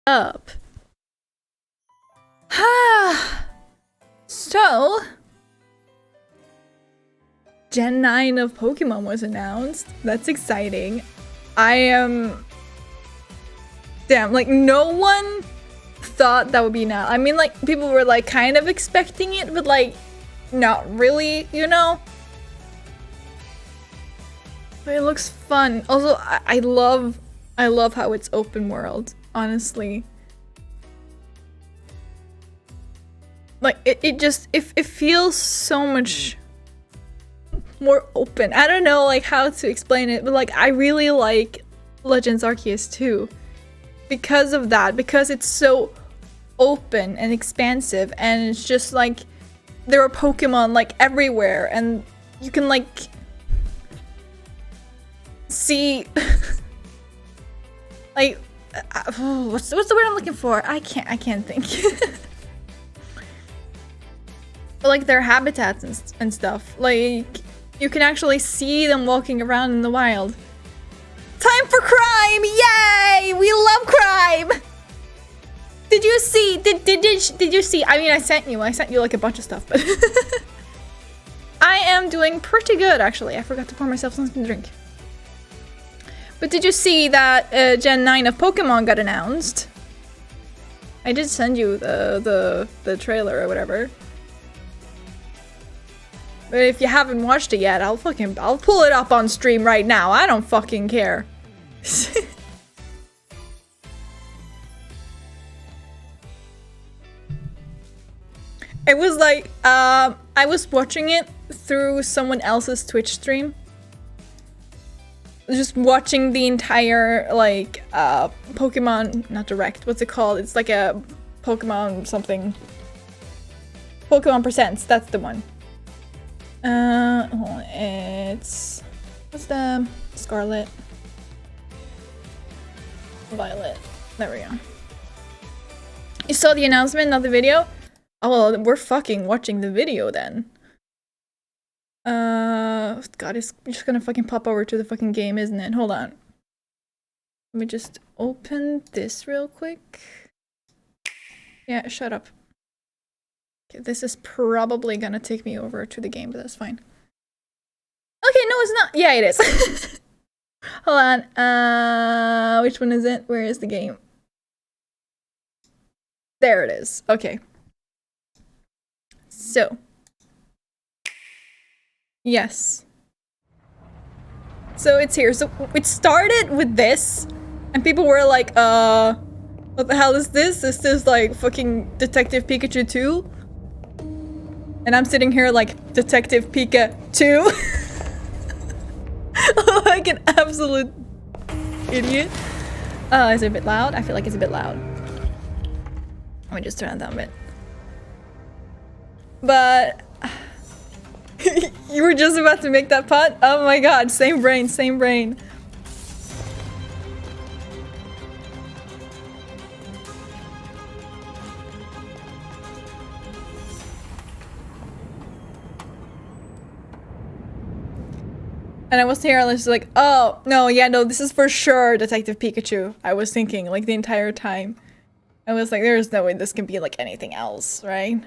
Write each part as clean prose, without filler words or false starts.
up. So, Gen 9 of Pokemon was announced. That's exciting. I am... Damn, like, no one thought that would be now. I mean, like, people were, like, kind of expecting it, but, like, not really, you know? But it looks fun. Also, I love how it's open world, honestly. Like, it feels so much more open. I don't know, like, how to explain it, but, like, I really like Legends Arceus too. Because of that, because it's so open and expansive, and it's just, like, there are Pokemon, like, everywhere, and you can, like, see... like, what's the word I'm looking for? I can't think. But, like, their habitats and stuff. Like, you can actually see them walking around in the wild. Time for crime! Yay! We love crime! Did you see? Did you see? I mean, I sent you like a bunch of stuff, but I am doing pretty good, actually. I forgot to pour myself something to drink. But did you see that Gen 9 of Pokemon got announced? I did send you the trailer or whatever. But if you haven't watched it yet, I'll pull it up on stream right now. I don't fucking care. It was like, I was watching it through someone else's Twitch stream. Just watching the entire, like, Pokemon, not Direct, what's it called? It's like a Pokemon something. Pokemon Presents, that's the one. It's... what's the... Scarlet? Violet. There we go. You saw the announcement, not the video? Oh, well, we're fucking watching the video then. God, it's just gonna fucking pop over to the fucking game, isn't it? Hold on. Let me just open this real quick. Yeah, shut up. Okay, this is probably gonna take me over to the game, but that's fine. Okay, no, it's not. Yeah, it is. Hold on. Which one is it? Where is the game? There it is. Okay. So. Yes. So it's here. So it started with this, and people were like, what the hell is this? Is this like fucking Detective Pikachu 2? And I'm sitting here like, Detective Pika 2? Like an absolute idiot. Is it a bit loud? I feel like it's a bit loud. Let me just turn it down a bit. But... you were just about to make that pun? Oh my god, same brain, same brain. And I was here and I was like, oh, no, yeah, no, this is for sure Detective Pikachu. I was thinking, like, the entire time. I was like, there's no way this can be, like, anything else, right?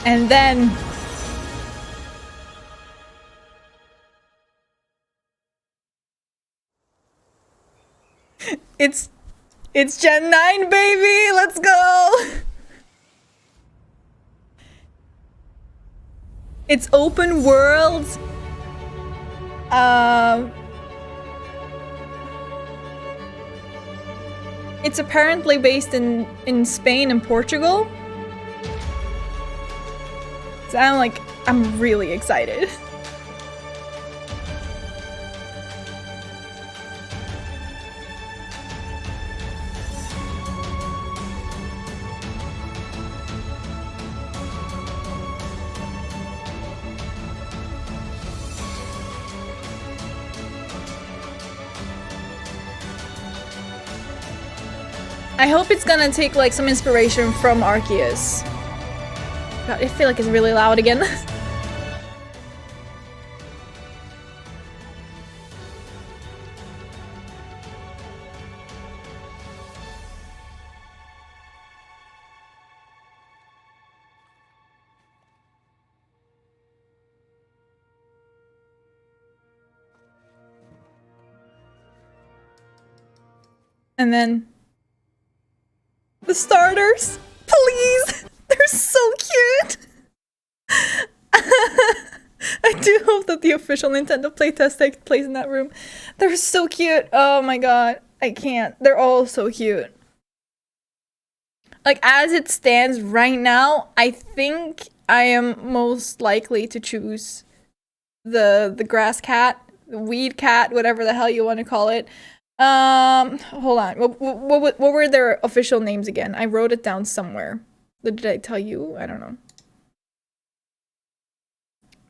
And then... It's Gen 9, baby! Let's go! It's open world. It's apparently based in Spain and Portugal. So I'm really excited. I hope it's gonna take like some inspiration from Arceus. God, I feel like it's really loud again. And then the starters, please. They're so cute. I do hope that the official Nintendo playtest takes place in that room. They're so cute. Oh my god, I can't. They're all so cute. Like, as it stands right now, I think I am most likely to choose the grass cat, the weed cat, whatever the hell you want to call it. Hold on. What were their official names again? I wrote it down somewhere. Did I tell you? I don't know.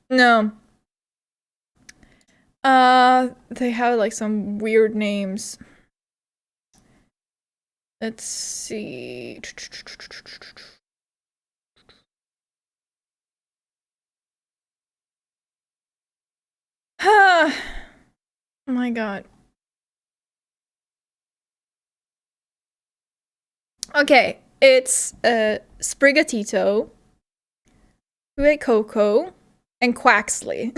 No. They have like some weird names. Let's see. Oh my god. Okay, it's Sprigatito, Kokoro, and Quaxley.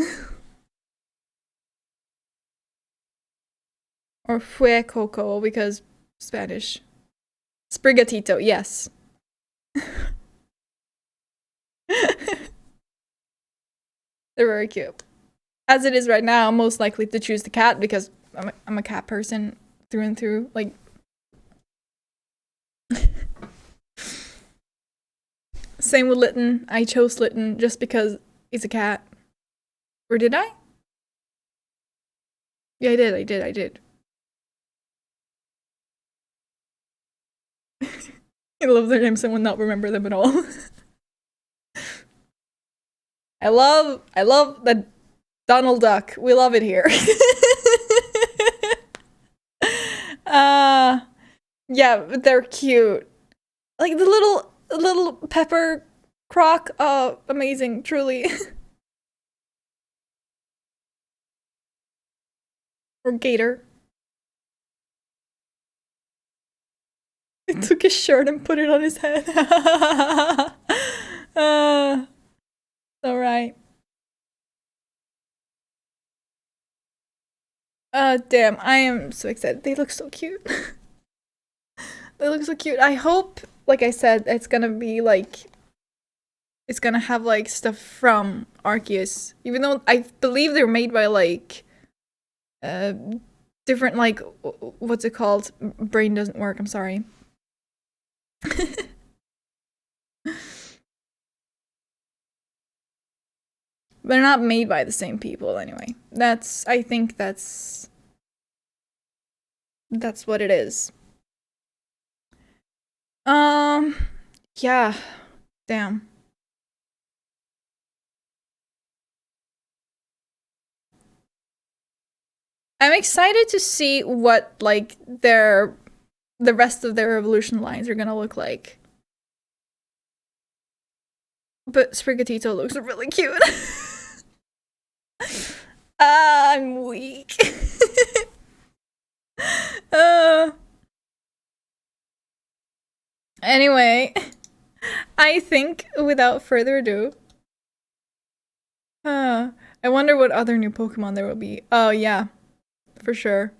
Or Fue Coco because Spanish. Sprigatito, yes. They're very cute. As it is right now, I'm most likely to choose the cat because I'm a cat person through and through. Like, same with Litten. I chose Litten just because he's a cat. Or did I? Yeah, I did. I love their names and will not remember them at all. I love the Donald Duck. We love it here. Yeah, they're cute. Like the little pepper croc. Oh, amazing, truly. Or gator. He took his shirt and put it on his head. Alright. Damn, I am so excited. They look so cute. They look so cute. I hope, like I said, it's gonna be like, it's gonna have like stuff from Arceus. Even though I believe they're made by like, different like, what's it called? Brain doesn't work, I'm sorry. They're not made by the same people anyway. I think that's what it is. Yeah. Damn. I'm excited to see what like the rest of their evolution lines are gonna look like. But Sprigatito looks really cute. I'm weak. Anyway, I think without further ado, I wonder what other new Pokemon there will be. Oh yeah, for sure.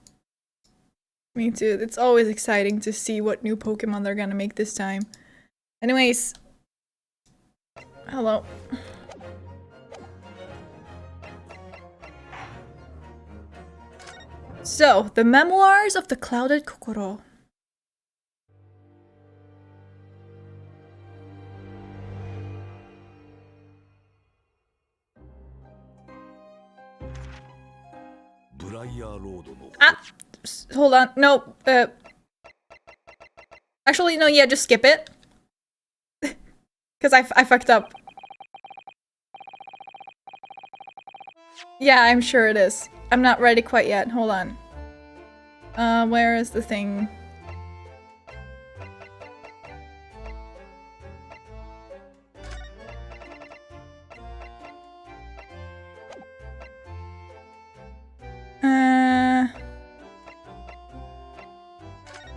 Me too. It's always exciting to see what new Pokemon they're gonna make this time. Anyways, hello. So, the Memoirs of the Clouded Kokoro. Ah, hold on. No, actually, no, yeah, just skip it. Because I fucked up. Yeah, I'm sure it is. I'm not ready quite yet. Hold on. Where is the thing?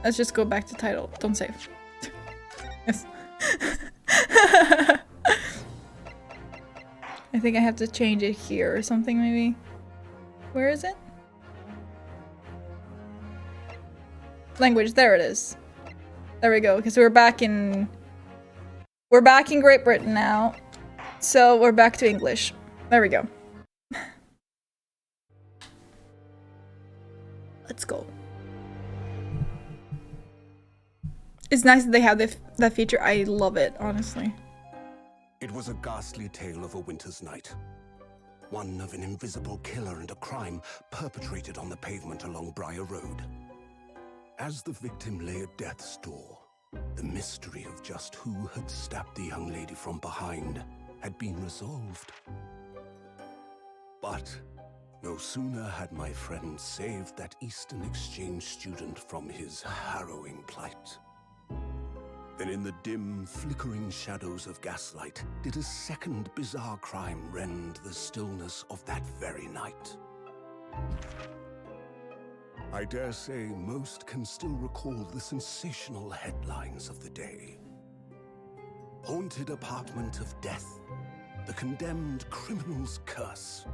Let's just go back to title. Don't save. Yes. I think I have to change it here or something maybe. Where is it? Language, there it is. There we go, because we're back in Great Britain now. So we're back to English. There we go. Let's go. It's nice that they have that feature. I love it, honestly. It was a ghastly tale of a winter's night. One of an invisible killer and a crime perpetrated on the pavement along Briar Road. As the victim lay at death's door, the mystery of just who had stabbed the young lady from behind had been resolved. But no sooner had my friend saved that Eastern Exchange student from his harrowing plight, then in the dim, flickering shadows of gaslight did a second bizarre crime rend the stillness of that very night. I dare say most can still recall the sensational headlines of the day. Haunted apartment of death, the condemned criminal's curse,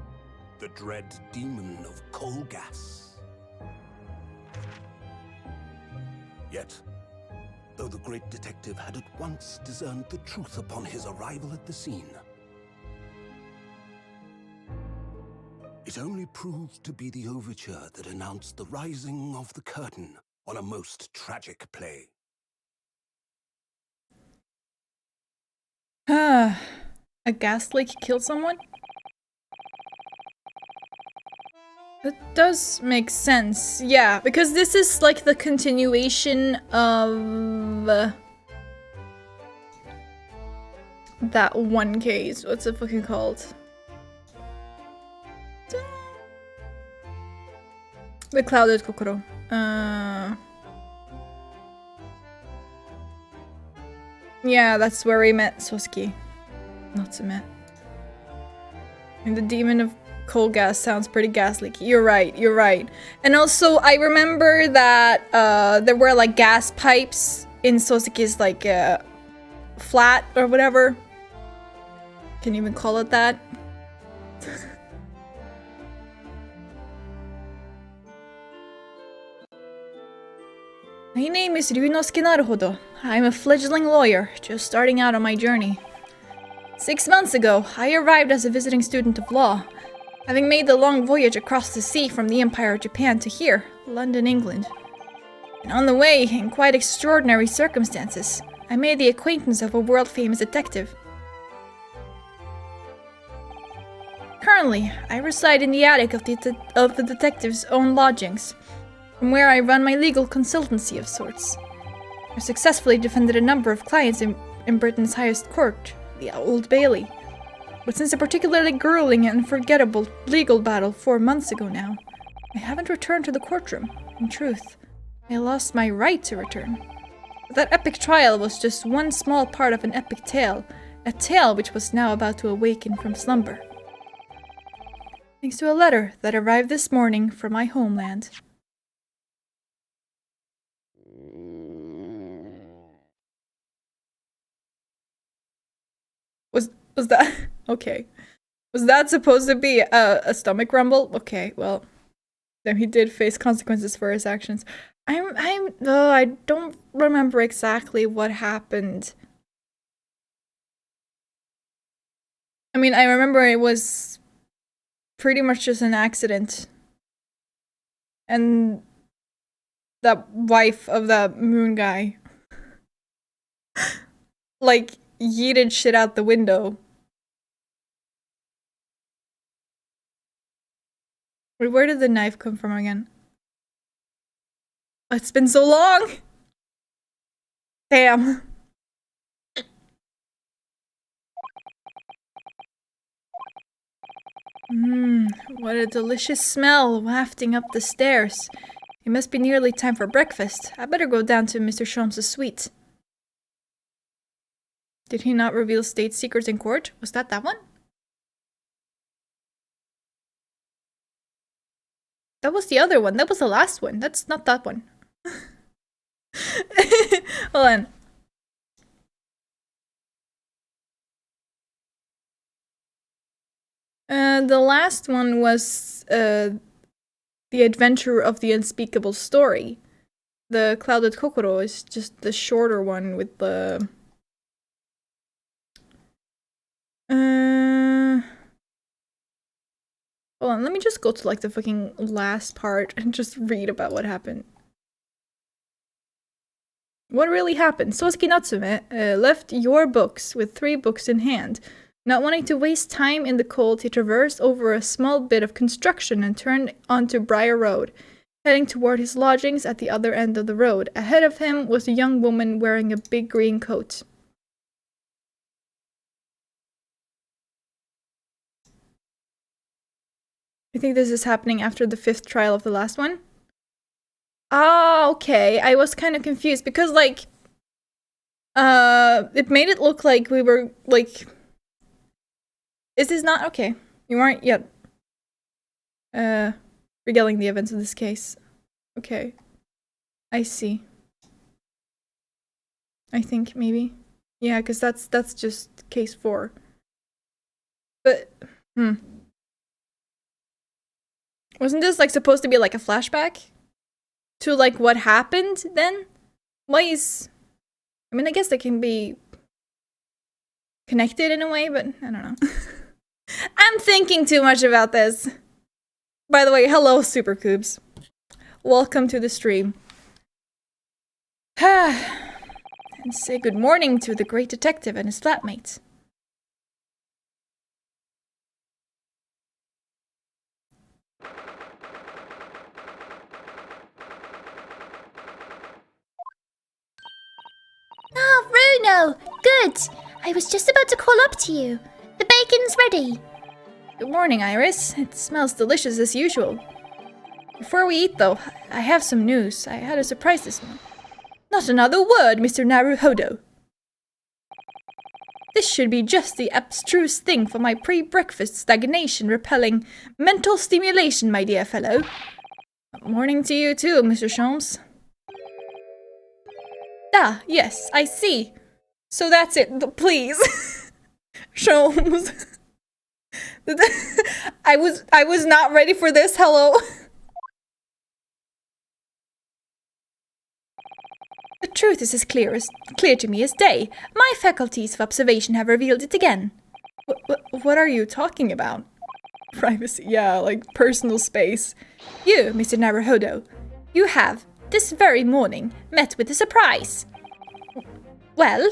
the dread demon of coal gas. Yet, though the great detective had at once discerned the truth upon his arrival at the scene, it only proved to be the overture that announced the rising of the curtain on a most tragic play. A gas leak killed someone? That does make sense, yeah, because this is like the continuation of that one case. What's it fucking called? The Clouded Kokoro. Yeah, that's where we met Sosuke. Not Sumet. And the demon of coal gas sounds pretty gas leaky. You're right, you're right. And also, I remember that there were like gas pipes in Sosuke's like flat or whatever. Can you even call it that? My name is Ryunosuke Naruhodo. I'm a fledgling lawyer, just starting out on my journey. 6 months ago, I arrived as a visiting student of law, having made the long voyage across the sea from the Empire of Japan to here, London, England. And on the way, in quite extraordinary circumstances, I made the acquaintance of a world-famous detective. Currently, I reside in the attic of the detective's own lodgings, from where I run my legal consultancy of sorts. I successfully defended a number of clients in Britain's highest court, the Old Bailey. But since a particularly grueling and unforgettable legal battle 4 months ago now, I haven't returned to the courtroom. In truth, I lost my right to return. But that epic trial was just one small part of an epic tale, a tale which was now about to awaken from slumber. Thanks to a letter that arrived this morning from my homeland. Was that okay? Was that supposed to be a stomach rumble? Okay, well, then he did face consequences for his actions. I don't remember exactly what happened. I mean, I remember it was pretty much just an accident, and that wife of that moon guy, like, yeeted shit out the window. Wait, where did the knife come from again? It's been so long! Damn. What a delicious smell wafting up the stairs. It must be nearly time for breakfast. I better go down to Mr. Sholmes' suite. Did he not reveal state secrets in court? Was that one? That was the other one. That was the last one. That's not that one. Hold on. The last one was The Adventure of the Unspeakable Story. The Clouded Kokoro is just the shorter one with the... Hold on, let me just go to like the fucking last part and just read about what happened. What really happened? Sosuke Natsume left your books with 3 books in hand. Not wanting to waste time in the cold, he traversed over a small bit of construction and turned onto Briar Road, heading toward his lodgings at the other end of the road. Ahead of him was a young woman wearing a big green coat. I think this is happening after the 5th trial of the last one. Ah, okay. I was kind of confused because, like, it made it look like we were, like... Is this not? Okay. You aren't yet, regaling the events of this case. Okay. I see. I think, maybe. Yeah, because that's just case 4. But, wasn't this, like, supposed to be, like, a flashback? To, like, what happened then? Why is... I mean, I guess they can be connected in a way, but I don't know. I'm thinking too much about this. By the way, hello, Super Coobs. Welcome to the stream. And say good morning to the great detective and his flatmates. Oh, Bruno! Good! I was just about to call up to you. The bacon's ready. Good morning, Iris. It smells delicious as usual. Before we eat, though, I have some news. I had a surprise this morning. Not another word, Mr. Naruhodo. This should be just the abstruse thing for my pre-breakfast stagnation-repelling mental stimulation, my dear fellow. Morning to you too, Mr. Sholmes. Ah, yes, I see. So that's it, please. Sholmes. I was not ready for this, hello. The truth is as clear to me as day. My faculties of observation have revealed it again. What are you talking about? Privacy, yeah, like personal space. You, Mr. Naruhodo, you have, this very morning, met with a surprise. Well,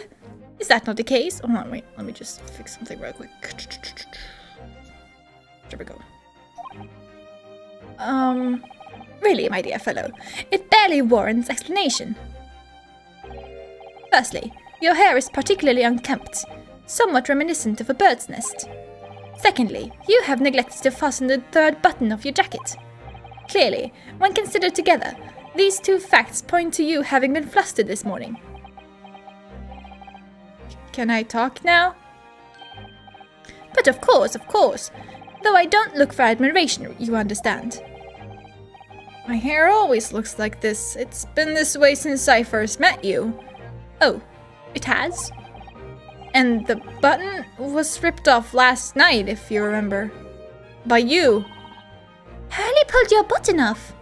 is that not the case? Hold on, wait, let me just fix something real quick. There we go. Really, my dear fellow, it barely warrants explanation. Firstly, your hair is particularly unkempt, somewhat reminiscent of a bird's nest. Secondly, you have neglected to fasten the 3rd button of your jacket. Clearly, when considered together, these 2 facts point to you having been flustered this morning. Can I talk now? But of course. Though I don't look for admiration, you understand. My hair always looks like this. It's been this way since I first met you. Oh, it has? And the button was ripped off last night, if you remember. By you. Hurley pulled your button off.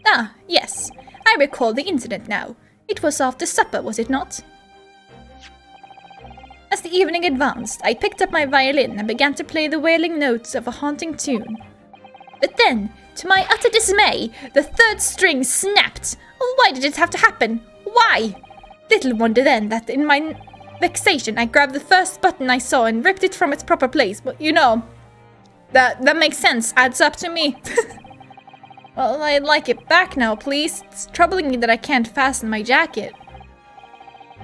Ah, yes. I recall the incident now. It was after supper, was it not? As the evening advanced, I picked up my violin and began to play the wailing notes of a haunting tune. But then, to my utter dismay, the 3rd string snapped. Why did it have to happen? Why? Little wonder then that in my vexation I grabbed the first button I saw and ripped it from its proper place. But you know, that makes sense, adds up to me. Well, I'd like it back now, please. It's troubling me that I can't fasten my jacket.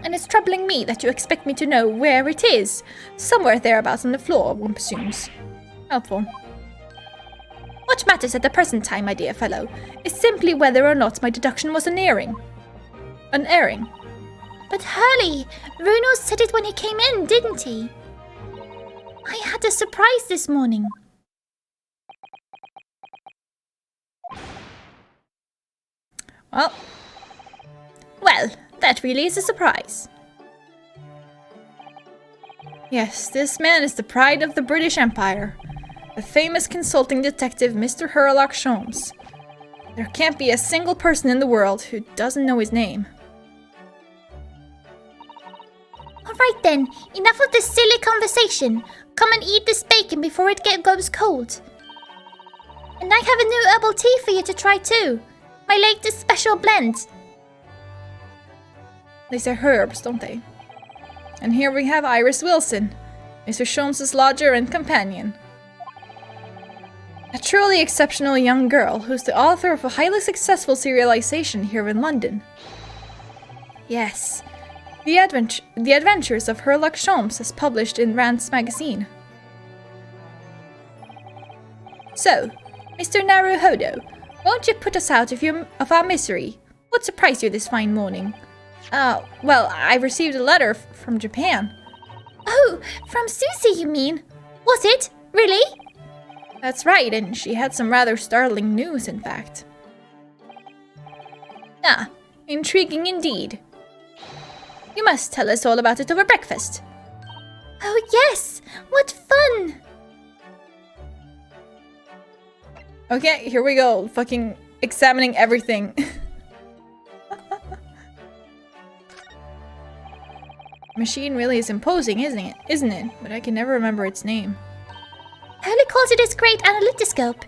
And it's troubling me that you expect me to know where it is. Somewhere thereabouts on the floor, one presumes. Helpful. What matters at the present time, my dear fellow, is simply whether or not my deduction was an erring. An erring? But Hurley, Bruno said it when he came in, didn't he? I had a surprise this morning. Well, that really is a surprise. Yes, this man is the pride of the British Empire. The famous consulting detective Mr. Sherlock Holmes. There can't be a single person in the world who doesn't know his name. Alright then, enough of this silly conversation. Come and eat this bacon before it goes cold. And I have a new herbal tea for you to try too. My latest special blend. They say herbs, don't they? And here we have Iris Wilson, Mr. Sholmes' lodger and companion. A truly exceptional young girl who's the author of a highly successful serialization here in London. Yes, The Adventures of Sherlock Holmes is published in Rand's magazine. So, Mr. Naruhodo, won't you put us out of our misery? What surprised you this fine morning? Well, I received a letter from Japan. Oh, from Susie, you mean? Was it? Really? That's right, and she had some rather startling news, in fact. Ah, intriguing indeed. You must tell us all about it over breakfast. Oh yes! What fun! Okay, here we go. Fucking examining everything. Machine really is imposing, isn't it? But I can never remember its name. Hurley calls it his great analytoscope.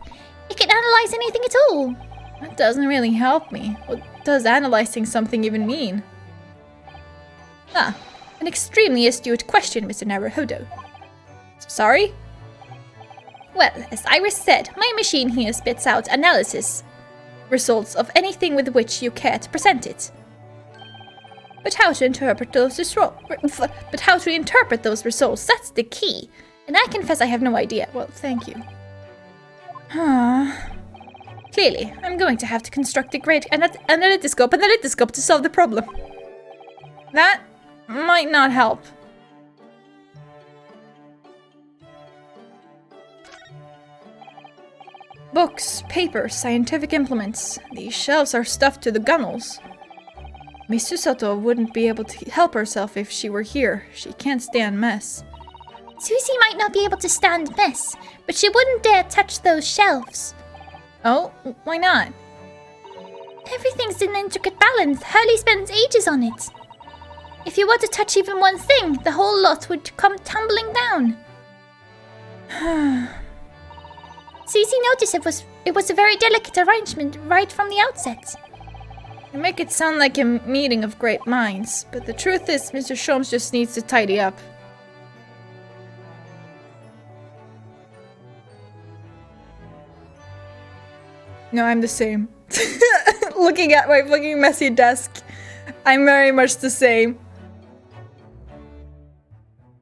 It can analyze anything at all. That doesn't really help me. What does analyzing something even mean? Ah, an extremely astute question, Mr. Naruhodo. Sorry? Well, as Iris said, my machine here spits out analysis results of anything with which you care to present it. But how to interpret those results, that's the key. And I confess I have no idea. Well, thank you. Clearly, I'm going to have to construct a great analytoscope to solve the problem. That might not help. Books, papers, scientific implements. These shelves are stuffed to the gunnels. Miss Susato wouldn't be able to help herself if she were here. She can't stand mess. Susie might not be able to stand mess, but she wouldn't dare touch those shelves. Oh, why not? Everything's in intricate balance. Hurley spends ages on it. If you were to touch even one thing, the whole lot would come tumbling down. Susie noticed it was a very delicate arrangement right from the outset. You make it sound like a meeting of great minds, but the truth is Mr. Sholmes just needs to tidy up. No, I'm the same. Looking at my fucking messy desk, I'm very much the same.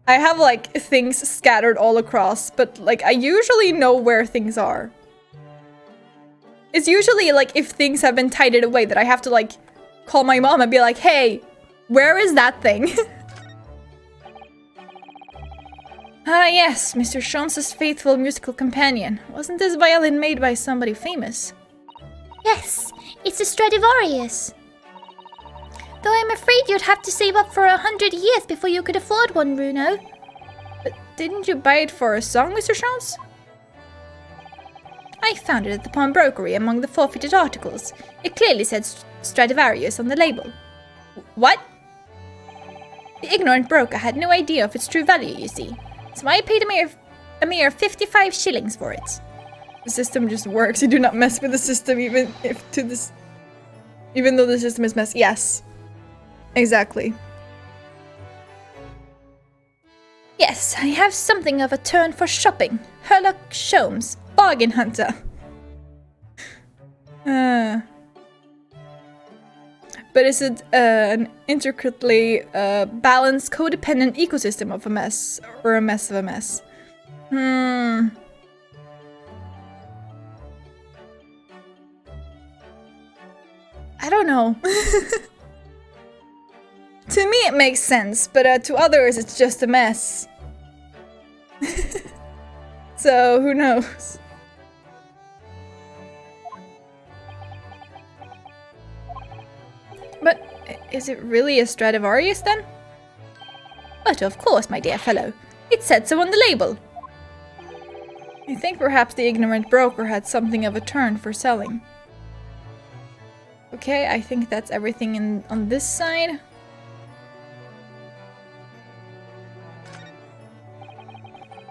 I have like things scattered all across, but like I usually know where things are. It's usually like if things have been tidied away that I have to like call my mom and be like, hey, where is that thing? Ah yes, Mr. Sholmes' faithful musical companion. Wasn't this violin made by somebody famous? Yes, it's a Stradivarius. Though I'm afraid you'd have to save up for 100 years before you could afford one, Bruno. But didn't you buy it for a song, Mr. Sholmes? I found it at the pawnbrokery among the forfeited articles. It clearly said Stradivarius on the label. What? The ignorant broker had no idea of its true value, you see. So I paid a mere 55 shillings for it. The system just works. You do not mess with the system even though the system is messy. Yes. Exactly. Yes, I have something of a turn for shopping. Sherlock Holmes, bargain hunter. But is it an intricately balanced, codependent ecosystem of a mess, or a mess of a mess? I don't know. To me it makes sense, but to others it's just a mess. So, who knows? But is it really a Stradivarius then? But of course, my dear fellow. It said so on the label. I think perhaps the ignorant broker had something of a turn for selling. Okay, I think that's everything on this side.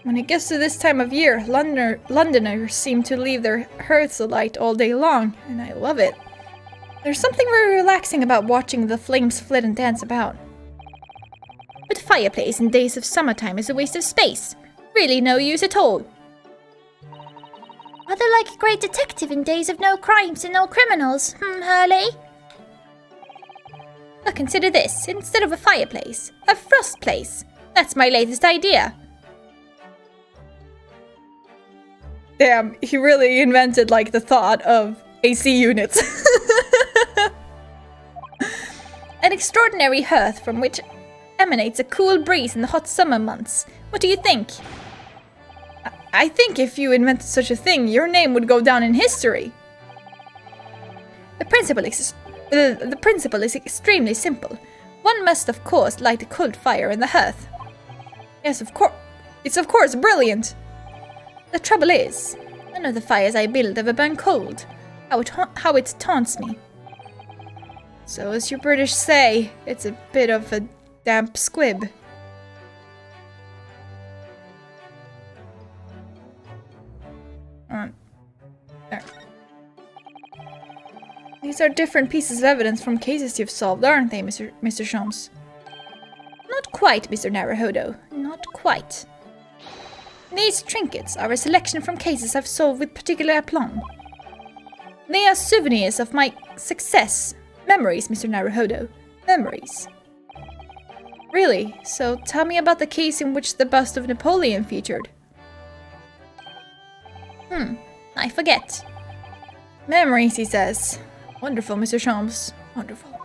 When it gets to this time of year, Londoners seem to leave their hearths alight all day long, and I love it. There's something very relaxing about watching the flames flit and dance about. But fireplace in days of summertime is a waste of space. Really no use at all. Rather like a great detective in days of no crimes and no criminals, Hurley? Now consider this, instead of a fireplace, a frost place. That's my latest idea. Damn, he really invented like the thought of AC units. An extraordinary hearth from which emanates a cool breeze in the hot summer months. What do you think? I think if you invented such a thing, your name would go down in history. The principle is extremely simple. One must, of course, light a cold fire in the hearth. Yes, of course. It's of course brilliant. The trouble is, none of the fires I build ever burn cold. How it taunts me. So as you British say, it's a bit of a damp squib. There. These are different pieces of evidence from cases you've solved, aren't they, Mr. Sholmes? Not quite, Mr. Naruhodo. Not quite. These trinkets are a selection from cases I've solved with particular aplomb. They are souvenirs of my success. Memories, Mr. Naruhodo. Memories. Really? So tell me about the case in which the bust of Napoleon featured. I forget. Memories, he says. Wonderful, Mr. Sholmes. Wonderful.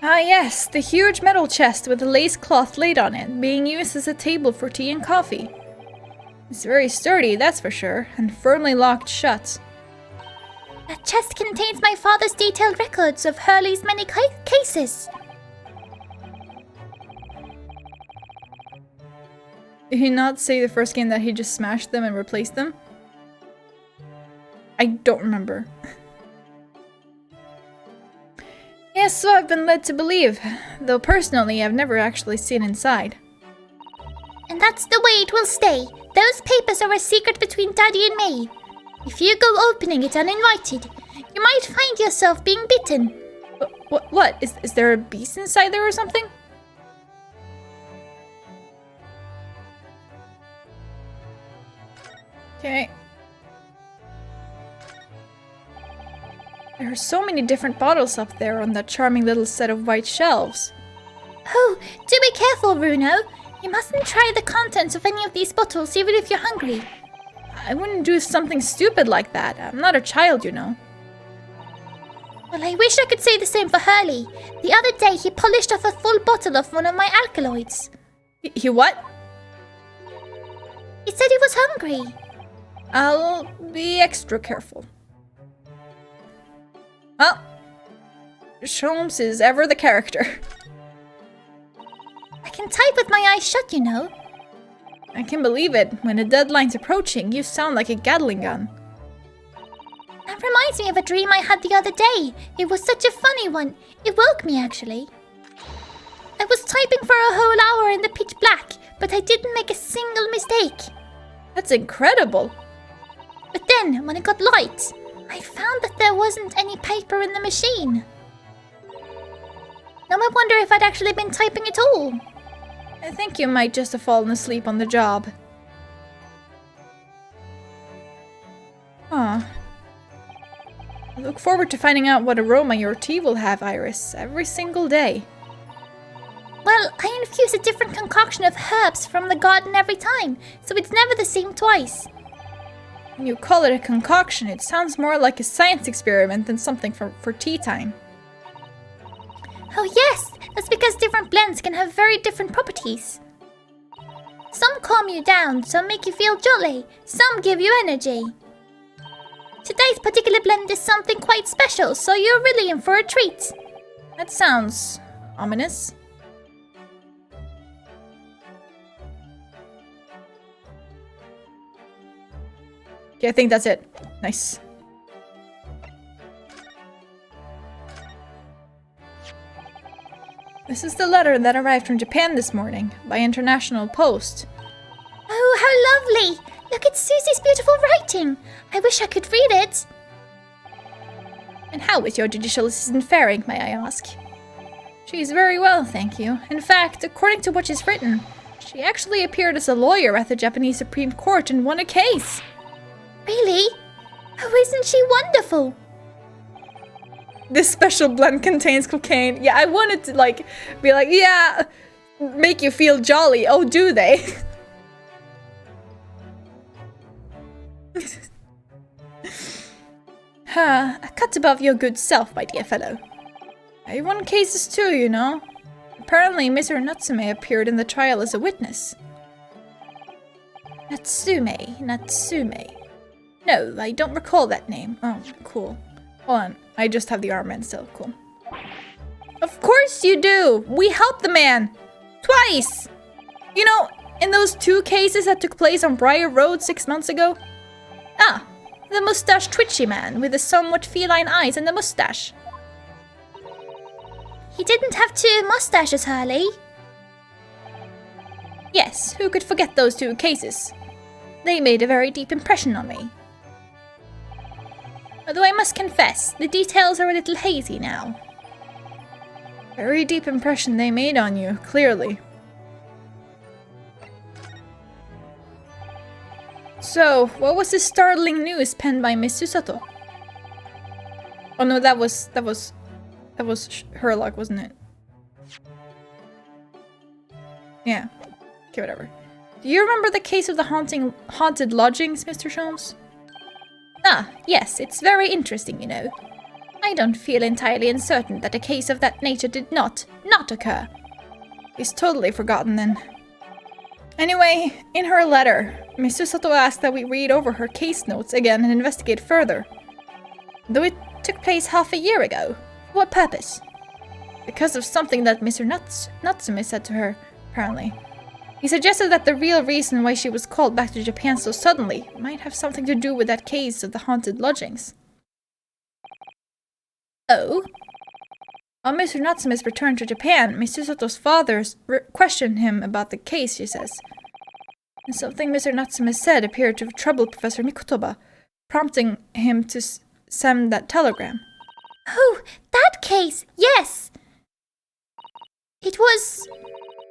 Ah yes, the huge metal chest with a lace cloth laid on it, being used as a table for tea and coffee. It's very sturdy, that's for sure, and firmly locked shut. That chest contains my father's detailed records of Hurley's many cases. Did he not say the first game that he just smashed them and replaced them? I don't remember. Yes, so I've been led to believe, though personally I've never actually seen inside. And that's the way it will stay. Those papers are a secret between Daddy and me. If you go opening it uninvited, you might find yourself being bitten. What? Is there a beast inside there or something? Okay. There are so many different bottles up there on that charming little set of white shelves. Oh, do be careful, Bruno. You mustn't try the contents of any of these bottles even if you're hungry. I wouldn't do something stupid like that. I'm not a child, you know. Well, I wish I could say the same for Hurley. The other day he polished off a full bottle of one of my alkaloids. He what? He said he was hungry. I'll be extra careful. Well, Sholmes is ever the character. I can type with my eyes shut, you know. I can believe it. When a deadline's approaching, you sound like a Gatling gun. That reminds me of a dream I had the other day. It was such a funny one. It woke me, actually. I was typing for a whole hour in the pitch black, but I didn't make a single mistake. That's incredible. But then, when it got light, I found that there wasn't any paper in the machine. Now I wonder if I'd actually been typing at all. I think you might just have fallen asleep on the job. Huh. I look forward to finding out what aroma your tea will have, Iris, every single day. Well, I infuse a different concoction of herbs from the garden every time, so it's never the same twice. When you call it a concoction, it sounds more like a science experiment than something for tea time. Oh yes, That's because different blends can have very different properties. Some calm you down, some make you feel jolly, some give you energy. Today's particular blend is something quite special, so you're really in for a treat. That sounds ominous. Okay, I think that's it. Nice. This is the letter that arrived from Japan this morning by international post. Oh, how lovely! Look at Susie's beautiful writing. I wish I could read it. And how is your judicial assistant faring, may I ask? She's very well, thank you. In fact, according to what she's written, she actually appeared as a lawyer at the Japanese Supreme Court and won a case. Really? Oh, isn't she wonderful? This special blend contains cocaine. Yeah, I wanted to, like, be like, yeah, make you feel jolly. Oh, do they? A cut above your good self, my dear fellow. I won cases too, you know. Apparently, Mr. Natsume appeared in the trial as a witness. Natsume. No, I don't recall that name. Oh, cool. Hold on, I just have the armband still. Cool. Of course you do! We helped the man! Twice! You know, in those 2 cases that took place on Briar Road 6 months ago? Ah, the mustache twitchy man with the somewhat feline eyes and the mustache. He didn't have 2 mustaches, Hurley. Yes, who could forget those 2 cases? They made a very deep impression on me. Although I must confess, the details are a little hazy now. Very deep impression they made on you, clearly. So, what was this startling news penned by Miss Susato? Oh no, that was Herlock, wasn't it? Yeah. Okay, whatever. Do you remember the case of the haunted lodgings, Mr. Sholmes? Ah, yes, it's very interesting, you know. I don't feel entirely uncertain that a case of that nature did not occur. He's totally forgotten then. Anyway, in her letter, Miss Susato asked that we read over her case notes again and investigate further. Though it took place half a year ago. For what purpose? Because of something that Mr. Natsume said to her, apparently. He suggested that the real reason why she was called back to Japan so suddenly might have something to do with that case of the haunted lodgings. Oh? On Mr. Natsume's return to Japan, Miss Susato's father questioned him about the case, she says. And something Mr. Natsume said appeared to have troubled Professor Mikotoba, prompting him to send that telegram. Oh, that case! Yes! It was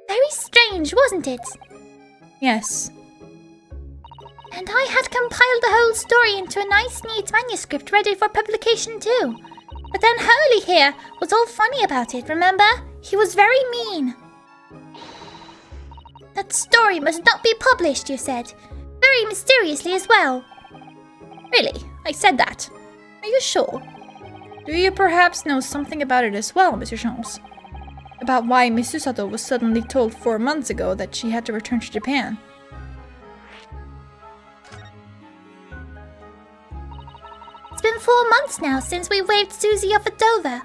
very strange, wasn't it? Yes. And I had compiled the whole story into a nice, neat manuscript ready for publication too. But then Hurley here was all funny about it, remember? He was very mean. That story must not be published, you said. Very mysteriously as well. Really? I said that? Are you sure? Do you perhaps know something about it as well, Mr. Sholmes? About why Miss Susato was suddenly told 4 months ago that she had to return to Japan? It's been 4 months now since we waved Susie off at Dover.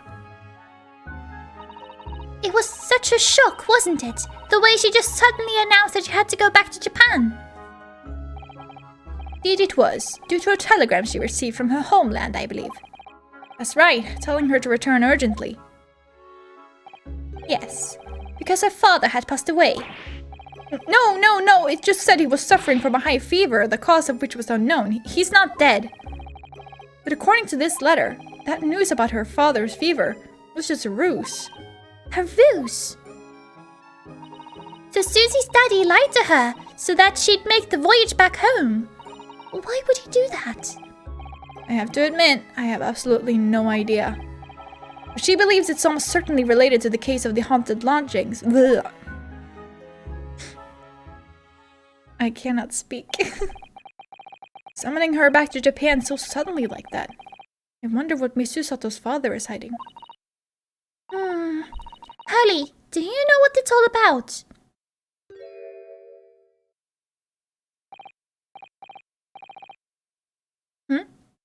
It was such a shock, wasn't it? The way she just suddenly announced that she had to go back to Japan. Indeed it was, due to a telegram she received from her homeland, I believe. That's right, telling her to return urgently. Yes, because her father had passed away. No, it just said he was suffering from a high fever, the cause of which was unknown. He's not dead. But according to this letter, that news about her father's fever was just a ruse. A ruse? So Susie's daddy lied to her so that she'd make the voyage back home. Why would he do that? I have to admit, I have absolutely no idea. But she believes it's almost certainly related to the case of the haunted lodgings. Ugh. I cannot speak. Summoning her back to Japan so suddenly like that. I wonder what Miss Susato's father is hiding. Hurley, do you know what it's all about?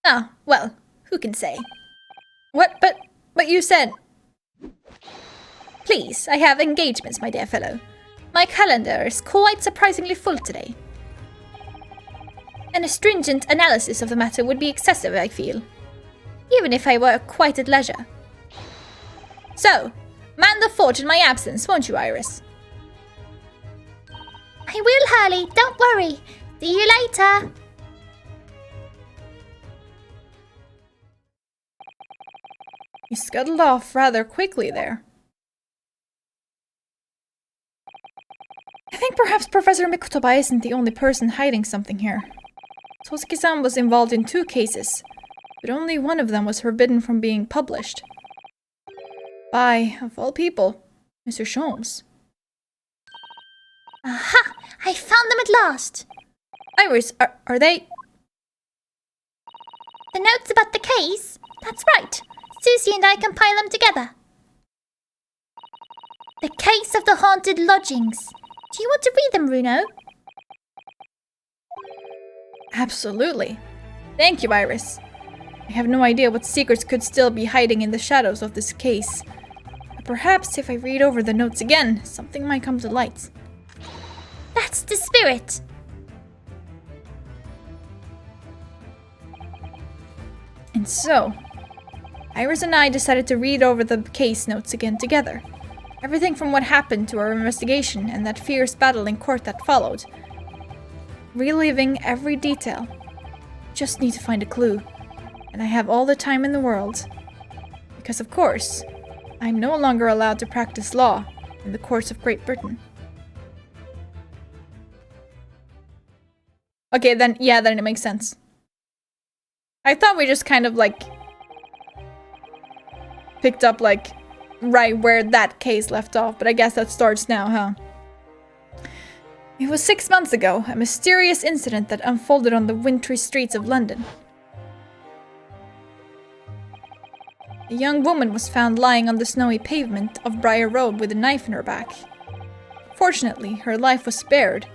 Ah, well, who can say? What, but you said... Please, I have engagements, my dear fellow. My calendar is quite surprisingly full today. An astringent analysis of the matter would be excessive, I feel. Even if I were quite at leisure. So, man the forge in my absence, won't you, Iris? I will, Hurley, don't worry. See you later. You scuttled off rather quickly there. I think perhaps Professor Mikotoba isn't the only person hiding something here. Soseki-san was involved in 2 cases, but only one of them was forbidden from being published. By, of all people, Mr. Sholmes. Aha! I found them at last! Iris, are they... The notes about the case? That's right. Susie and I compile them together. The case of the haunted lodgings. Do you want to read them, Runo? Absolutely. Thank you, Iris. I have no idea what secrets could still be hiding in the shadows of this case. But perhaps if I read over the notes again, something might come to light. That's the spirit. And so, Iris and I decided to read over the case notes again together. Everything from what happened to our investigation and that fierce battle in court that followed. Reliving every detail. Just need to find a clue. And I have all the time in the world. Because of course, I'm no longer allowed to practice law in the courts of Great Britain. Okay, then it makes sense. I thought we just kind of picked up right where that case left off, but I guess that starts now, huh? It was 6 months ago, a mysterious incident that unfolded on the wintry streets of London. A young woman was found lying on the snowy pavement of Briar Road with a knife in her back. Fortunately, her life was spared,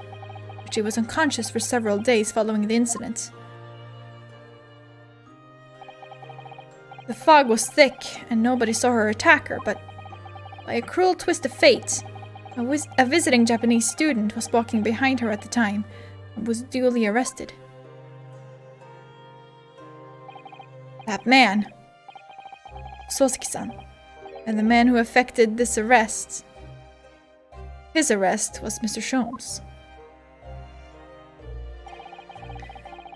but she was unconscious for several days following the incident. The fog was thick, and nobody saw her attacker, but by a cruel twist of fate, a visiting Japanese student was walking behind her at the time and was duly arrested. That man, Soseki-san, and the man who effected this arrest, his arrest was Mr. Sholmes.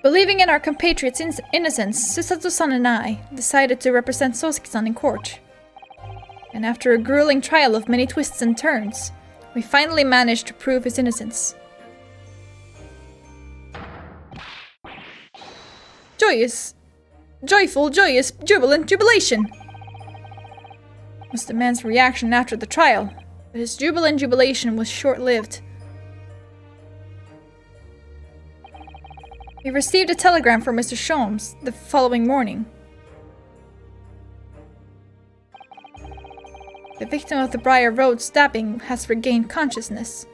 Believing in our compatriot's innocence, Susato-san and I decided to represent Soseki-san in court. And after a grueling trial of many twists and turns, we finally managed to prove his innocence. Joyful, jubilant jubilation! Was the man's reaction after the trial, but his jubilant jubilation was short-lived. We received a telegram from Mr. Sholmes the following morning. The victim of the Briar Road stabbing has regained consciousness.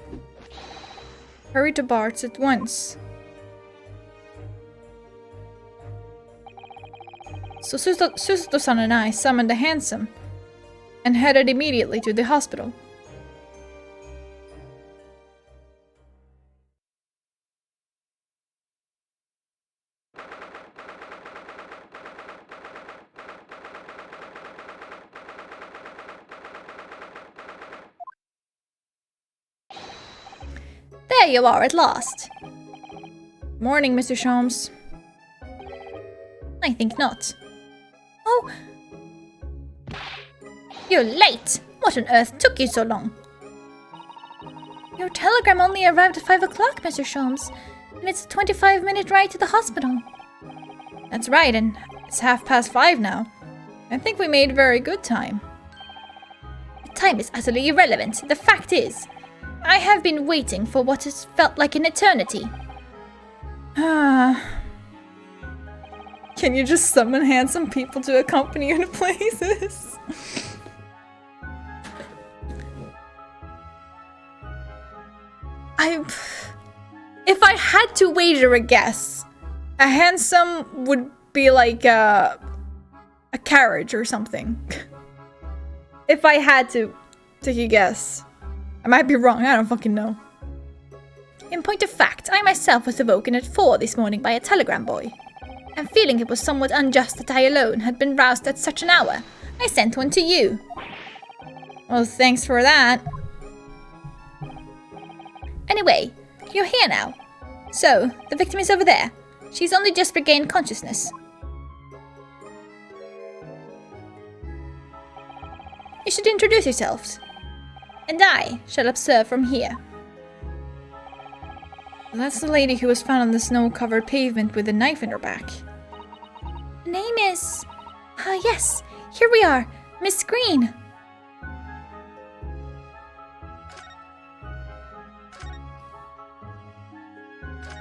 Hurry to Bart's at once. So Susato-san and I summoned a hansom and headed immediately to the hospital. There you are at last. Morning, Mr. Sholmes. I think not. Oh! You're late! What on earth took you so long? Your telegram only arrived at 5 o'clock, Mr. Sholmes, and it's a 25-minute ride to the hospital. That's right, and it's 5:30 now. I think we made very good time. Time is utterly irrelevant. The fact is, I have been waiting for what has felt like an eternity. Can you just summon handsome people to accompany you to places? If I had to wager a guess, a handsome would be like a carriage or something. If I had to take a guess. I might be wrong, I don't fucking know. In point of fact, I myself was awoken at 4 this morning by a telegram boy. And feeling it was somewhat unjust that I alone had been roused at such an hour, I sent one to you. Well, thanks for that. Anyway, you're here now. So, the victim is over there. She's only just regained consciousness. You should introduce yourselves. And I shall observe from here. That's the lady who was found on the snow-covered pavement with a knife in her back. Her name is... yes, here we are, Miss Green.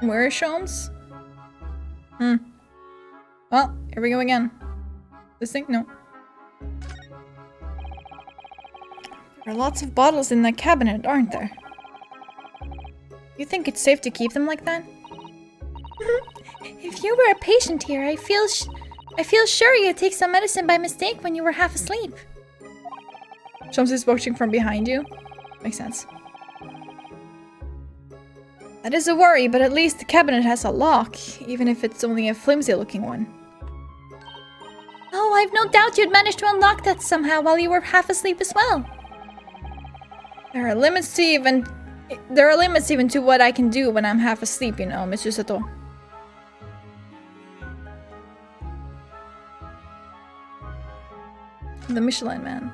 Where is Sholmes? Well, here we go again. This thing? No. There are lots of bottles in that cabinet, aren't there? You think it's safe to keep them like that? If you were a patient here, I feel sure you take some medicine by mistake when you were half asleep. Sholmes is watching from behind you. Makes sense. That is a worry, but at least the cabinet has a lock, even if it's only a flimsy-looking one. Oh, I've no doubt you'd managed to unlock that somehow while you were half asleep as well. There are limits even to what I can do when I'm half asleep, you know, Mr. Sato. The Michelin Man.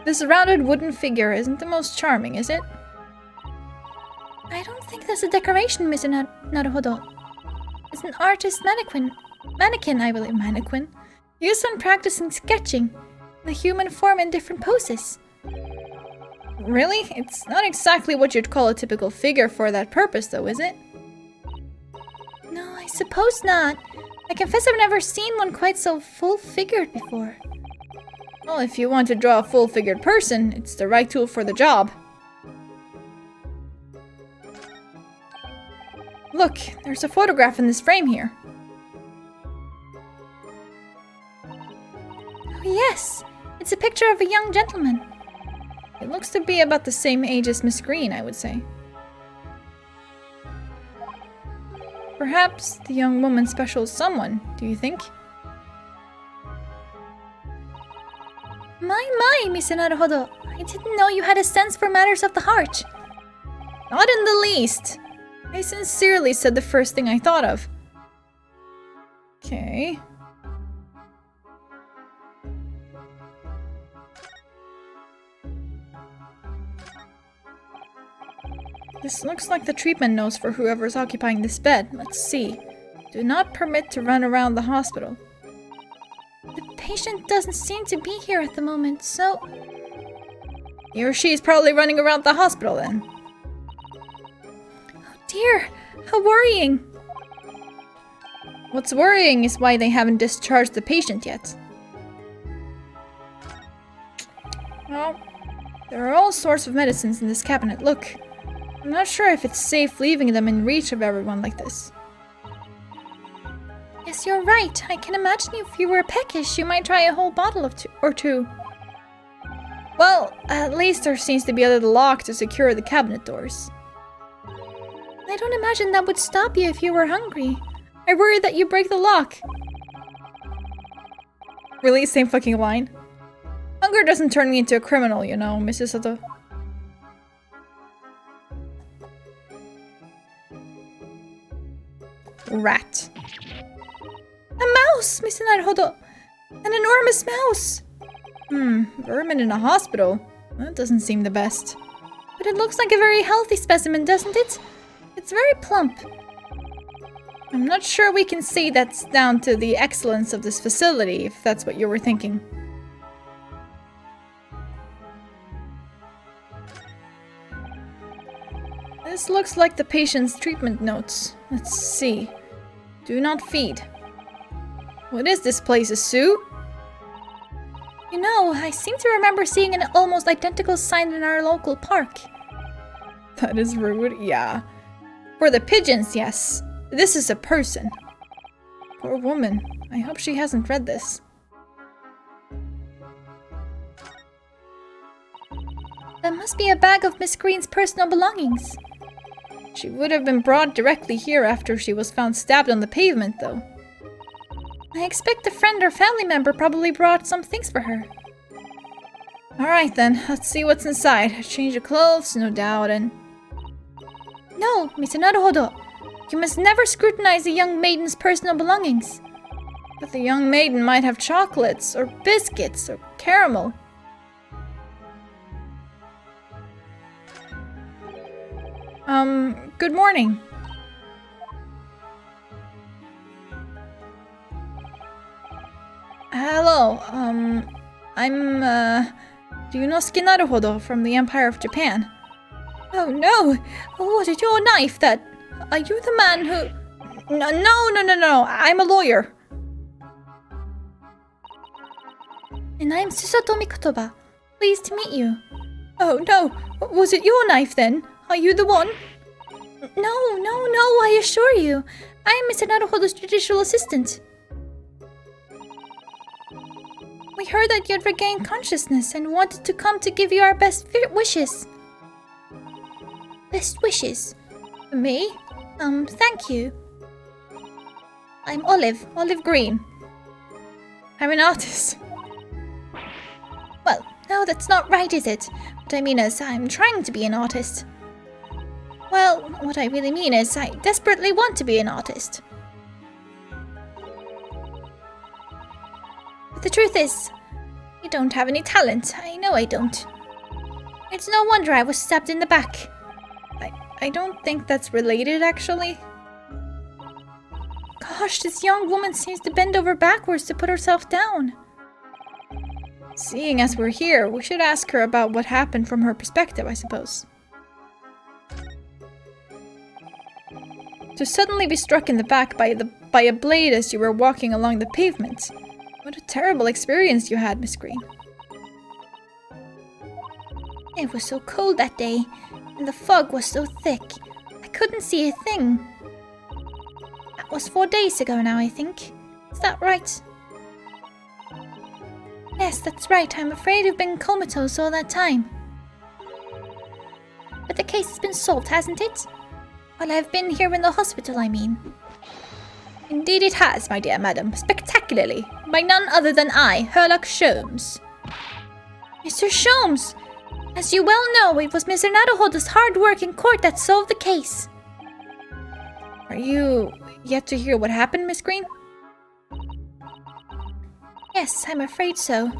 This rounded wooden figure isn't the most charming, is it? I don't think that's a decoration, Mr. Naruhodo. It's an artist's mannequin, I believe. Mannequin? Used when practicing sketching. The human form in different poses. Really? It's not exactly what you'd call a typical figure for that purpose, though, is it? No, I suppose not. I confess I've never seen one quite so full-figured before. Well, if you want to draw a full-figured person, it's the right tool for the job. Look, there's a photograph in this frame here. Oh, yes! It's a picture of a young gentleman. It looks to be about the same age as Miss Green, I would say. Perhaps the young woman's special someone, do you think? My, Miss Naruhodo. I didn't know you had a sense for matters of the heart. Not in the least. I sincerely said the first thing I thought of. Okay. This looks like the treatment notes for whoever's occupying this bed. Let's see. Do not permit to run around the hospital. The patient doesn't seem to be here at the moment, so... He or she is probably running around the hospital then. Oh dear, how worrying. What's worrying is why they haven't discharged the patient yet. Well, there are all sorts of medicines in this cabinet. Look. I'm not sure if it's safe leaving them in reach of everyone like this. Yes, you're right. I can imagine if you were peckish, you might try a whole bottle of two. Well, at least there seems to be a little lock to secure the cabinet doors. I don't imagine that would stop you if you were hungry. I worry that you break the lock. Really? Same fucking line? Hunger doesn't turn me into a criminal, you know, Mrs. Sato. Rat. A mouse, Mr. Naruhodo! An enormous mouse! Vermin in a hospital? That doesn't seem the best. But it looks like a very healthy specimen, doesn't it? It's very plump. I'm not sure we can say that's down to the excellence of this facility, if that's what you were thinking. This looks like the patient's treatment notes. Let's see. Do not feed. What is this place, a zoo? You know, I seem to remember seeing an almost identical sign in our local park. That is rude, yeah. For the pigeons, yes. This is a person. Poor woman. I hope she hasn't read this. That must be a bag of Miss Green's personal belongings. She would have been brought directly here after she was found stabbed on the pavement, though. I expect a friend or family member probably brought some things for her. Alright then, let's see what's inside. Change of clothes, no doubt, and... No, Mr. Naruhodo. You must never scrutinize a young maiden's personal belongings. But the young maiden might have chocolates, or biscuits, or caramel. Good morning. Hello, I'm, do you know Naruhodo from the Empire of Japan? Oh no! Was it your knife that... Are you the man who... No, I'm a lawyer. And I'm Susatomi Kotoba. Pleased to meet you. Oh no, was it your knife then? Are you the one? No, I assure you. I am Mr. Naruhodo's judicial assistant. We heard that you had regained consciousness and wanted to come to give you our best wishes. Best wishes? Me? Thank you. I'm Olive Green. I'm an artist. Well, no, that's not right, is it? What I mean is, I'm trying to be an artist. Well, what I really mean is, I desperately want to be an artist. But the truth is, I don't have any talent. I know I don't. It's no wonder I was stabbed in the back. I don't think that's related, actually. Gosh, this young woman seems to bend over backwards to put herself down. Seeing as we're here, we should ask her about what happened from her perspective, I suppose. To suddenly be struck in the back by a blade as you were walking along the pavement. What a terrible experience you had, Miss Green. It was so cold that day, and the fog was so thick, I couldn't see a thing. That was 4 days ago now, I think. Is that right? Yes, that's right. I'm afraid you've been comatose all that time. But the case has been solved, hasn't it? Well, I've been here in the hospital, I mean. Indeed it has, my dear madam. Spectacularly. By none other than I, Herlock Sholmes. Mr. Sholmes! As you well know, it was Mr. Naruhodo's hard work in court that solved the case. Are you yet to hear what happened, Miss Green? Yes, I'm afraid so.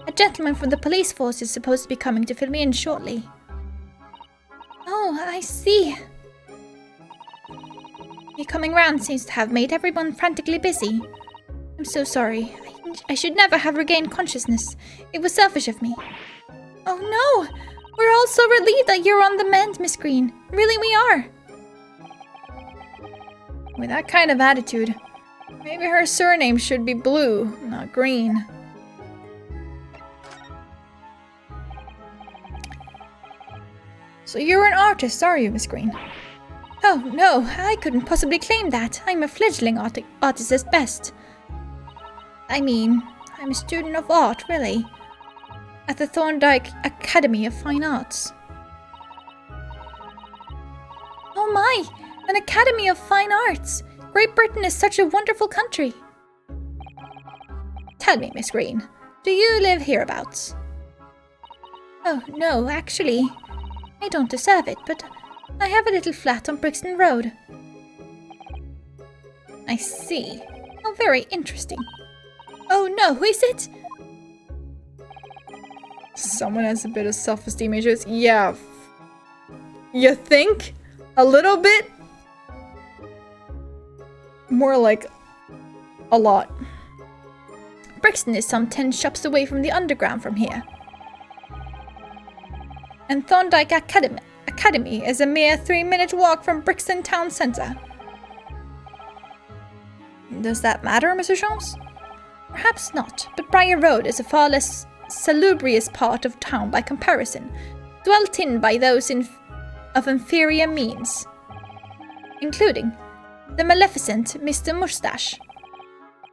A gentleman from the police force is supposed to be coming to fill me in shortly. Oh, I see. Your coming round seems to have made everyone frantically busy. I'm so sorry. I should never have regained consciousness. It was selfish of me. Oh no! We're all so relieved that you're on the mend, Miss Green. Really, we are. With that kind of attitude, maybe her surname should be Blue, not Green. So you're an artist, are you, Miss Green? Oh, no, I couldn't possibly claim that. I'm a fledgling artist at best. I mean, I'm a student of art, really. At the Thorndike Academy of Fine Arts. Oh my! An Academy of Fine Arts! Great Britain is such a wonderful country. Tell me, Miss Green, do you live hereabouts? Oh, no, actually, I don't deserve it, but I have a little flat on Brixton Road. I see. How very interesting. Oh no, is it? Someone has a bit of self-esteem issues. Yeah. You think? A little bit? More like a lot. Brixton is some 10 shops away from the underground from here. And Thorndike Academy is a mere 3-minute walk from Brixton town centre. Does that matter, Mr. Jones? Perhaps not, but Briar Road is a far less salubrious part of town by comparison, dwelt in by those of inferior means, including the maleficent Mr. Mustache.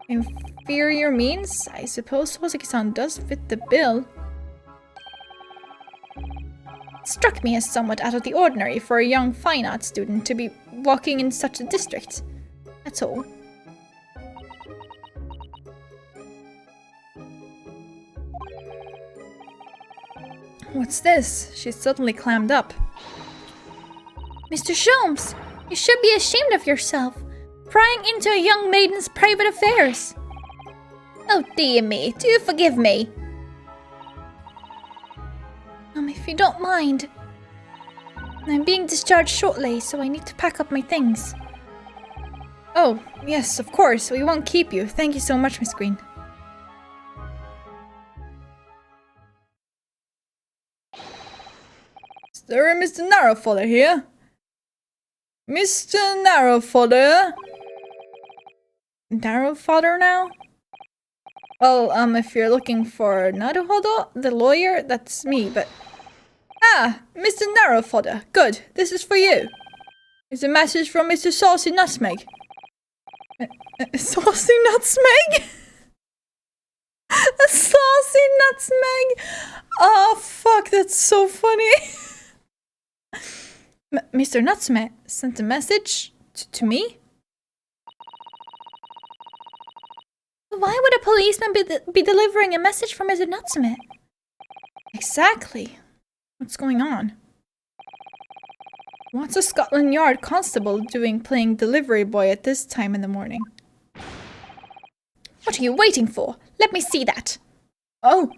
Inferior means? I suppose Hoseki-san does fit the bill. It struck me as somewhat out of the ordinary for a young fine arts student to be walking in such a district. That's all. What's this? She suddenly clammed up. Mr. Sholmes, you should be ashamed of yourself, prying into a young maiden's private affairs. Oh dear me, do forgive me. If you don't mind. I'm being discharged shortly, so I need to pack up my things. Oh, yes, of course. We won't keep you. Thank you so much, Miss Green. Is there a Mr. Narrowfodder here? Mr. Narrowfodder? Narrowfodder now? Well, if you're looking for Naruhodo, the lawyer, that's me, but... Ah, Mr. Narrowfodder. Good. This is for you. It's a message from Mr. Saucy Nutmeg. Saucy Nutmeg? A Saucy Nutmeg? Oh, fuck, that's so funny. Mr. Nutmeg sent a message to me? Why would a policeman be delivering a message from Mr. Nutmeg? Exactly. What's going on? What's a Scotland Yard constable doing playing delivery boy at this time in the morning? What are you waiting for? Let me see that. Oh.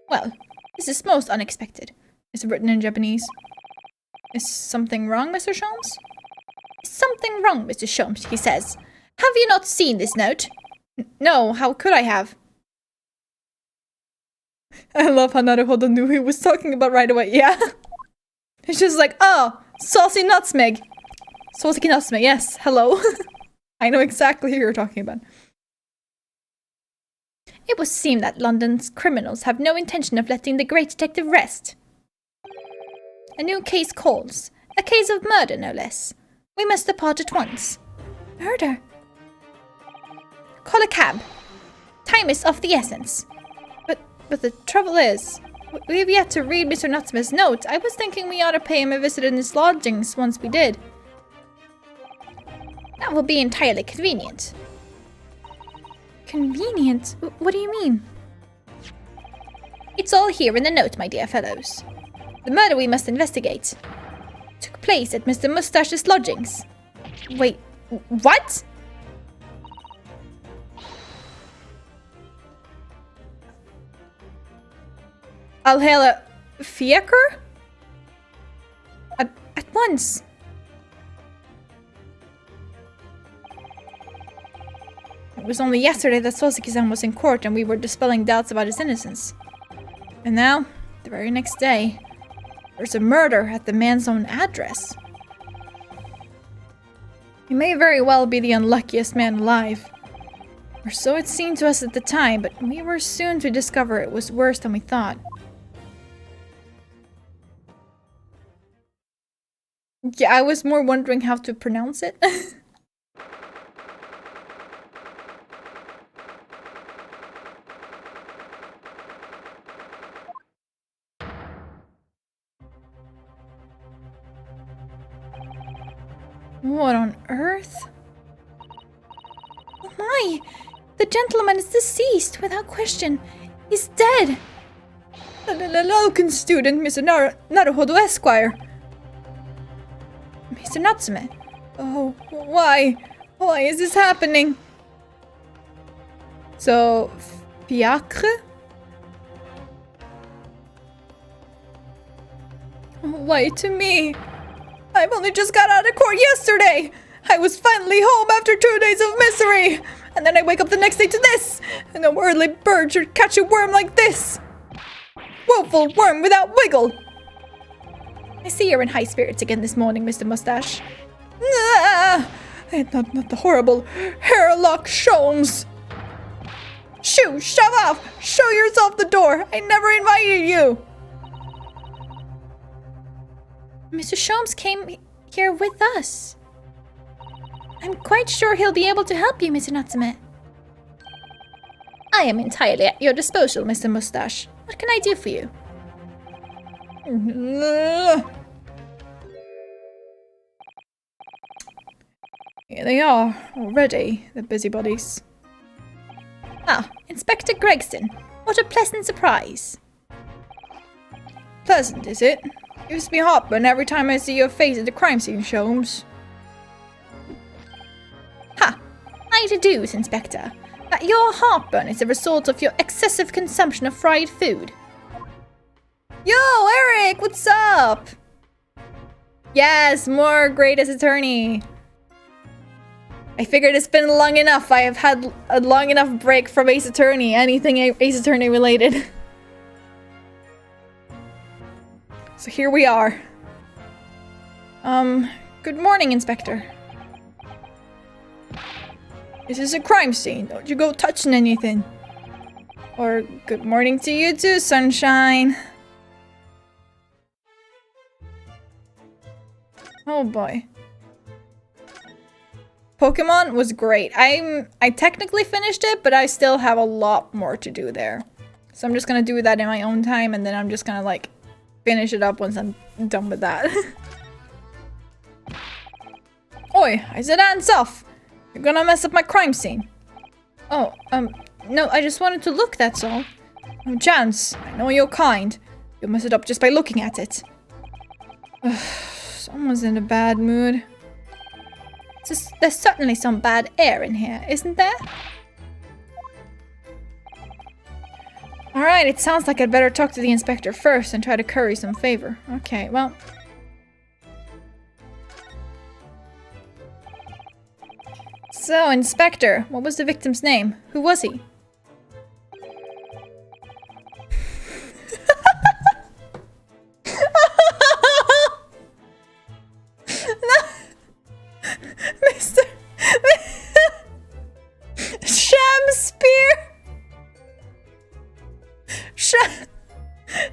Well, this is most unexpected. It's written in Japanese. Is something wrong, Mr. Sholmes? Is something wrong, Mr. Sholmes, he says. Have you not seen this note? No, how could I have? I love how Naruhodo knew who he was talking about right away, yeah. It's just like, oh, Saucy Nutmeg. Saucy Nutmeg, yes, hello. I know exactly who you're talking about. It would seem that London's criminals have no intention of letting the great detective rest. A new case calls. A case of murder, no less. We must depart at once. Murder? Call a cab. Time is of the essence. But the trouble is, we have yet to read Mr. Nutmeg's note. I was thinking we ought to pay him a visit in his lodgings once we did. That will be entirely convenient. Convenient? What do you mean? It's all here in the note, my dear fellows. The murder we must investigate took place at Mr. Mustache's lodgings. Wait, what? I'll hail a fiacre? At once. It was only yesterday that Soseki-san was in court and we were dispelling doubts about his innocence. And now, the very next day, there's a murder at the man's own address. He may very well be the unluckiest man alive. Or so it seemed to us at the time, but we were soon to discover it was worse than we thought. Yeah, I was more wondering how to pronounce it. What on earth? Oh my! The gentleman is deceased, without question. He's dead! Loken student, Mr. Naruhodo Esquire. Mr. Natsume. Oh, why? Why is this happening? So, fiacre? Why to me? I've only just got out of court yesterday! I was finally home after 2 days of misery! And then I wake up the next day to this! And no earthly bird should catch a worm like this! Woeful worm without wiggle! I see you're in high spirits again this morning, Mr. Mustache. Ah, not the horrible Hairlock Sholmes! Shoo! Shove off! Show yourself the door! I never invited you! Mr. Sholmes came here with us. I'm quite sure he'll be able to help you, Mr. Natsume. I am entirely at your disposal, Mr. Mustache. What can I do for you? Here they are, already, the busybodies. Ah, Inspector Gregson. What a pleasant surprise. Pleasant, is it? Gives me heartburn every time I see your face at the crime scene, Sholmes. Ha! I deduce, Inspector, that your heartburn is a result of your excessive consumption of fried food. Yo, Eric, what's up? Yes, more Great Ace Attorney. I figured it's been long enough. I have had a long enough break from Ace Attorney, anything Ace Attorney related. So here we are. Good morning, Inspector. This is a crime scene. Don't you go touching anything. Or good morning to you too, sunshine. Oh boy. Pokemon was great. I technically finished it, but I still have a lot more to do there. So I'm just gonna do that in my own time, and then I'm just gonna like finish it up once I'm done with that. Oi, I said hands off! You're gonna mess up my crime scene. Oh, no, I just wanted to look, that's all. No chance. I know you're kind. You'll mess it up just by looking at it. Someone's in a bad mood. There's certainly some bad air in here, isn't there? Alright, it sounds like I'd better talk to the inspector first and try to curry some favor. Okay, well. So, Inspector, what was the victim's name? Who was he? Mr.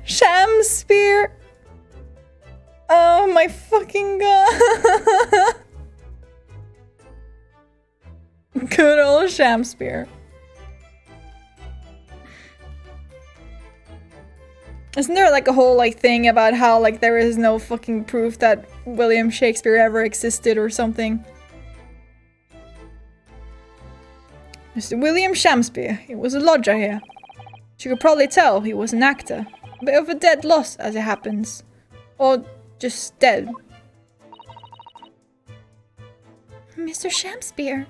Shamspear. Oh my fucking god. Good old Shamspear. Isn't there like a whole like thing about how like there is no fucking proof that William Shakespeare ever existed or something? Mr. William Shamspear, he was a lodger here. You could probably tell he was an actor. A bit of a dead loss as it happens. Or just dead. Mr. Shamspear.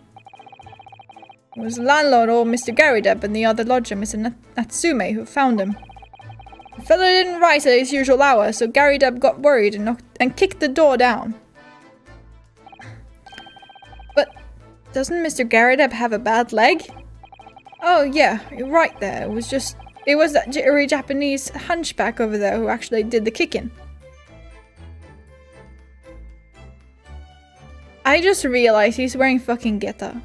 It was the landlord, old Mr. Garydeb, and the other lodger, Mr. Natsume, who found him. The fellow didn't rise at his usual hour, so Garydeb got worried and kicked the door down. But doesn't Mr. Garydeb have a bad leg? Oh yeah, you're right there. It was that jittery Japanese hunchback over there who actually did the kicking. I just realized he's wearing fucking Geta.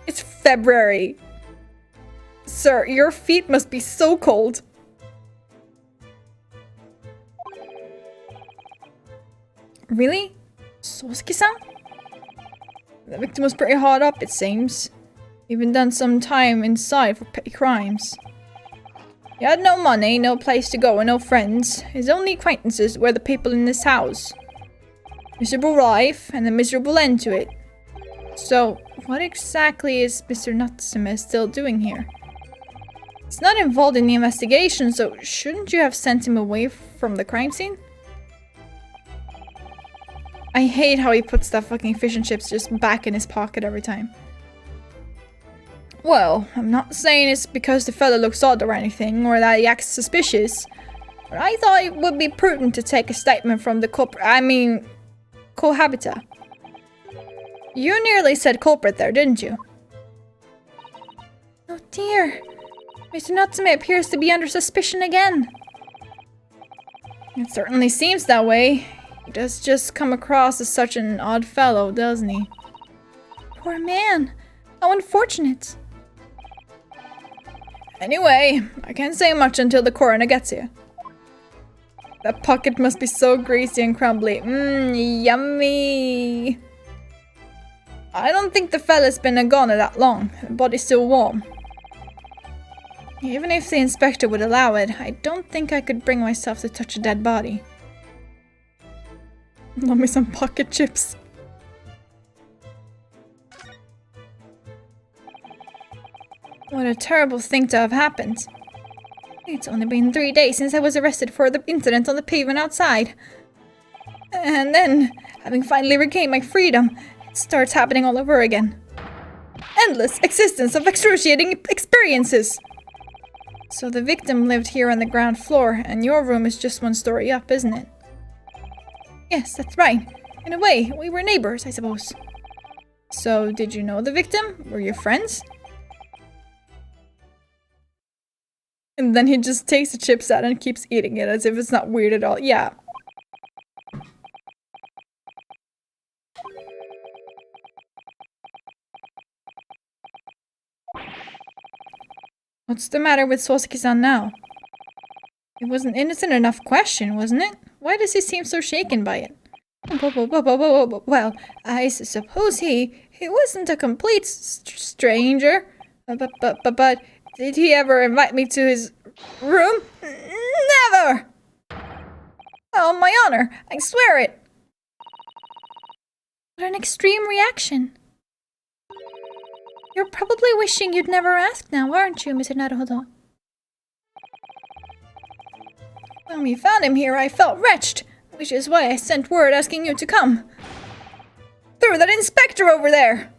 It's February. Sir, your feet must be so cold. Really? Sosuke-san? The victim was pretty hard up, it seems. Even done some time inside for petty crimes. He had no money, no place to go, and no friends. His only acquaintances were the people in this house. Miserable life, and a miserable end to it. So, what exactly is Mr. Natsume still doing here? He's not involved in the investigation, so shouldn't you have sent him away from the crime scene? I hate how he puts that fucking fish and chips just back in his pocket every time. Well, I'm not saying it's because the fella looks odd or anything, or that he acts suspicious, but I thought it would be prudent to take a statement from the cohabiter. You nearly said culprit there, didn't you? Oh dear. Mr. Natsume appears to be under suspicion again. It certainly seems that way. He does just come across as such an odd fellow, doesn't he? Poor man. How unfortunate. Anyway, I can't say much until the coroner gets here. That pocket must be so greasy and crumbly. Mmm, yummy. I don't think the fella's been a goner that long. The body's still warm. Even if the inspector would allow it, I don't think I could bring myself to touch a dead body. Love me some pocket chips. What a terrible thing to have happened. It's only been 3 days since I was arrested for the incident on the pavement outside. And then, having finally regained my freedom, it starts happening all over again. Endless existence of excruciating experiences! So the victim lived here on the ground floor, and your room is just 1 story up, isn't it? Yes, that's right. In a way, we were neighbors, I suppose. So, did you know the victim? Were you friends? And then he just takes the chips out and keeps eating it as if it's not weird at all. Yeah. What's the matter with Soseki-san now? It was an innocent enough question, wasn't it? Why does he seem so shaken by it? Well, I suppose he wasn't a complete stranger. But did he ever invite me to his room? Never! Oh, my honor, I swear it! What an extreme reaction. You're probably wishing you'd never asked now, aren't you, Mr. Naruhodo? When we found him here, I felt wretched, which is why I sent word asking you to come. Through that inspector over there!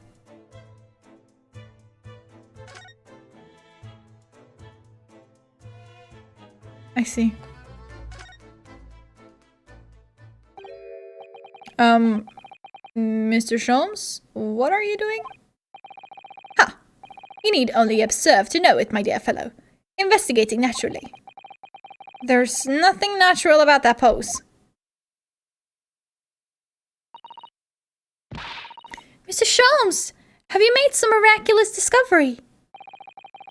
I see. Mr. Sholmes, what are you doing? Ha! You need only observe to know it, my dear fellow. Investigating naturally. There's nothing natural about that pose. Mr. Sholmes, have you made some miraculous discovery?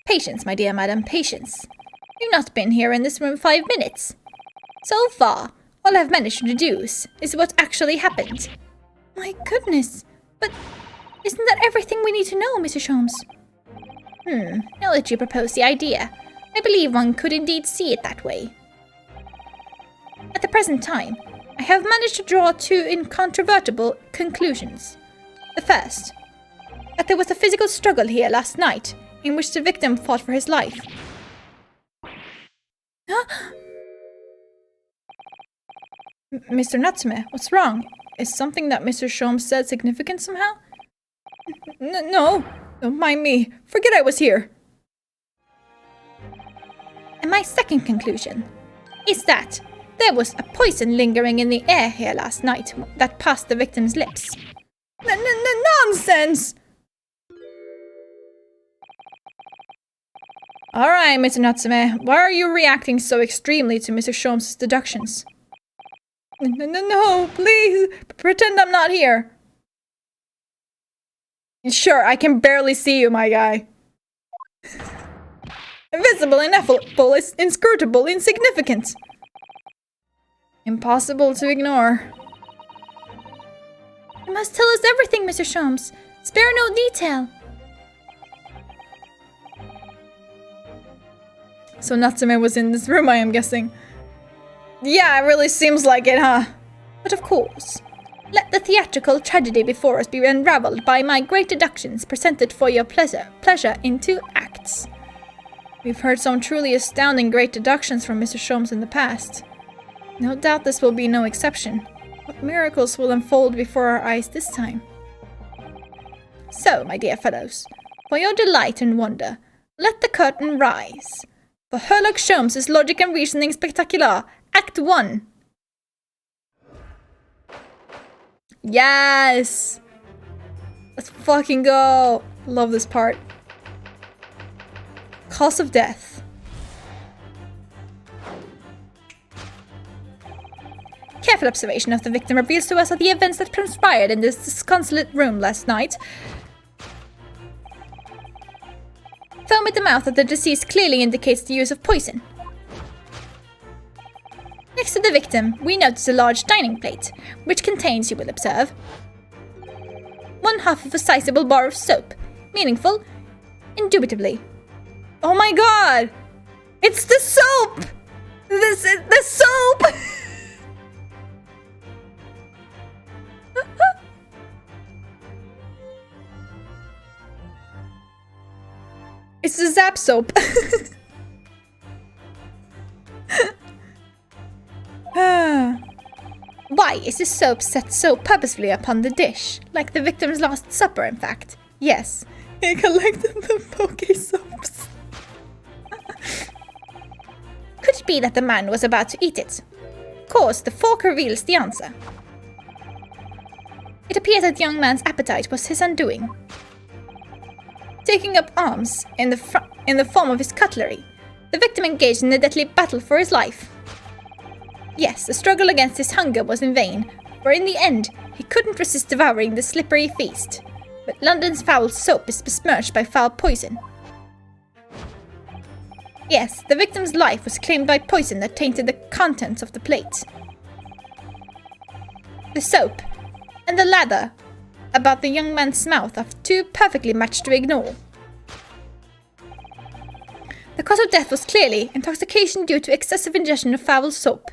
Patience, my dear madam, patience. You've not been here in this room 5 minutes. So far, all I've managed to deduce is what actually happened. My goodness, but isn't that everything we need to know, Mr. Sholmes? Now that you propose the idea, I believe one could indeed see it that way. At the present time, I have managed to draw 2 incontrovertible conclusions. The first, that there was a physical struggle here last night, in which the victim fought for his life. Mr. Natsume, what's wrong? Is something that Mr. Sholmes said significant somehow? No, don't mind me. Forget I was here. And my second conclusion is that there was a poison lingering in the air here last night that passed the victim's lips. Nonsense! Alright, Mr. Natsume, why are you reacting so extremely to Mr. Sholmes' deductions? No, please, pretend I'm not here. Sure, I can barely see you, my guy. Invisible, ineffable, inscrutable, insignificant. Impossible to ignore. You must tell us everything, Mr. Sholmes. Spare no detail. So Natsume was in this room, I am guessing. Yeah, it really seems like it, huh? But of course, let the theatrical tragedy before us be unraveled by my great deductions presented for your pleasure in 2 acts. We've heard some truly astounding great deductions from Mr. Sholmes in the past. No doubt this will be no exception. What miracles will unfold before our eyes this time? So, my dear fellows, for your delight and wonder, let the curtain rise. For Herlock Sholmes' Logic and Reasoning Spectacular, Act 1. Yes! Let's fucking go! Love this part. Cause of death. Careful observation of the victim reveals to us that the events that transpired in this disconsolate room last night. Foam at the mouth of the deceased clearly indicates the use of poison. Next to the victim, we notice a large dining plate, which contains, you will observe, one half of a sizable bar of soap. Meaningful? Indubitably. Oh my god! It's the soap! This is the soap! It's the Zap soap. Why is the soap set so purposefully upon the dish? Like the victim's last supper, in fact. Yes. He collected the poke soaps. Could it be that the man was about to eat it? Of course, the fork reveals the answer. It appears that the young man's appetite was his undoing. Taking up arms in the form of his cutlery, the victim engaged in a deadly battle for his life. Yes, the struggle against his hunger was in vain, for in the end, he couldn't resist devouring the slippery feast. But London's foul soap is besmirched by foul poison. Yes, the victim's life was claimed by poison that tainted the contents of the plate. The soap and the lather about the young man's mouth are too perfectly matched to ignore. The cause of death was clearly intoxication due to excessive ingestion of foul soap.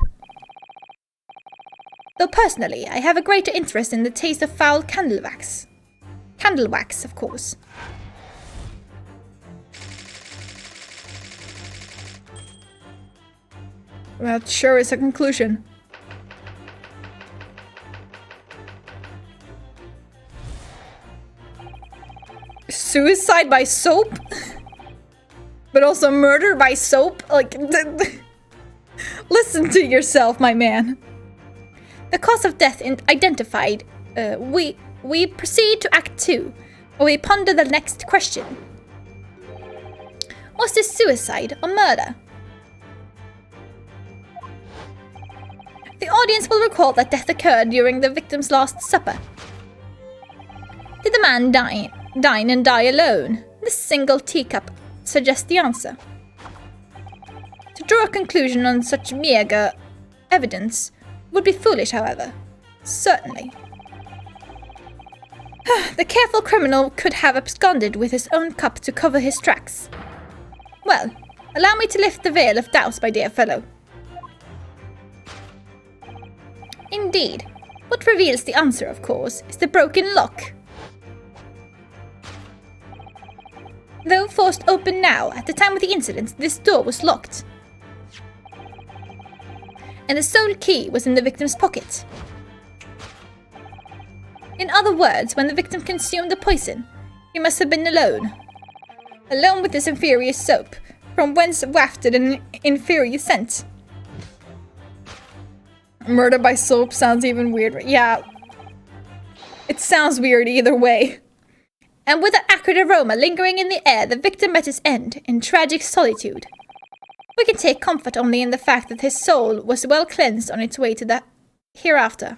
Though personally, I have a greater interest in the taste of foul candle wax. Candle wax, of course. That sure is a conclusion. Suicide by soap? But also murder by soap? Like, listen to yourself, my man. The cause of death identified, we proceed to Act 2, where we ponder the next question. Was this suicide or murder? The audience will recall that death occurred during the victim's last supper. Did the man dine and die alone? This single teacup suggests the answer. To draw a conclusion on such meager evidence would be foolish, however. Certainly. The careful criminal could have absconded with his own cup to cover his tracks. Well, allow me to lift the veil of doubt, my dear fellow. Indeed. What reveals the answer, of course, is the broken lock. Though forced open now, at the time of the incident, this door was locked. And the sole key was in the victim's pocket. In other words, when the victim consumed the poison, he must have been alone. Alone with this inferior soap, from whence wafted an inferior scent. Murder by soap sounds even weirder. Yeah. It sounds weird either way. And with an acrid aroma lingering in the air, the victim met his end in tragic solitude. We can take comfort only in the fact that his soul was well cleansed on its way to the hereafter.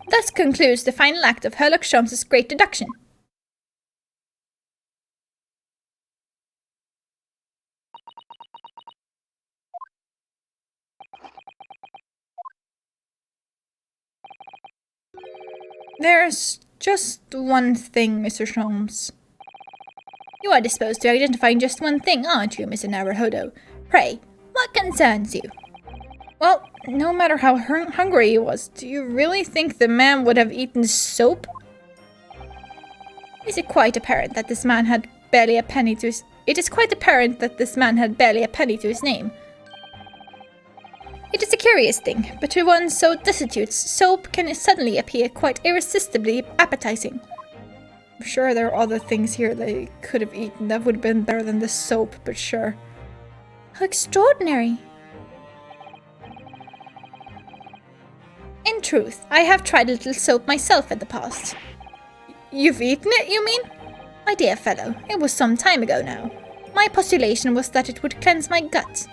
Thus concludes the final act of Herlock Sholmes' great deduction. There's just one thing, Mr. Sholmes. You are disposed to identifying just one thing, aren't you, Mr. Naruhodo? Pray, what concerns you? Well, no matter how hungry he was, do you really think the man would have eaten soap? Is it quite apparent that this man had barely a penny to his... It is quite apparent that this man had barely a penny to his name. It is a curious thing, but to one so destitute, soap can suddenly appear quite irresistibly appetizing. I'm sure there are other things here they could have eaten that would have been better than the soap, but sure. How extraordinary! In truth, I have tried a little soap myself in the past. You've eaten it, you mean? My dear fellow, it was some time ago now. My postulation was that it would cleanse my gut.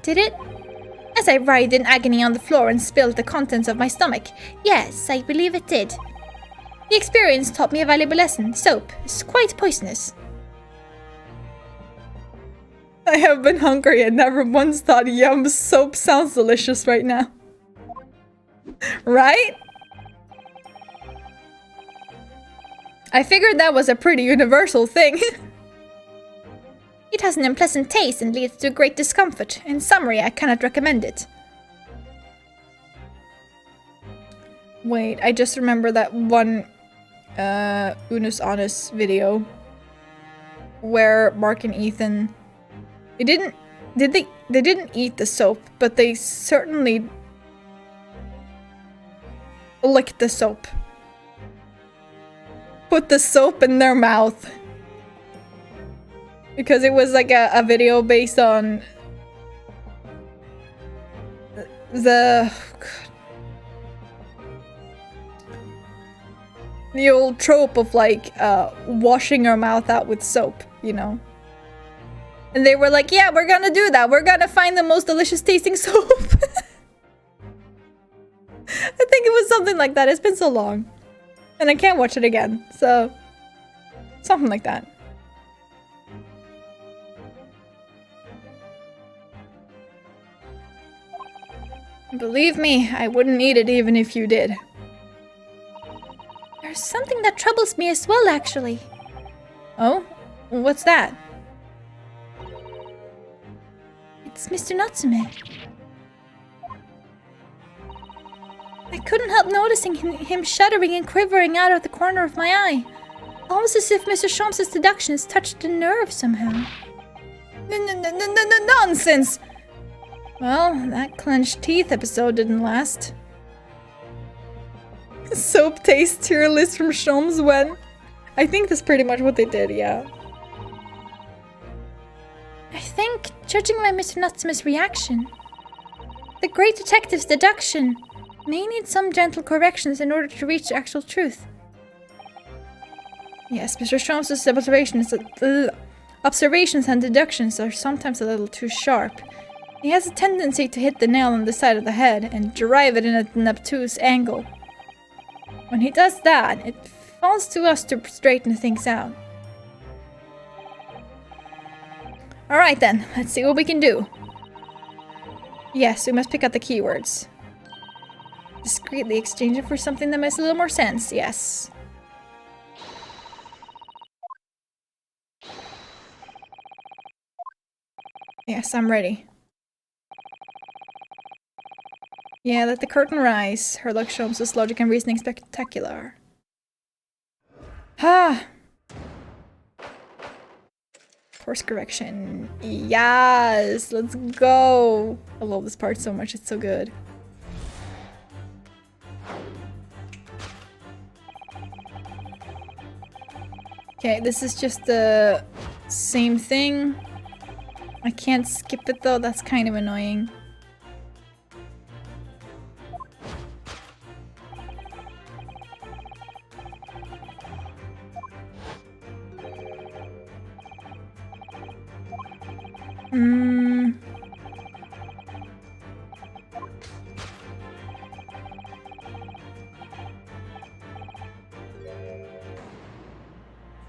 Did it? As I writhed in agony on the floor and spilled the contents of my stomach. Yes, I believe it did. The experience taught me a valuable lesson. Soap is quite poisonous. I have been hungry and never once thought, yum, soap sounds delicious right now. Right? I figured that was a pretty universal thing. It has an unpleasant taste and leads to great discomfort. In summary, I cannot recommend it. Wait, I just remember that one Unus Annus video where Mark and Ethan they didn't eat the soap, but they certainly licked the soap. Put the soap in their mouth. Because it was like a video based on the old trope of like washing your mouth out with soap, you know. And they were like, yeah, we're gonna do that. We're gonna find the most delicious tasting soap. I think it was something like that. It's been so long. And I can't watch it again. So, something like that. Believe me, I wouldn't eat it even if you did. There's something that troubles me as well, actually. Oh? What's that? It's Mr. Natsume. I couldn't help noticing him shuddering and quivering out of the corner of my eye. Almost as if Mr. Sholmes' seductions touched the nerve somehow. Nonsense! Well, that clenched teeth episode didn't last. Soap taste tier list from Sholmes when? I think that's pretty much what they did, yeah. I think, judging by Mr. Natsume's reaction, the great detective's deduction may need some gentle corrections in order to reach the actual truth. Yes, Mr. Sholmes' observations and deductions are sometimes a little too sharp. He has a tendency to hit the nail on the side of the head and derive it in an obtuse angle. When he does that, it falls to us to straighten things out. Alright then, let's see what we can do. Yes, we must pick out the keywords. Discreetly exchange it for something that makes a little more sense, yes. Yes, I'm ready. Yeah, let the curtain rise. Her luck shows us logic and reasoning spectacular. Ah! Course correction. Yes! Let's go! I love this part so much, it's so good. Okay, this is just the same thing. I can't skip it though, that's kind of annoying.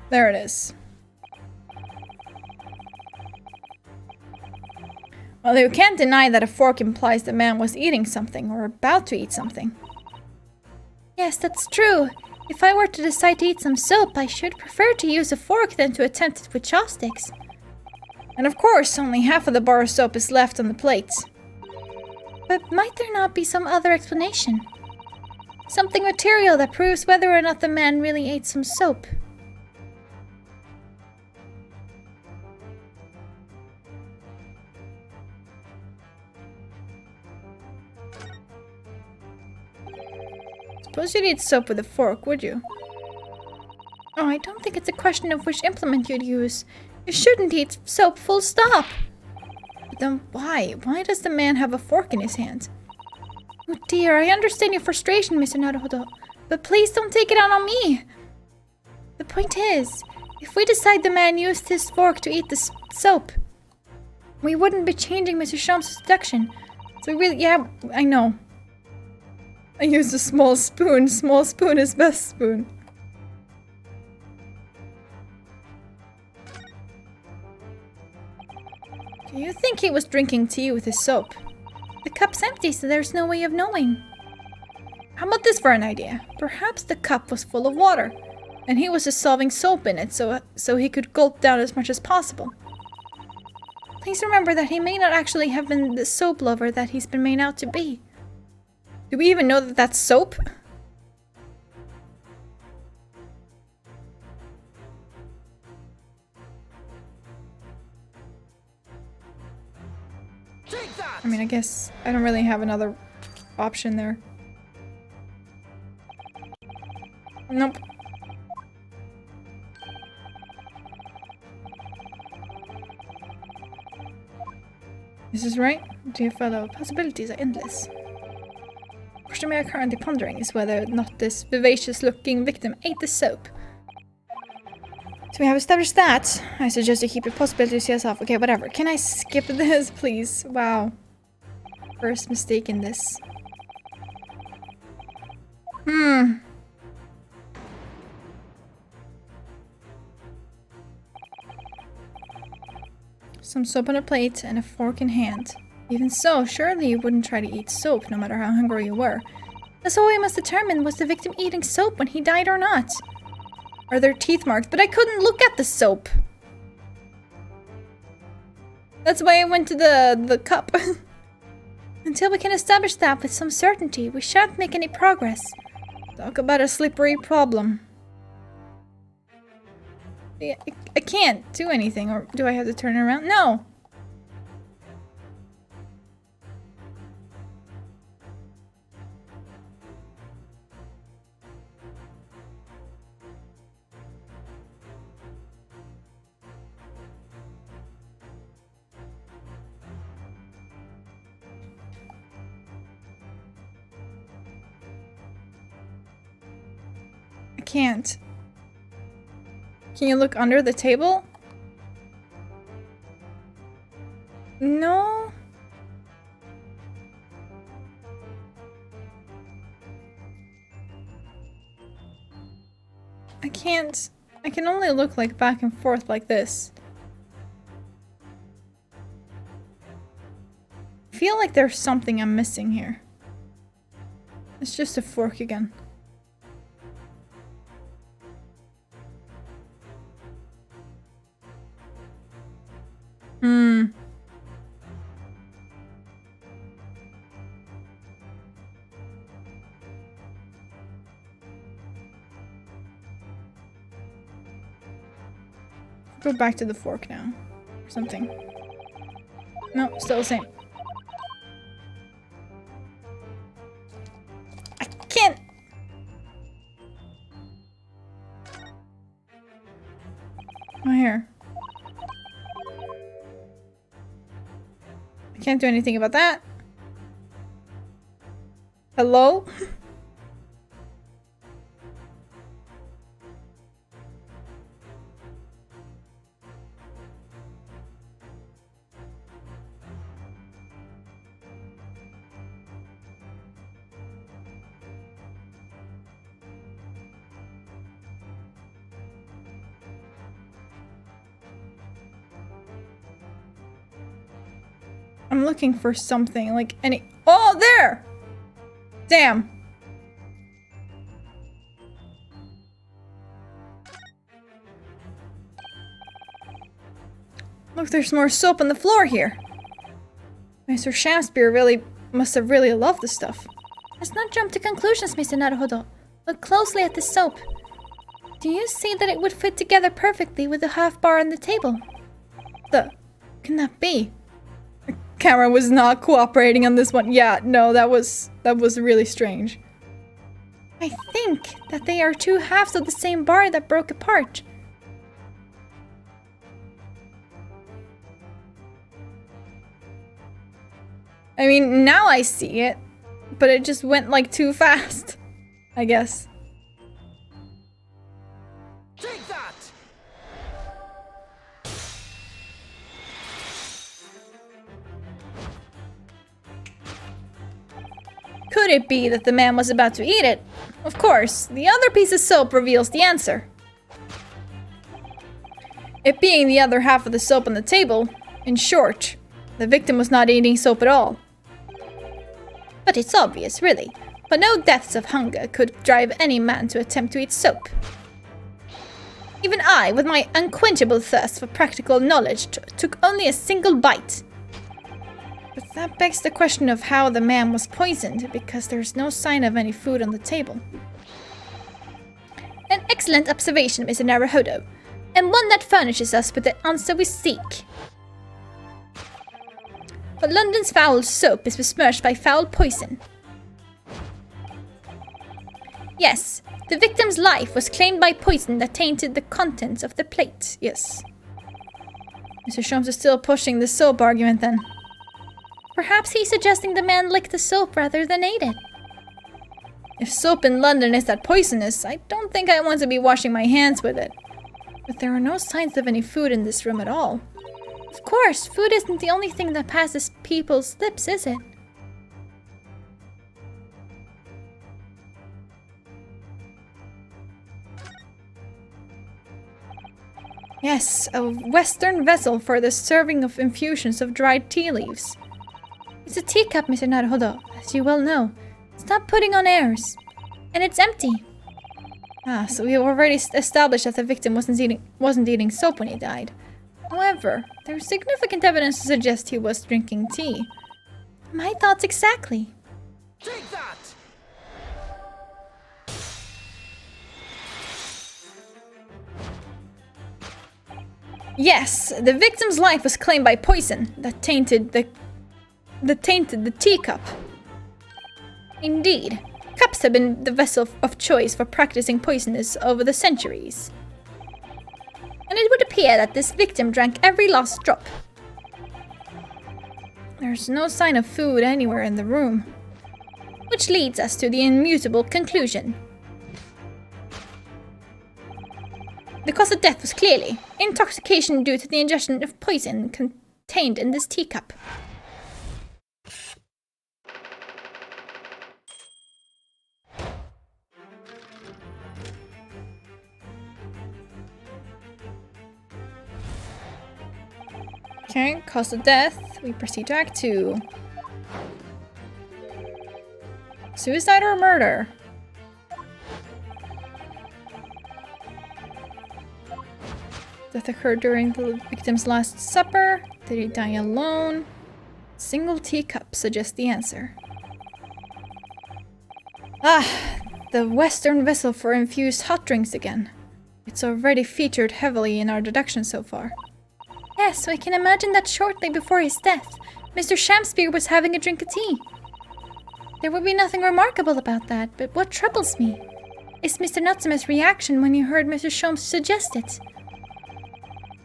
There it is. Well, you can't deny that a fork implies the man was eating something or about to eat something. Yes, that's true. If I were to decide to eat some soap, I should prefer to use a fork than to attempt it with chopsticks. And of course, only half of the bar of soap is left on the plates. But might there not be some other explanation? Something material that proves whether or not the man really ate some soap. Suppose you'd eat soap with a fork, would you? Oh, I don't think it's a question of which implement you'd use. You shouldn't eat soap, full stop. But then why? Why does the man have a fork in his hand? Oh dear, I understand your frustration, Mr. Naruhodo, but please don't take it out on me. The point is, if we decide the man used his fork to eat the soap, we wouldn't be changing Mr. Sholmes' deduction, So really, yeah, I know. I used a small spoon. Small spoon is best spoon. Do you think he was drinking tea with his soap? The cup's empty, so there's no way of knowing. How about this for an idea? Perhaps the cup was full of water, and he was dissolving soap in it so he could gulp down as much as possible. Please remember that he may not actually have been the soap lover that he's been made out to be. Do we even know that that's soap? Take that! I mean, I guess I don't really have another option there. Nope. This is right, dear fellow. Possibilities are endless. The question we are currently pondering is whether or not this vivacious-looking victim ate the soap. So we have established that. I suggest you keep your possibilities to yourself. Okay, whatever. Can I skip this, please? Wow. First mistake in this. Some soap on a plate and a fork in hand. Even so, surely you wouldn't try to eat soap no matter how hungry you were. That's all we must determine, was the victim eating soap when he died or not? Are there teeth marks? But I couldn't look at the soap! That's why I went to the cup. Until we can establish that with some certainty, we shan't make any progress. Talk about a slippery problem. Yeah, I can't do anything, or do I have to turn it around? No! I can't. Can you look under the table? No. I can't. I can only look like back and forth like this. I feel like there's something I'm missing here. It's just a fork again. Go back to the fork now. Or something. No, still the same. I can't! Oh, here. I can't do anything about that. Hello? I'm looking for something, like any— oh, there! Damn. Look, there's more soap on the floor here. Mr. Shamspeare must have really loved the stuff. Let's not jump to conclusions, Mr. Naruhodo. Look closely at the soap. Do you see that it would fit together perfectly with the half bar on the table? Can that be? The camera was not cooperating on this one. Yeah, no, that was really strange. I think that they are two halves of the same bar that broke apart. I mean, now I see it, but it just went like too fast, I guess. Take that! could it be that the man was about to eat it? Of course, the other piece of soap reveals the answer. It being the other half of the soap on the table, in short, the victim was not eating soap at all. But it's obvious, really. But no deaths of hunger could drive any man to attempt to eat soap. Even I, with my unquenchable thirst for practical knowledge, took only a single bite. But that begs the question of how the man was poisoned, because there's no sign of any food on the table. An excellent observation, Mr. Naruhodo, and one that furnishes us with the answer we seek. But London's foul soap is besmirched by foul poison. Yes, the victim's life was claimed by poison that tainted the contents of the plate, yes. Mr. Sholmes is still pushing the soap argument then. Perhaps he's suggesting the man licked the soap rather than ate it. If soap in London is that poisonous, I don't think I want to be washing my hands with it. But there are no signs of any food in this room at all. Of course, food isn't the only thing that passes people's lips, is it? Yes, a Western vessel for the serving of infusions of dried tea leaves. It's a teacup, Mr. Naruhodo, as you well know. Stop putting on airs. And it's empty. Ah, so we have already established that the victim wasn't eating soap when he died. However, there's significant evidence to suggest he was drinking tea. My thoughts exactly. Take that! Yes, the victim's life was claimed by poison that tainted the teacup. Indeed, cups have been the vessel of choice for practicing poisonous over the centuries. And it would appear that this victim drank every last drop. There's no sign of food anywhere in the room. Which leads us to the immutable conclusion. The cause of death was clearly intoxication due to the ingestion of poison contained in this teacup. Okay, cause of death. We proceed to Act 2. Suicide or murder? Death occurred during the victim's last supper. Did he die alone? Single teacup suggests the answer. Ah, the Western vessel for infused hot drinks again. It's already featured heavily in our deduction so far. Yes, we can imagine that shortly before his death, Mr. Shamspeare was having a drink of tea. There would be nothing remarkable about that, but what troubles me is Mr. Natsume's reaction when he heard Mr. Sholmes suggest it.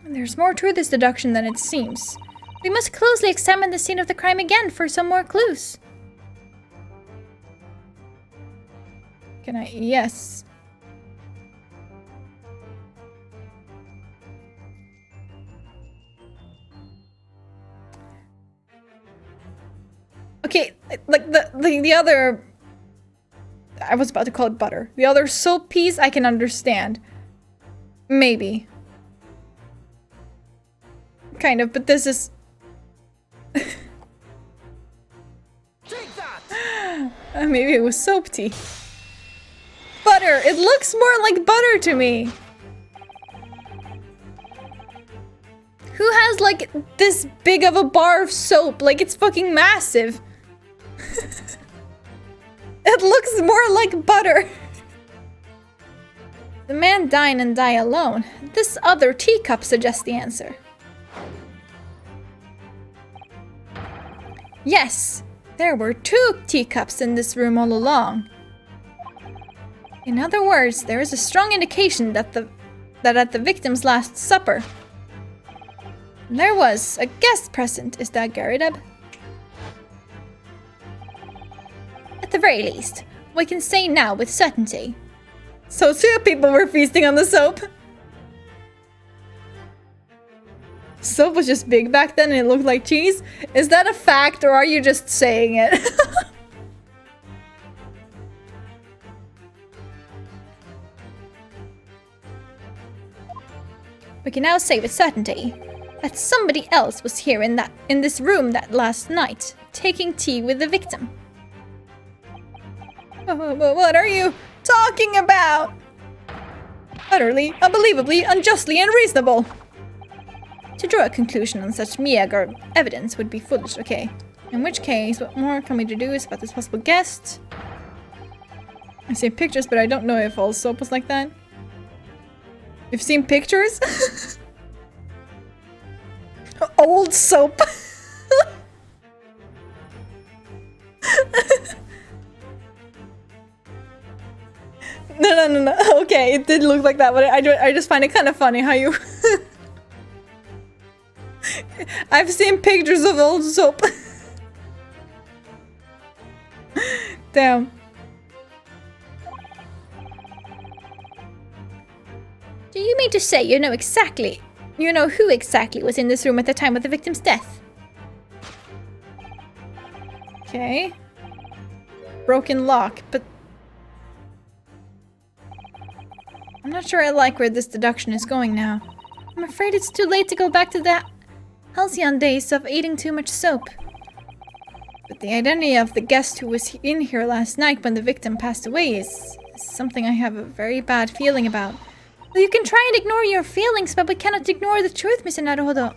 There's more to this deduction than it seems. We must closely examine the scene of the crime again for some more clues. Can I? Yes. Okay, like the other... I was about to call it butter. The other soap piece I can understand. Maybe. Kind of, but this is... Take that! Maybe it was soap tea. Butter! It looks more like butter to me! Who has, like, this big of a bar of soap? Like, it's fucking massive. It looks more like butter. The man dine and die alone. This other teacup suggests the answer. Yes, there were 2 teacups in this room all along. In other words, there is a strong indication that at the victim's last supper, there was a guest present. Is that Garrideb? At the very least, we can say now with certainty. So 2 people were feasting on the soap. Soap was just big back then and it looked like cheese? Is that a fact or are you just saying it? we can now say with certainty that somebody else was here in this room that last night, taking tea with the victim. What are you talking about? Utterly, unbelievably, unjustly unreasonable. To draw a conclusion on such meager evidence would be foolish, okay? In which case, what more can we deduce about this possible guest? I see pictures, but I don't know if all soap was like that. You've seen pictures? Old soap. No. Okay, it did look like that, but I just find it kind of funny how you... I've seen pictures of old soap. Damn. Do you mean to say you know who exactly was in this room at the time of the victim's death? Okay. Broken lock, but... I'm not sure I like where this deduction is going now. I'm afraid it's too late to go back to the halcyon days of eating too much soap. But the identity of the guest who was in here last night when the victim passed away is something I have a very bad feeling about. Well, you can try and ignore your feelings, but we cannot ignore the truth, Mr. Naruhodo.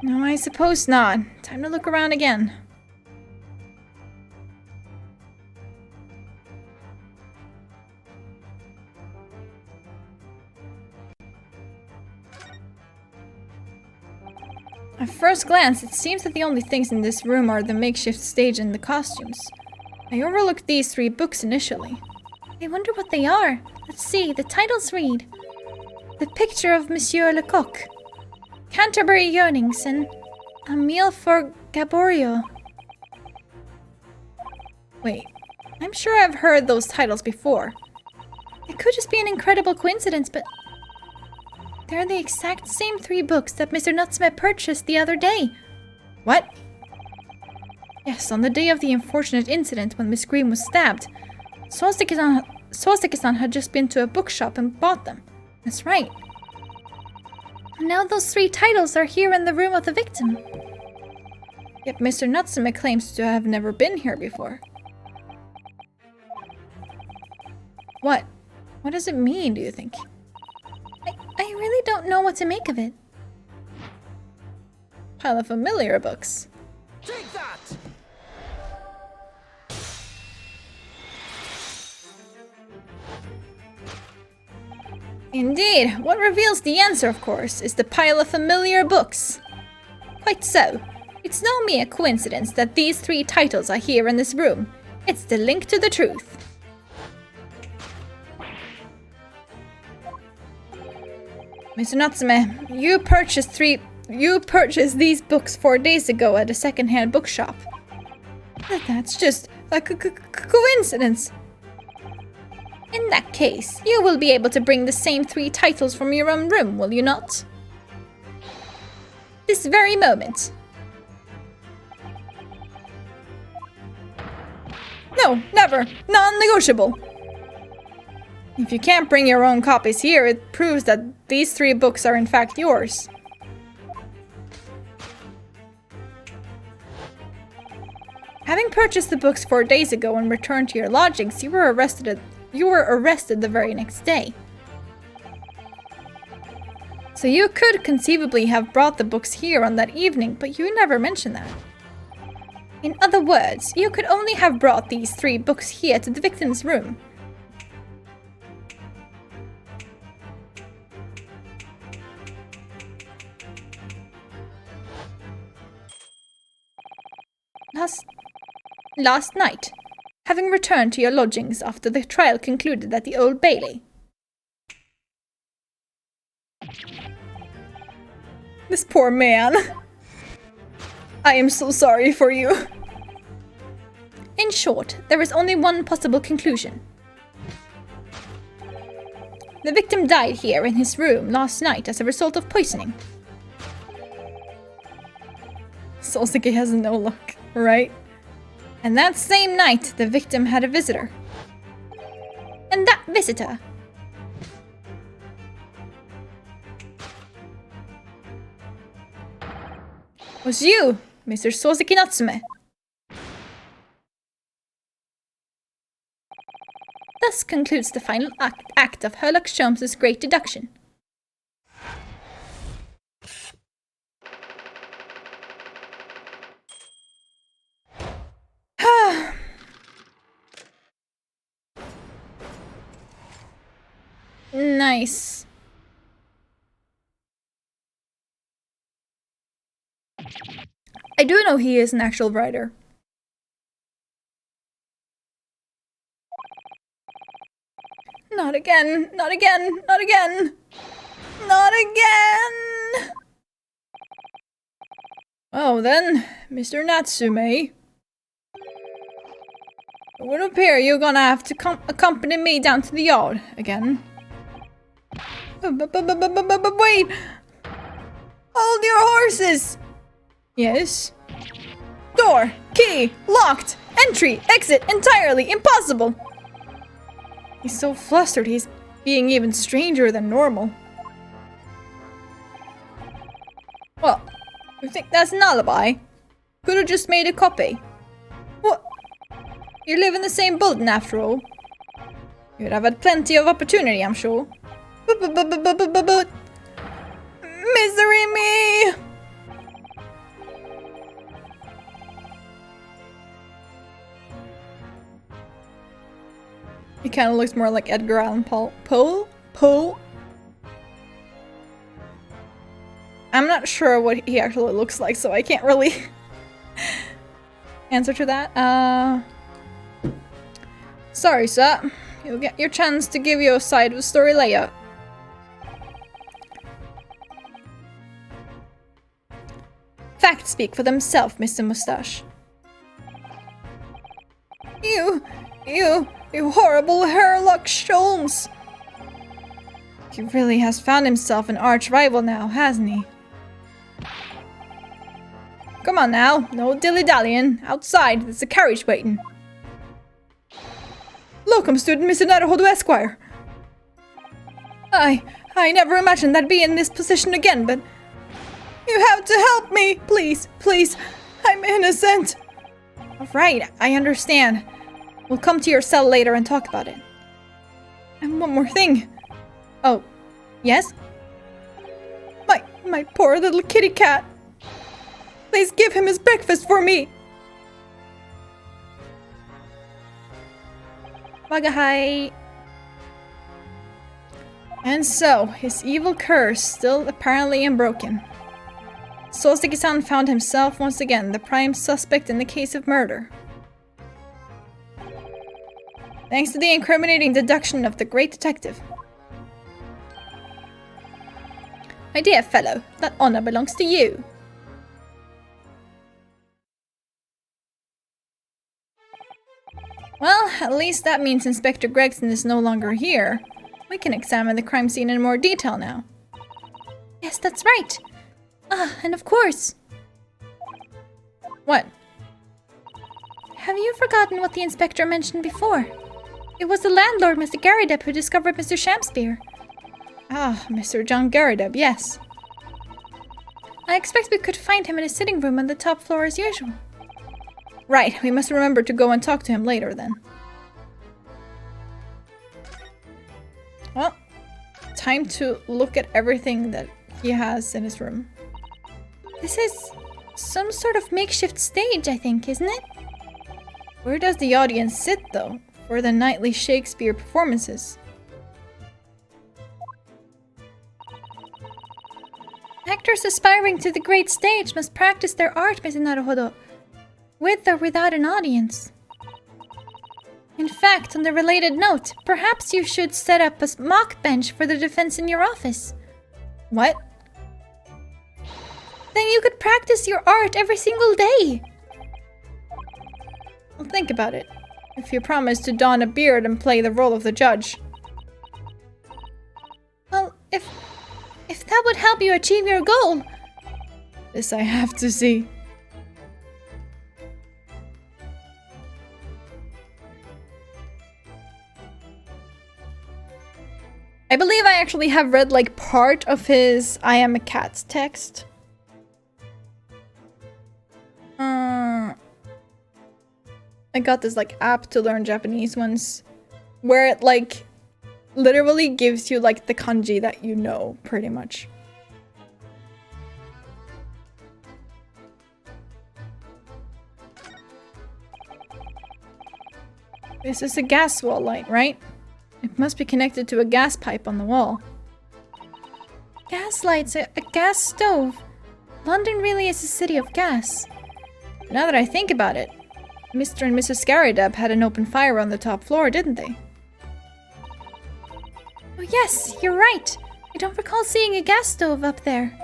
No, I suppose not. Time to look around again. At first glance, it seems that the only things in this room are the makeshift stage and the costumes. I overlooked these 3 books initially. I wonder what they are. Let's see, the titles read... The Picture of Monsieur Lecoq, Canterbury Yearnings, and A Meal for Gaborio. Wait, I'm sure I've heard those titles before. It could just be an incredible coincidence, but... They're the exact same 3 books that Mr. Natsume purchased the other day. What? Yes, on the day of the unfortunate incident when Miss Green was stabbed. Swastiki-san had just been to a bookshop and bought them. That's right. And now those 3 titles are here in the room of the victim. Yet Mr. Natsume claims to have never been here before. What? What does it mean, do you think? I really don't know what to make of it. Pile of familiar books. Take that! Indeed, what reveals the answer, of course, is the pile of familiar books. Quite so. It's no mere coincidence that these 3 titles are here in this room. It's the link to the truth. Mr. Natsume, you purchased these books 4 days ago at a second-hand bookshop. That's just a coincidence. In that case, you will be able to bring the same 3 titles from your own room, will you not? This very moment. No, never. Non-negotiable. If you can't bring your own copies here, it proves that these 3 books are in fact yours. Having purchased the books 4 days ago and returned to your lodgings, you were arrested the very next day. So you could conceivably have brought the books here on that evening, but you never mentioned that. In other words, you could only have brought these 3 books here to the victim's room. Last night, having returned to your lodgings after the trial concluded at the Old Bailey. This poor man. I am so sorry for you. In short, there is only one possible conclusion. The victim died here in his room last night as a result of poisoning. Soseki has no luck, right? And that same night, the victim had a visitor. And that visitor Was you, Mr. Soseki Natsume. Thus concludes the final act of Herlock Sholmes' Great Deduction. Nice. I do know he is an actual writer. Not again, not again, not again. Not again! Oh then, Mr. Natsume. It would appear you're gonna have to accompany me down to the yard again. Wait! Hold your horses! Yes? Door! Key! Locked! Entry! Exit! Entirely impossible! He's so flustered, he's being even stranger than normal. Well, you think that's an alibi? Could've just made a copy. What? You live in the same building after all. You'd have had plenty of opportunity, I'm sure. Misery me! He kind of looks more like Edgar Allan Poe? I'm not sure what he actually looks like, so I can't really answer to that. Sorry, sir. You'll get your chance to give your side of the story later. Facts speak for themselves, Mr. Mustache. You horrible Herlock Sholmes! He really has found himself an arch rival now, hasn't he? Come on now, no dilly-dallying. Outside, there's a carriage waiting. Welcome, student Mr. Naruhodo Esquire. I never imagined I'd be in this position again, but you have to help me, please, please. I'm innocent. All right, I understand. We'll come to your cell later and talk about it. And one more thing. Oh, yes? My poor little kitty cat. Please give him his breakfast for me. Magahai. And so, his evil curse still apparently unbroken. Soseki-san found himself once again the prime suspect in the case of murder. Thanks to the incriminating deduction of the great detective. My dear fellow, that honor belongs to you. Well, at least that means Inspector Gregson is no longer here. We can examine the crime scene in more detail now. Yes, that's right. And of course. What? Have you forgotten what the inspector mentioned before? It was the landlord, Mr. Garideb, who discovered Mr. Shamspear. Ah, Mr. John Garideb, yes. I expect we could find him in his sitting room on the top floor as usual. Right, we must remember to go and talk to him later then. Well, time to look at everything that he has in his room. This is some sort of makeshift stage, I think, isn't it? Where does the audience sit, though, for the nightly Shakespeare performances? Actors aspiring to the great stage must practice their art, Mr. Naruhodo, with or without an audience. In fact, on the related note, perhaps you should set up a mock bench for the defense in your office. What? Then you could practice your art every single day. Well, think about it. If you promise to don a beard and play the role of the judge. Well, if that would help you achieve your goal. This I have to see. I believe I actually have read like part of his I am a cat text. I got this like app to learn Japanese once, where it like literally gives you like the kanji that you know, pretty much. This is a gas wall light, right? It must be connected to a gas pipe on the wall. Gas lights, a gas stove. London really is a city of gas. Now that I think about it, Mr. and Mrs. Scaridab had an open fire on the top floor, didn't they? Oh yes, you're right. I don't recall seeing a gas stove up there.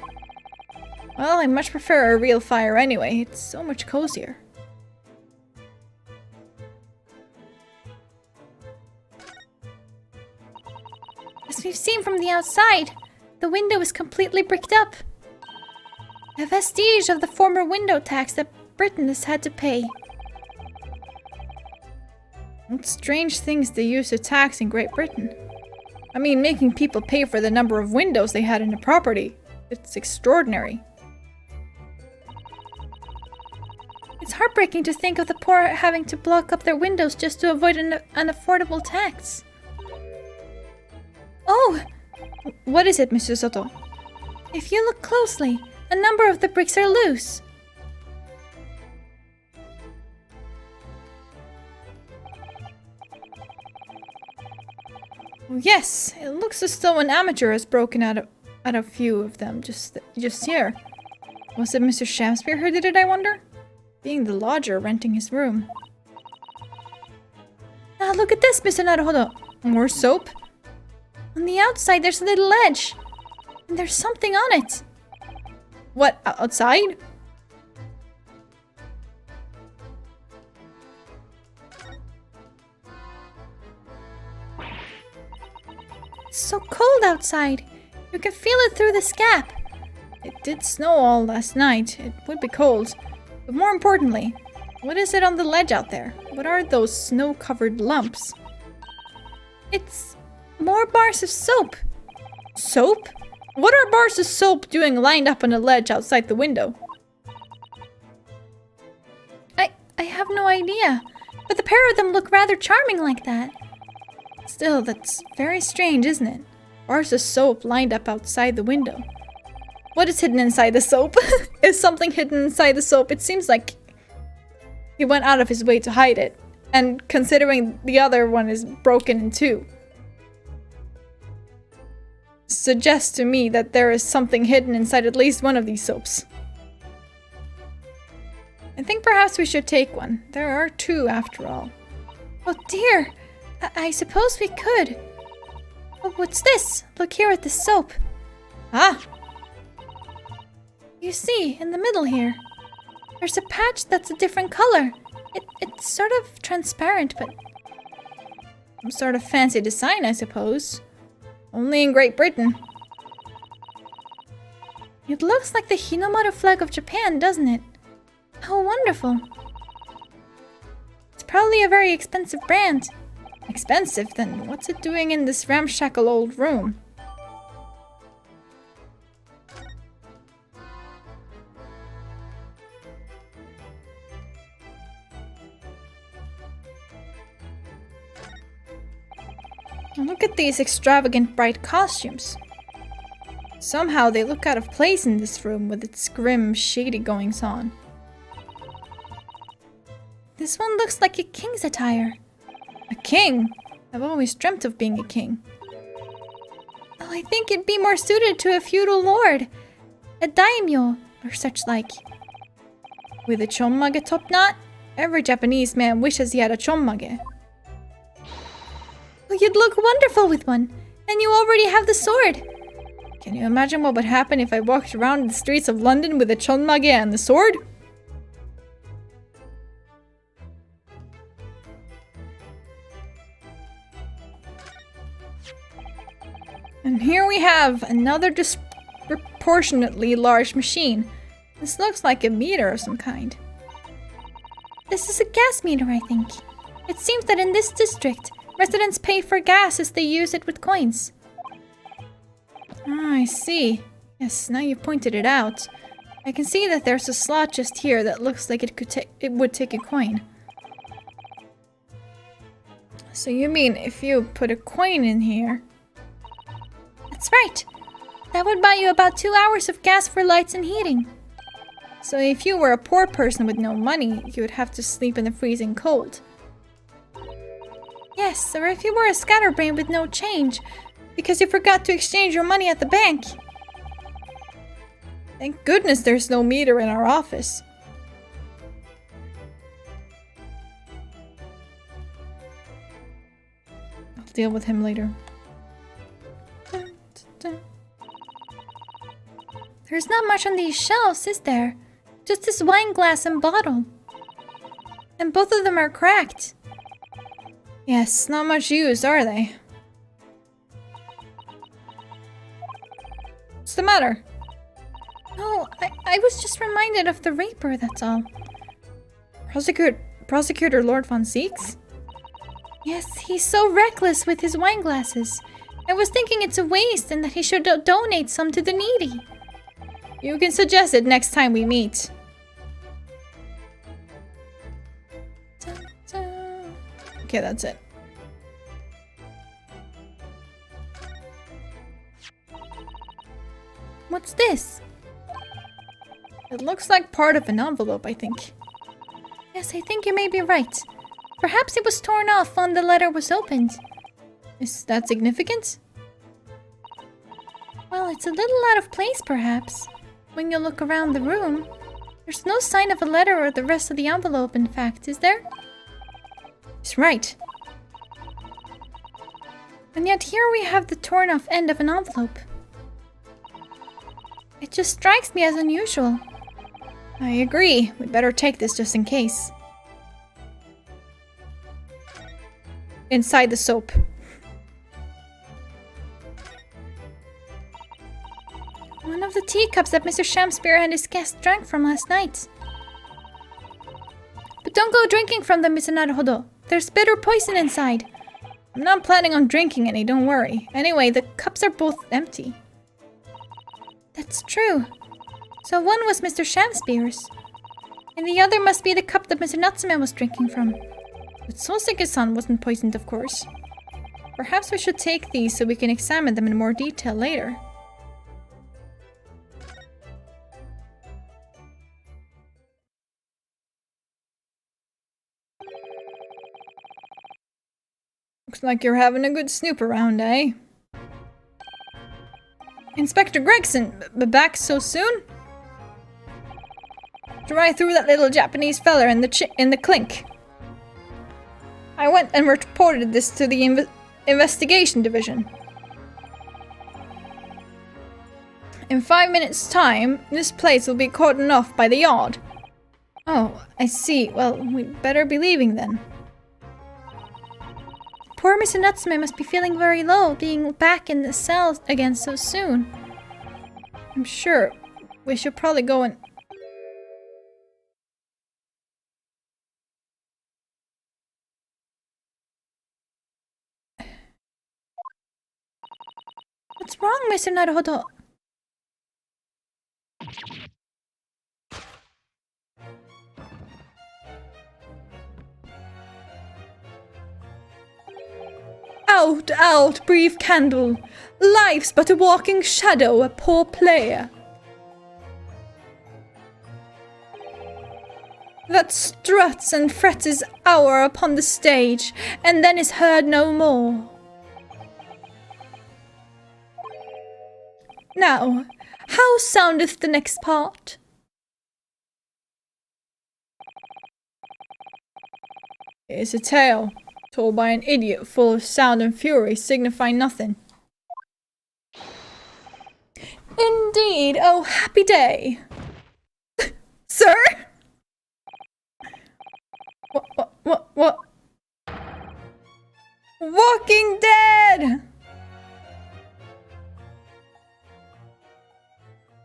Well, I much prefer a real fire anyway. It's so much cozier. As we've seen from the outside, the window is completely bricked up. A vestige of the former window tax that Britain has had to pay. What strange things they use to tax in Great Britain. I mean, making people pay for the number of windows they had in a property. It's extraordinary. It's heartbreaking to think of the poor having to block up their windows just to avoid an unaffordable tax. Oh! What is it, Mr. Soto? If you look closely, a number of the bricks are loose. Oh, yes, it looks as though an amateur has broken out a few of them just here. Was it Mr. Shamspeare who did it, I wonder? Being the lodger renting his room. Ah, look at this, Mr. Naruhodo. More soap? On the outside, there's a little ledge. And there's something on it. What, outside? It's so cold outside. You can feel it through the scap. It did snow all last night. It would be cold. But more importantly, what is it on the ledge out there? What are those snow-covered lumps? It's more bars of soap. Soap? What are bars of soap doing lined up on a ledge outside the window? I have no idea. But the pair of them look rather charming like that. Still, that's very strange, isn't it? Bars of soap lined up outside the window. What is hidden inside the soap? Is something hidden inside the soap? It seems like he went out of his way to hide it. And considering the other one is broken in two, suggests to me that there is something hidden inside at least one of these soaps. I think perhaps we should take one. There are two after all. Oh dear! I suppose we could. Oh, what's this? Look here at the soap. Ah! You see, in the middle here, there's a patch that's a different color. It's sort of transparent, but some sort of fancy design, I suppose. Only in Great Britain. It looks like the Hinomaru flag of Japan, doesn't it? How wonderful. It's probably a very expensive brand. Expensive? Then what's it doing in this ramshackle old room? Look at these extravagant bright costumes. Somehow they look out of place in this room with its grim, shady goings-on. This one looks like a king's attire. A king? I've always dreamt of being a king. Oh, I think it'd be more suited to a feudal lord. A daimyo, or such like. With a chonmage top knot? Every Japanese man wishes he had a chonmage. Oh, you'd look wonderful with one. And you already have the sword. Can you imagine what would happen if I walked around the streets of London with a chonmage and the sword? And here we have another disproportionately large machine. This looks like a meter of some kind. This is a gas meter, I think. It seems that in this district, residents pay for gas as they use it with coins. Ah, I see. Yes, now you pointed it out. I can see that there's a slot just here that looks like it would take a coin. So you mean if you put a coin in here? That's right. That would buy you about 2 hours of gas for lights and heating. So if you were a poor person with no money, you would have to sleep in the freezing cold. Yes, or if you were a scatterbrain with no change, because you forgot to exchange your money at the bank. Thank goodness there's no meter in our office. I'll deal with him later. There's not much on these shelves, is there? Just this wine glass and bottle. And both of them are cracked. Yes, not much used, are they? What's the matter? Oh, I was just reminded of the raper, that's all. Prosecutor Lord Von Seeks? Yes, he's so reckless with his wine glasses. I was thinking it's a waste and that he should donate some to the needy. You can suggest it next time we meet. Okay, that's it. What's this? It looks like part of an envelope, I think. Yes, I think you may be right. Perhaps it was torn off when the letter was opened. Is that significant? Well, it's a little out of place, perhaps. When you look around the room, there's no sign of a letter or the rest of the envelope, in fact, is there? He's right. And yet here we have the torn off end of an envelope. It just strikes me as unusual. I agree. We better take this just in case. Inside the soap. One of the teacups that Mr. Shamspeare and his guest drank from last night. But don't go drinking from them, Mr. Naruhodo. There's bitter poison inside. I'm not planning on drinking any, don't worry. Anyway, the cups are both empty. That's true. So one was Mr. Shamspeare's. And the other must be the cup that Mr. Natsume was drinking from. But Soseki-san wasn't poisoned, of course. Perhaps we should take these so we can examine them in more detail later. Looks like you're having a good snoop around, eh? Inspector Gregson, back so soon? Right through that little Japanese feller in the clink. I went and reported this to the investigation division. In 5 minutes' time, this place will be cordoned off by the yard. Oh, I see. Well, we'd better be leaving then. Poor Mr. Natsume must be feeling very low, being back in the cell again so soon. I'm sure. We should probably go and... What's wrong, Mr. Naruhodo? Out, out, brief candle! Life's but a walking shadow, a poor player. That struts and frets his hour upon the stage, and then is heard no more. Now, how soundeth the next part? It's a tale, told by an idiot full of sound and fury, signifying nothing. Indeed, oh happy day! Sir? What? Walking Dead!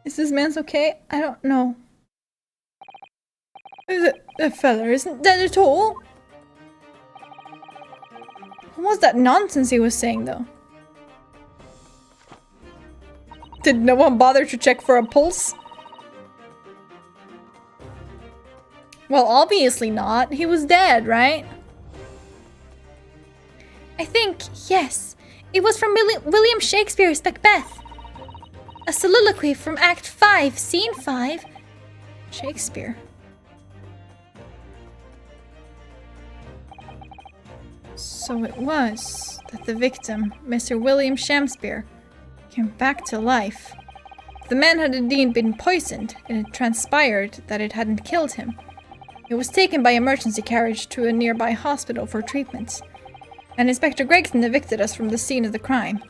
Is this man's okay? I don't know. The fella isn't dead at all. What was that nonsense he was saying, though? Did no one bother to check for a pulse? Well, obviously not. He was dead, right? I think, yes. It was from William Shakespeare's Macbeth. A soliloquy from Act 5, Scene 5. Shakespeare. So it was that the victim, Mr. William Shakespeare, came back to life. The man had indeed been poisoned, and it transpired that it hadn't killed him. He was taken by emergency carriage to a nearby hospital for treatment, and Inspector Gregson evicted us from the scene of the crime.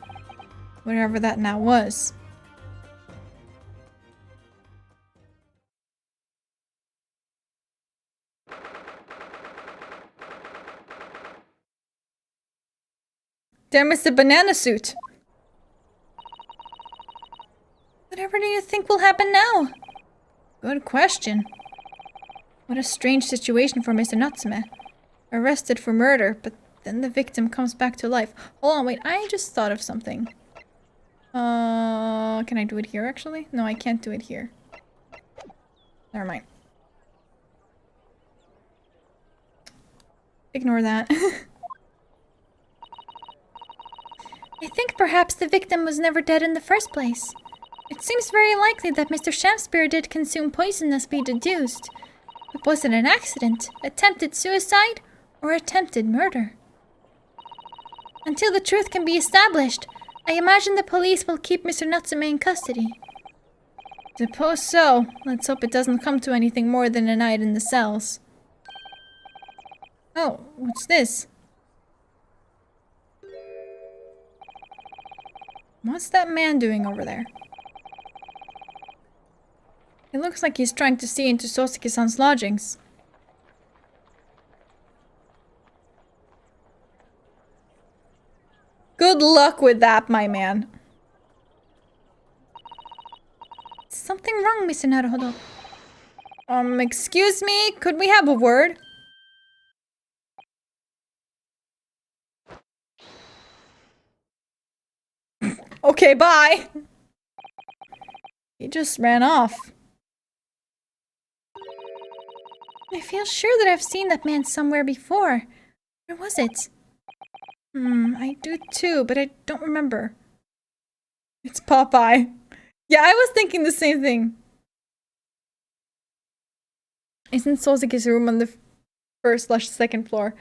Whatever that now was. There, Mr. Banana Suit! Whatever do you think will happen now? Good question. What a strange situation for Mr. Natsume. Arrested for murder, but then the victim comes back to life. Hold on, wait, I just thought of something. Can I do it here, actually? No, I can't do it here. Never mind. Ignore that. I think perhaps the victim was never dead in the first place. It seems very likely that Mr. Shakespeare did consume poison as we deduced. But was it an accident, attempted suicide, or attempted murder? Until the truth can be established, I imagine the police will keep Mr. Natsume in custody. Suppose so. Let's hope it doesn't come to anything more than a night in the cells. Oh, what's this? What's that man doing over there? It looks like he's trying to see into Sosuke-san's lodgings. Good luck with that, my man. Is something wrong, Mr. Naruhodo? Excuse me? Could we have a word? Okay, bye! He just ran off. I feel sure that I've seen that man somewhere before. Where was it? I do too, but I don't remember. It's Popeye. Yeah, I was thinking the same thing. Isn't Sosuke's room on the first/second floor?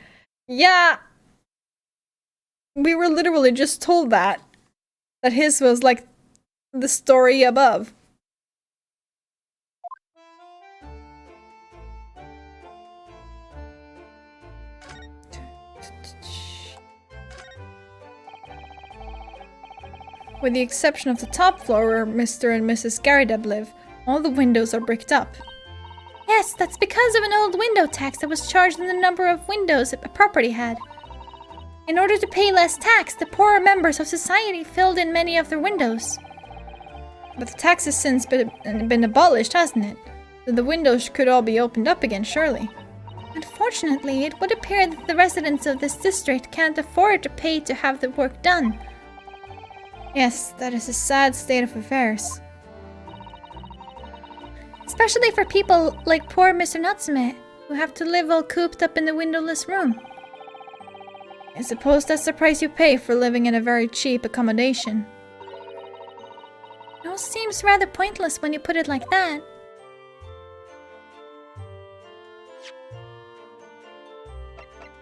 Yeah. We were literally just told that. That his was like the story above. With the exception of the top floor where Mr. and Mrs. Garideb live, all the windows are bricked up. Yes, that's because of an old window tax that was charged on the number of windows a property had. In order to pay less tax, the poorer members of society filled in many of their windows. But the tax has since been abolished, hasn't it? So the windows could all be opened up again, surely. Unfortunately, it would appear that the residents of this district can't afford to pay to have the work done. Yes, that is a sad state of affairs. Especially for people like poor Mr. Natsume, who have to live all cooped up in the windowless room. I suppose that's the price you pay for living in a very cheap accommodation. It all seems rather pointless when you put it like that.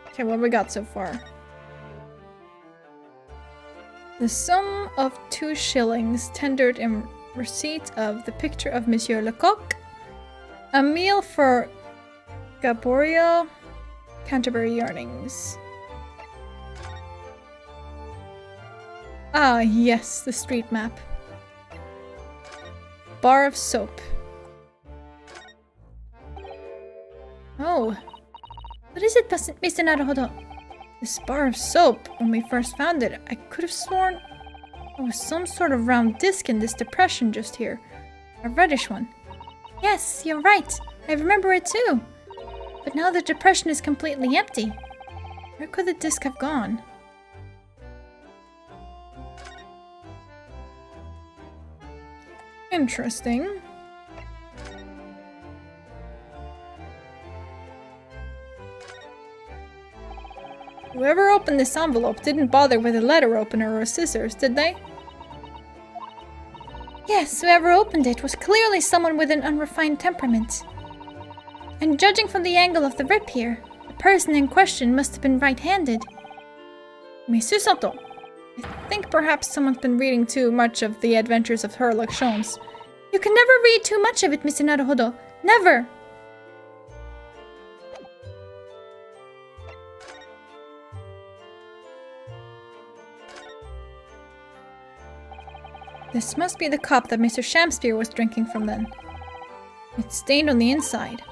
Okay, what we got so far? The sum of 2 shillings tendered in receipt of the picture of Monsieur Lecoq, a meal for Gaborio, Canterbury Yearnings. Ah, yes, the street map. Bar of soap. Oh. What is it, Mr. Naruhodo? This bar of soap, when we first found it, I could have sworn there was some sort of round disc in this depression just here. A reddish one. Yes, you're right. I remember it too. But now the depression is completely empty. Where could the disc have gone? Interesting. Whoever opened this envelope didn't bother with a letter opener or scissors, did they? Yes, whoever opened it was clearly someone with an unrefined temperament. And judging from the angle of the rip here, the person in question must have been right-handed. Mr. Sato, I think perhaps someone's been reading too much of The Adventures of Sherlock Holmes. You can never read too much of it, Mr. Naruhodo. Never! This must be the cup that Mr. Shamspeare was drinking from then. It's stained on the inside.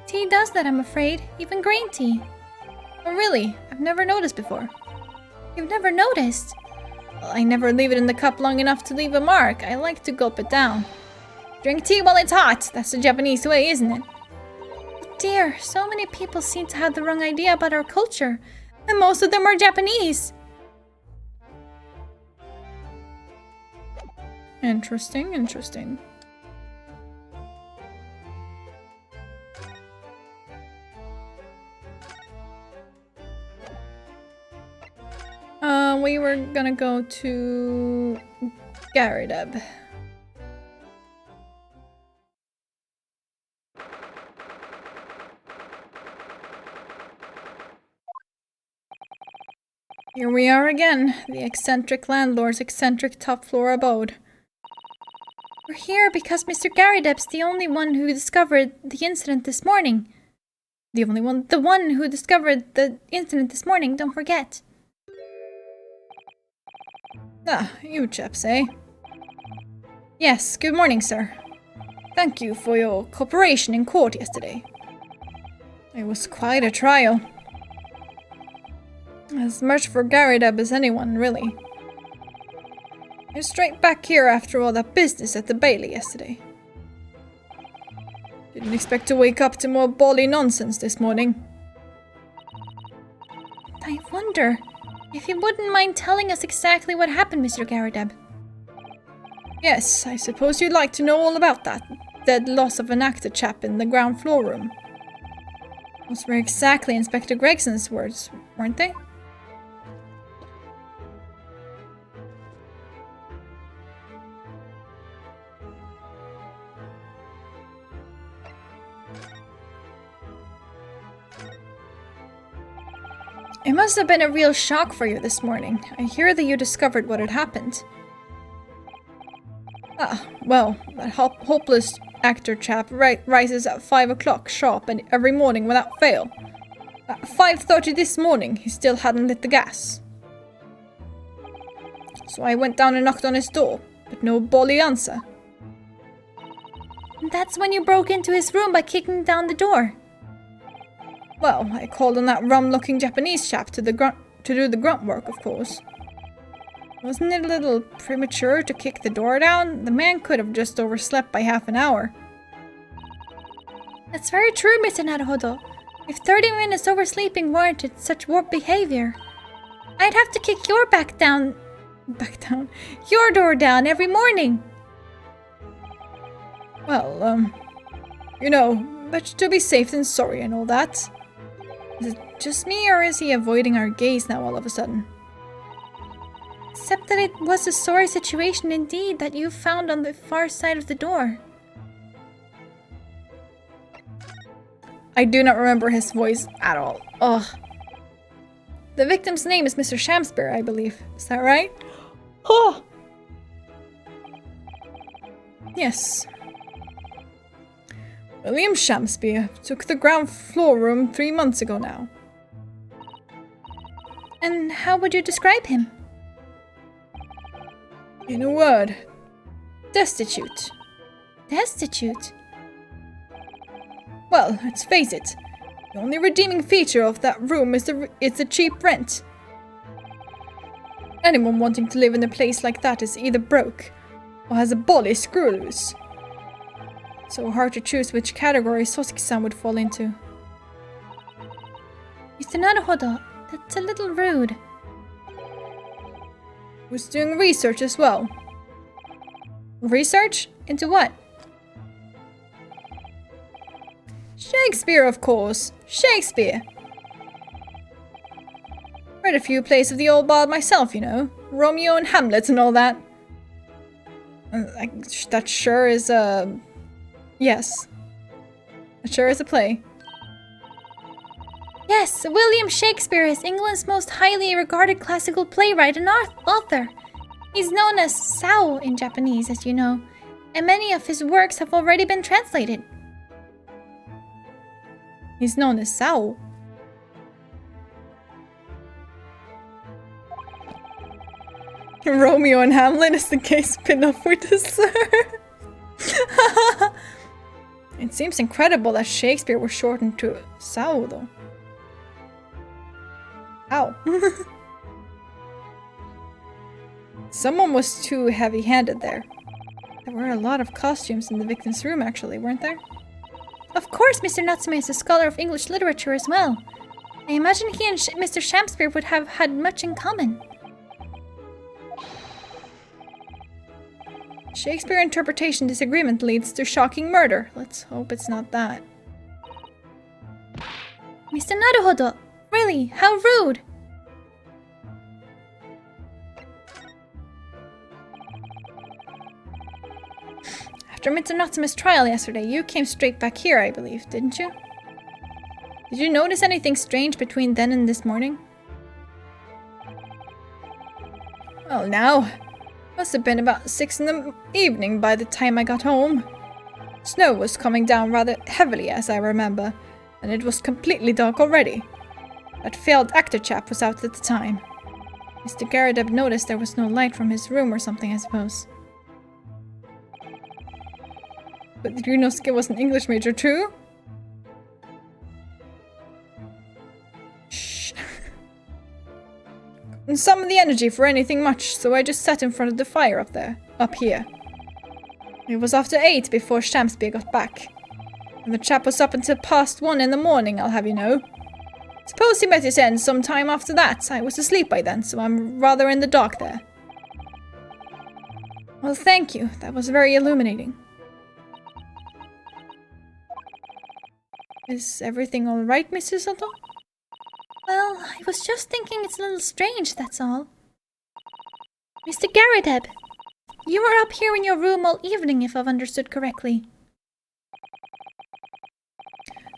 Tea does that, I'm afraid. Even green tea. Oh really? I've never noticed before. You've never noticed? Well, I never leave it in the cup long enough to leave a mark. I like to gulp it down. Drink tea while it's hot. That's the Japanese way, isn't it? Oh dear, so many people seem to have the wrong idea about our culture. And most of them are Japanese. Interesting, interesting. We were gonna go to Garideb. Here we are again, the eccentric landlord's eccentric top floor abode. We're here because Mr. Garideb's the only one who discovered the incident this morning. The one who discovered the incident this morning, don't forget. Ah, you chaps, eh? Yes, good morning, sir. Thank you for your cooperation in court yesterday. It was quite a trial. As much for Garideb as anyone, really. You're straight back here after all that business at the Bailey yesterday. Didn't expect to wake up to more bally nonsense this morning. I wonder if you wouldn't mind telling us exactly what happened, Mr. Garideb. Yes, I suppose you'd like to know all about that dead loss of an actor chap in the ground floor room. Those were exactly Inspector Gregson's words, weren't they? It must have been a real shock for you this morning. I hear that you discovered what had happened. Ah, well, that hopeless actor chap rises at 5 o'clock sharp and every morning without fail. At 5:30 this morning, he still hadn't lit the gas. So I went down and knocked on his door, but no bally answer. And that's when you broke into his room by kicking down the door. Well, I called on that rum-looking Japanese chap to do the grunt work, of course. Wasn't it a little premature to kick the door down? The man could have just overslept by half an hour. That's very true, Mr. Naruhodo. If 30 minutes oversleeping warranted such warped behavior, I'd have to kick your your door down every morning. Well, you know, better to be safe than sorry and all that. Is it just me, or is he avoiding our gaze now all of a sudden? Except that it was a sorry situation indeed that you found on the far side of the door. I do not remember his voice at all. Ugh. The victim's name is Mr. Shamspeare, I believe. Is that right? Oh! Yes. William Shamspeare took the ground floor room 3 months ago now. And how would you describe him? In a word, destitute. Destitute? Well, let's face it. The only redeeming feature of that room is the cheap rent. Anyone wanting to live in a place like that is either broke or has a bally screw loose. So hard to choose which category Soseki-san would fall into. Mr. Naruhodo, that's a little rude. Was doing research as well. Research? Into what? Shakespeare, of course. Shakespeare. Read a few plays of the old bard myself, you know. Romeo and Hamlet and all that. That sure is a... Yes. That sure is a play. Yes, William Shakespeare is England's most highly regarded classical playwright and author. He's known as Sao in Japanese, as you know, and many of his works have already been translated. He's known as Sao. Romeo and Hamlet is the gay spin-off we deserve. It seems incredible that Shakespeare was shortened to Sao, though. Ow. Someone was too heavy-handed there. There were a lot of costumes in the victim's room, actually, weren't there? Of course, Mr. Natsume is a scholar of English literature as well. I imagine he and Mr. Shakespeare would have had much in common. Shakespeare interpretation disagreement leads to shocking murder. Let's hope it's not that. Mr. Naruhodo! Really, how rude! After Mr. Natsume's trial yesterday, you came straight back here, I believe, didn't you? Did you notice anything strange between then and this morning? Well, now, must have been about 6 in the evening by the time I got home. Snow was coming down rather heavily, as I remember, and it was completely dark already. That failed actor chap was out at the time. Mr. Garrideb noticed there was no light from his room or something, I suppose. But Ryunosuke was an English major too? Shh. And summon the energy for anything much, so I just sat in front of the fire up here. It was after 8 before Shamsby got back. And the chap was up until past 1 in the morning, I'll have you know. Suppose he met his end some time after that. I was asleep by then, so I'm rather in the dark there. Well, thank you. That was very illuminating. Is everything all right, Mr. Soto? Well, I was just thinking it's a little strange, that's all. Mr. Garrideb, you were up here in your room all evening, if I've understood correctly.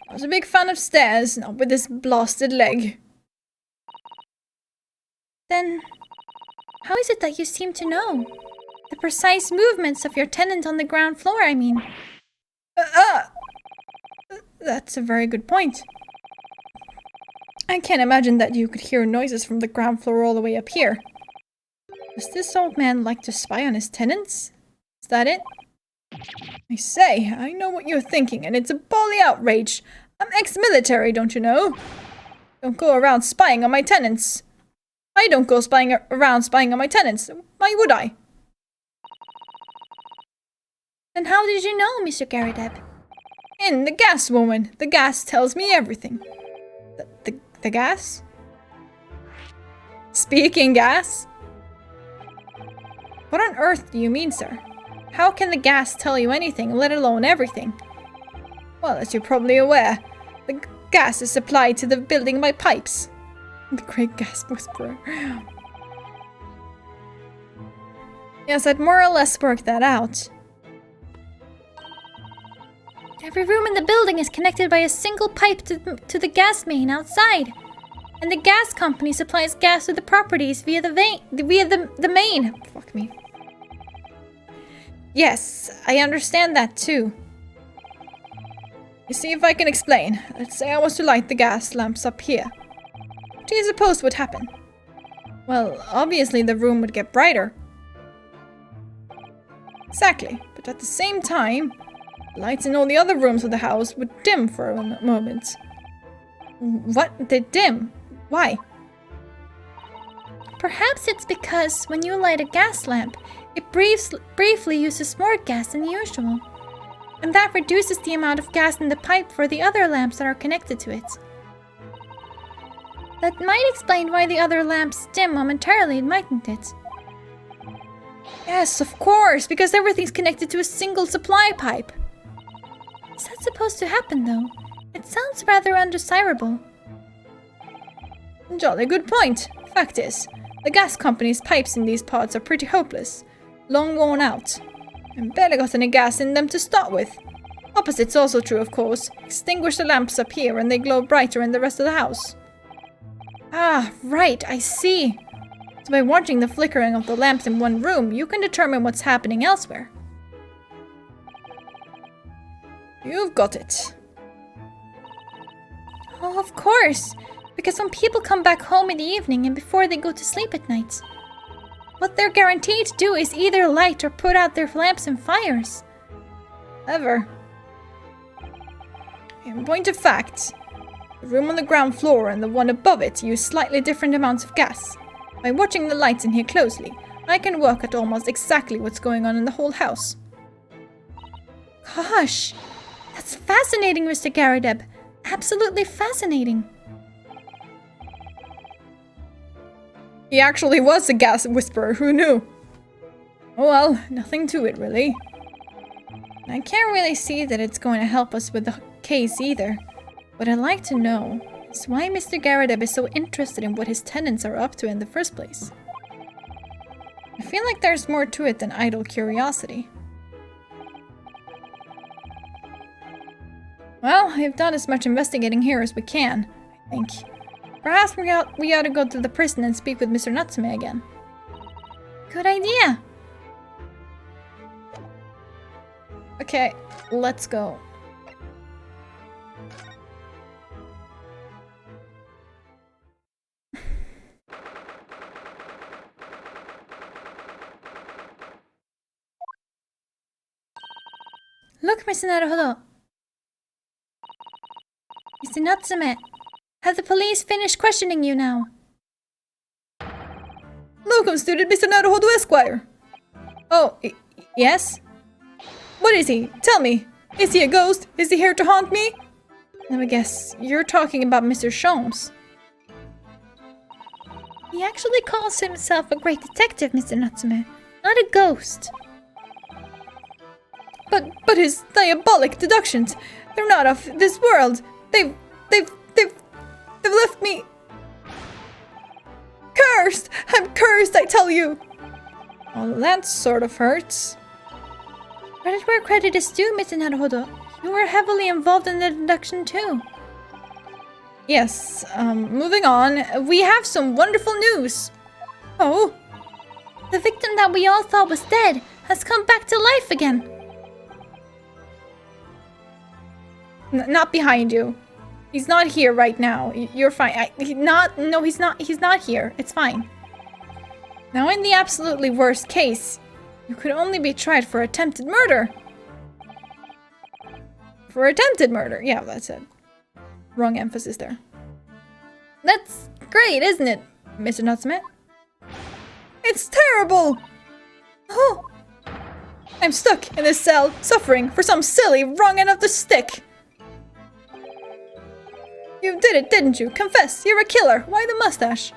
I was a big fan of stairs, not with this blasted leg. Then, how is it that you seem to know? The precise movements of your tenant on the ground floor, I mean. That's a very good point. I can't imagine that you could hear noises from the ground floor all the way up here. Does this old man like to spy on his tenants? Is that it? I say, I know what you're thinking, and it's a bally outrage. I'm ex-military, don't you know? Don't go around spying on my tenants. I don't go around spying on my tenants. Why would I? Then how did you know, Mr. Garrideb? In the gas, woman. The gas tells me everything. The gas? Speaking gas? What on earth do you mean, sir? How can the gas tell you anything, let alone everything? Well, as you're probably aware, the gas is supplied to the building by pipes. The great gas whisperer. Yes, I'd more or less worked that out. Every room in the building is connected by a single pipe to the gas main outside. And the gas company supplies gas to the properties via the main. Fuck me. Yes, I understand that too. You see if I can explain. Let's say I was to light the gas lamps up here. What do you suppose would happen? Well, obviously the room would get brighter. Exactly, but at the same time, lights in all the other rooms of the house would dim for a moment. What? They'd dim? Why? Perhaps it's because when you light a gas lamp, it briefly uses more gas than usual. And that reduces the amount of gas in the pipe for the other lamps that are connected to it. That might explain why the other lamps dim momentarily, mightn't it? Yes, of course, because everything's connected to a single supply pipe. Is that supposed to happen, though? It sounds rather undesirable. Jolly good point. Fact is, the gas company's pipes in these pods are pretty hopeless, long worn out, and barely got any gas in them to start with. Opposite's also true, of course. Extinguish the lamps up here and they glow brighter in the rest of the house. Ah, right, I see. So by watching the flickering of the lamps in one room, you can determine what's happening elsewhere. You've got it. Oh, of course. Because when people come back home in the evening and before they go to sleep at night, what they're guaranteed to do is either light or put out their lamps and fires. Ever. In point of fact, the room on the ground floor and the one above it use slightly different amounts of gas. By watching the lights in here closely, I can work at almost exactly what's going on in the whole house. Gosh, that's fascinating, Mr. Garrideb. Absolutely fascinating. He actually was a gas whisperer, who knew? Oh well, nothing to it really. I can't really see that it's going to help us with the case either. What I'd like to know is why Mr. Garrideb is so interested in what his tenants are up to in the first place. I feel like there's more to it than idle curiosity. Well, we've done as much investigating here as we can, I think. Perhaps we ought to go to the prison and speak with Mr. Natsume again. Good idea. Okay, let's go. Look, Mr. Naruhodo. Mr. Natsume, have the police finished questioning you now? Welcome, student Mr. Naruhodo Esquire. Oh, yes? What is he? Tell me. Is he a ghost? Is he here to haunt me? Let me guess, you're talking about Mr. Sholmes. He actually calls himself a great detective, Mr. Natsume, not a ghost. But his diabolic deductions, they're not of this world. They've left me cursed. I'm cursed, I tell you. Well, that sort of hurts. Credit where credit is due, Mr. Naruhodo. You were heavily involved in the deduction too. Yes, moving on. We have some wonderful news. Oh? The victim that we all thought was dead has come back to life again. Not behind you. He's not here right now. You're fine. He's not here. It's fine. Now, in the absolutely worst case, you could only be tried for attempted murder. For attempted murder. Yeah, that's it. Wrong emphasis there. That's great, isn't it, Mr. Natsume? It's terrible! Oh! I'm stuck in this cell, suffering for some silly wrong end of the stick. You did it, didn't you? Confess, you're a killer. Why the mustache?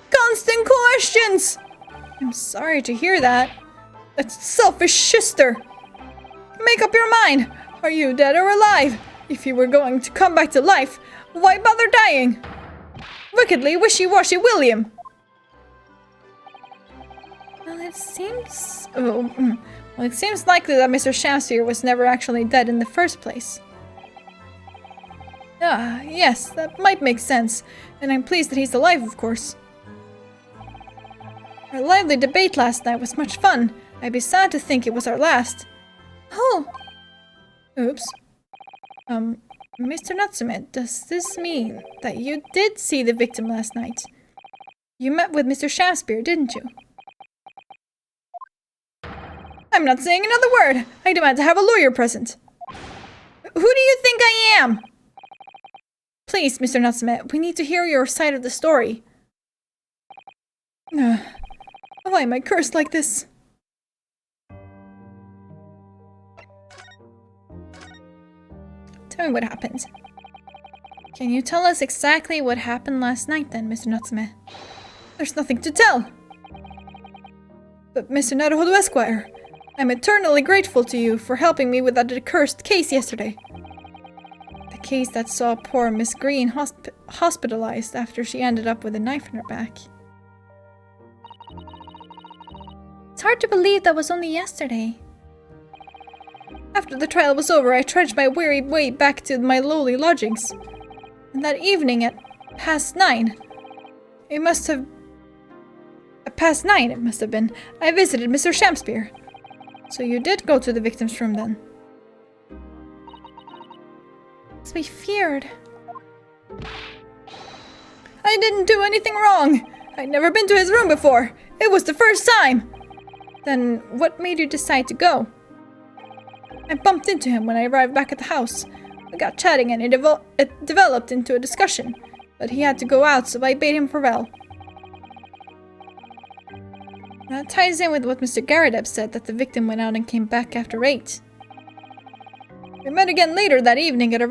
Constant questions! I'm sorry to hear that. That's selfish shister. Make up your mind. Are you dead or alive? If you were going to come back to life, why bother dying? Wickedly wishy-washy William. Well, it seems... Well, it seems likely that Mr. Shamsphere was never actually dead in the first place. Ah, yes, that might make sense, and I'm pleased that he's alive, of course. Our lively debate last night was much fun. I'd be sad to think it was our last. Oh! Oops. Mr. Natsume, does this mean that you did see the victim last night? You met with Mr. Shamsphere, didn't you? I'm not saying another word! I demand to have a lawyer present. Who do you think I am? Please, Mr. Natsume, we need to hear your side of the story. Why am I cursed like this? Tell me what happened. Can you tell us exactly what happened last night then, Mr. Natsume? There's nothing to tell. But Mr. Naruhodo Esquire, I'm eternally grateful to you for helping me with that accursed case yesterday. The case that saw poor Miss Green hospitalized after she ended up with a knife in her back. It's hard to believe that was only yesterday. After the trial was over, I trudged my weary way back to my lowly lodgings. And that evening at past 9, it must have been, I visited Mr. Shakespeare. So you did go to the victim's room then? As we feared. I didn't do anything wrong. I'd never been to his room before. It was the first time. Then what made you decide to go? I bumped into him when I arrived back at the house. We got chatting and it developed into a discussion, but he had to go out, so I bade him farewell. That ties in with what Mr. Garadeb said, that the victim went out and came back after 8. We met again later that evening at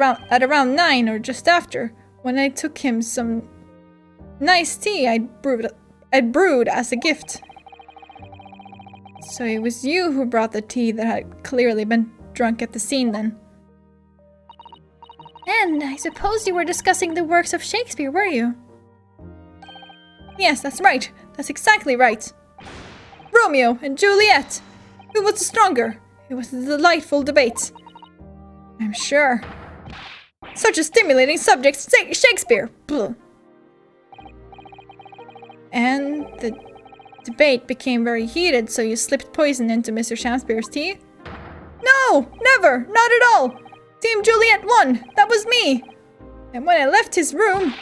around 9 or just after, when I took him some nice tea I'd brewed as a gift. So it was you who brought the tea that had clearly been drunk at the scene then. And I suppose you were discussing the works of Shakespeare, were you? Yes, that's right. That's exactly right. Romeo and Juliet. Who was the stronger? It was a delightful debate. I'm sure. Such a stimulating subject, Shakespeare. Blah. And the debate became very heated, so you slipped poison into Mr. Shakespeare's tea? No, never, not at all. Team Juliet won. That was me. And when I left his room,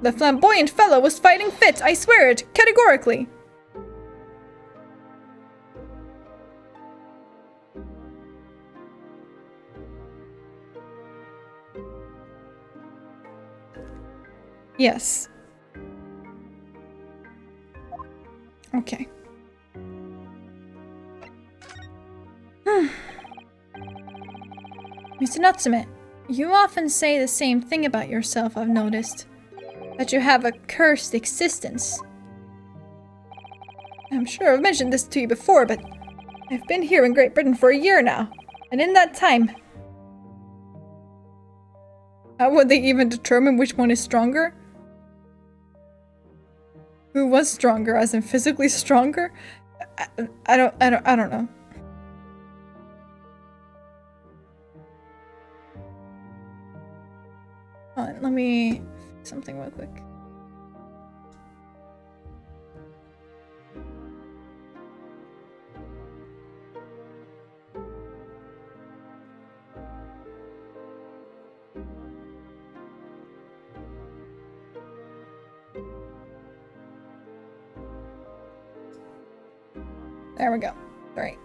the flamboyant fellow was fighting fit. I swear it, categorically. Yes. Okay. Mr. Natsume, you often say the same thing about yourself, I've noticed. That you have a cursed existence. I'm sure I've mentioned this to you before, but I've been here in Great Britain for a year now, and in that time... How would they even determine which one is stronger? Who was stronger, as in physically stronger? I don't know. Hold on, let me fix something real quick. There we go. Alright.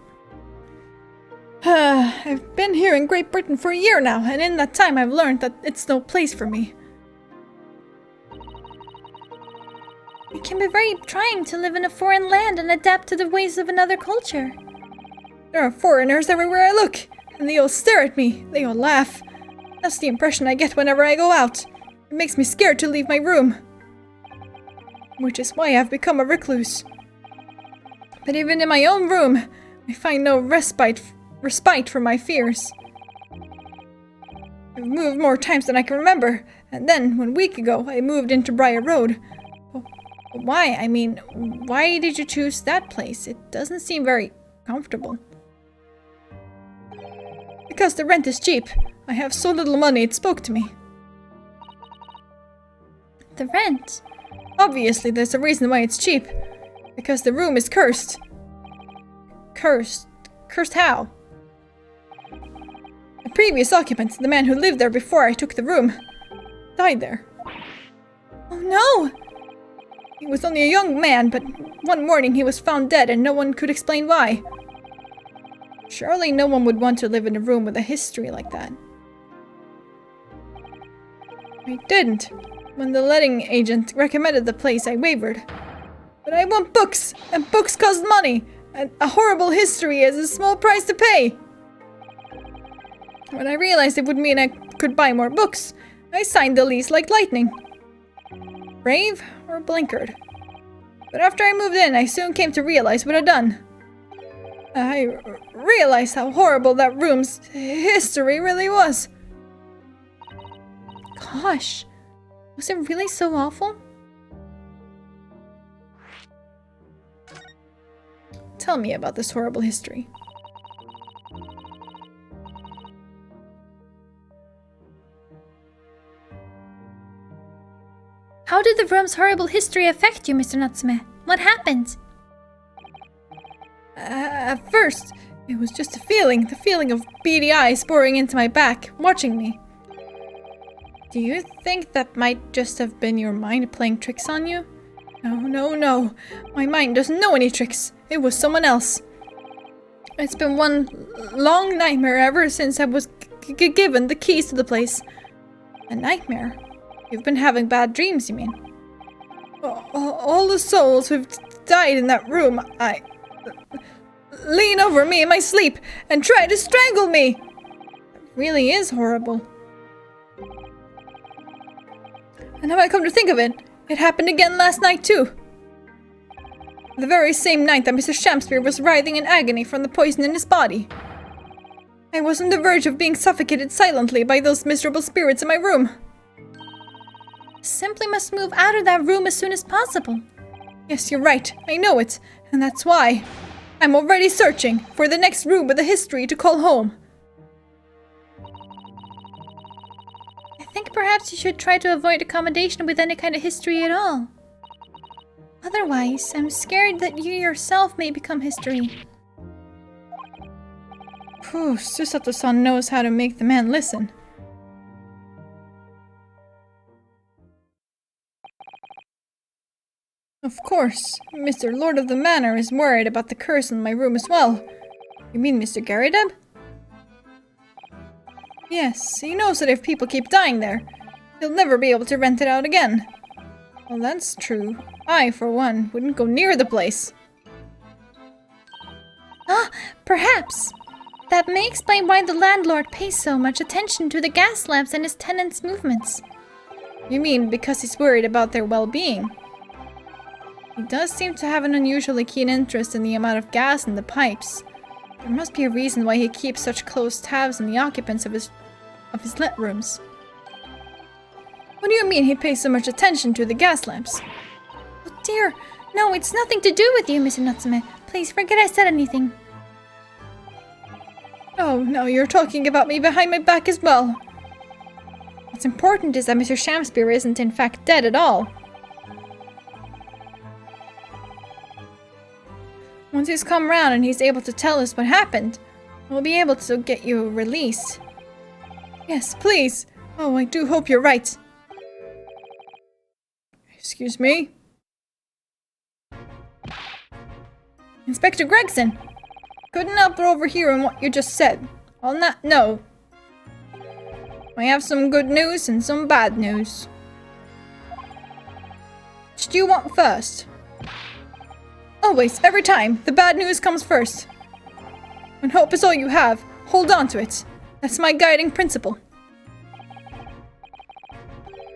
I've been here in Great Britain for a year now, and in that time I've learned that it's no place for me. It can be very trying to live in a foreign land and adapt to the ways of another culture. There are foreigners everywhere I look, and they all stare at me, they all laugh. That's the impression I get whenever I go out. It makes me scared to leave my room. Which is why I've become a recluse. But even in my own room, I find no respite from my fears. I've moved more times than I can remember, and then, 1 week ago, I moved into Briar Road. Why? I mean, why did you choose that place? It doesn't seem very comfortable. Because the rent is cheap. I have so little money, it spoke to me. The rent? Obviously, there's a reason why it's cheap. Because the room is cursed. Cursed? Cursed how? The previous occupant, the man who lived there before I took the room, died there. Oh no! He was only a young man, but one morning he was found dead and no one could explain why. Surely no one would want to live in a room with a history like that. I didn't. When the letting agent recommended the place, I wavered. But I want books, and books cost money, and a horrible history is a small price to pay. When I realized it would mean I could buy more books, I signed the lease like lightning. Brave or blinkered? But after I moved in, I soon came to realize what I'd done. I realized how horrible that room's history really was. gosh. Was it really so awful? Tell me about this horrible history. How did the room's horrible history affect you, Mr. Natsume? What happened? At first, it was just the feeling of beady eyes boring into my back, watching me. Do you think that might just have been your mind playing tricks on you? No. My mind doesn't know any tricks. It was someone else. It's been one long nightmare ever since I was given the keys to the place. A nightmare? You've been having bad dreams, you mean? All the souls who've died in that room, lean over me in my sleep and try to strangle me! It really is horrible. And now I come to think of it, it happened again last night too. The very same night that Mr. Shamspeare was writhing in agony from the poison in his body. I was on the verge of being suffocated silently by those miserable spirits in my room. Simply must move out of that room as soon as possible. Yes, you're right. I know it. And that's why I'm already searching for the next room with a history to call home. I think perhaps you should try to avoid accommodation with any kind of history at all. Otherwise, I'm scared that you yourself may become history. Whew, Susato-san knows how to make the man listen. Of course, Mr. Lord of the Manor is worried about the curse in my room as well. You mean Mr. Garrideb? Yes, he knows that if people keep dying there, he'll never be able to rent it out again. Well, that's true. I, for one, wouldn't go near the place. Ah, perhaps. That may explain why the landlord pays so much attention to the gas lamps and his tenants' movements. You mean because he's worried about their well-being? He does seem to have an unusually keen interest in the amount of gas in the pipes. There must be a reason why he keeps such close tabs on the occupants of his lit rooms. What do you mean he pays so much attention to the gas lamps? Oh dear, no, it's nothing to do with you, Mr. Natsume. Please forget I said anything. Oh, no, you're talking about me behind my back as well. What's important is that Mr. Shamspeare isn't in fact dead at all. Once he's come round and he's able to tell us what happened, we'll be able to get you released. Yes, please. Oh, I do hope you're right. Excuse me? Inspector Gregson! Couldn't help but overhear what you just said. On that note, I have some good news and some bad news. Which do you want first? Always, every time, the bad news comes first. When hope is all you have, hold on to it. That's my guiding principle.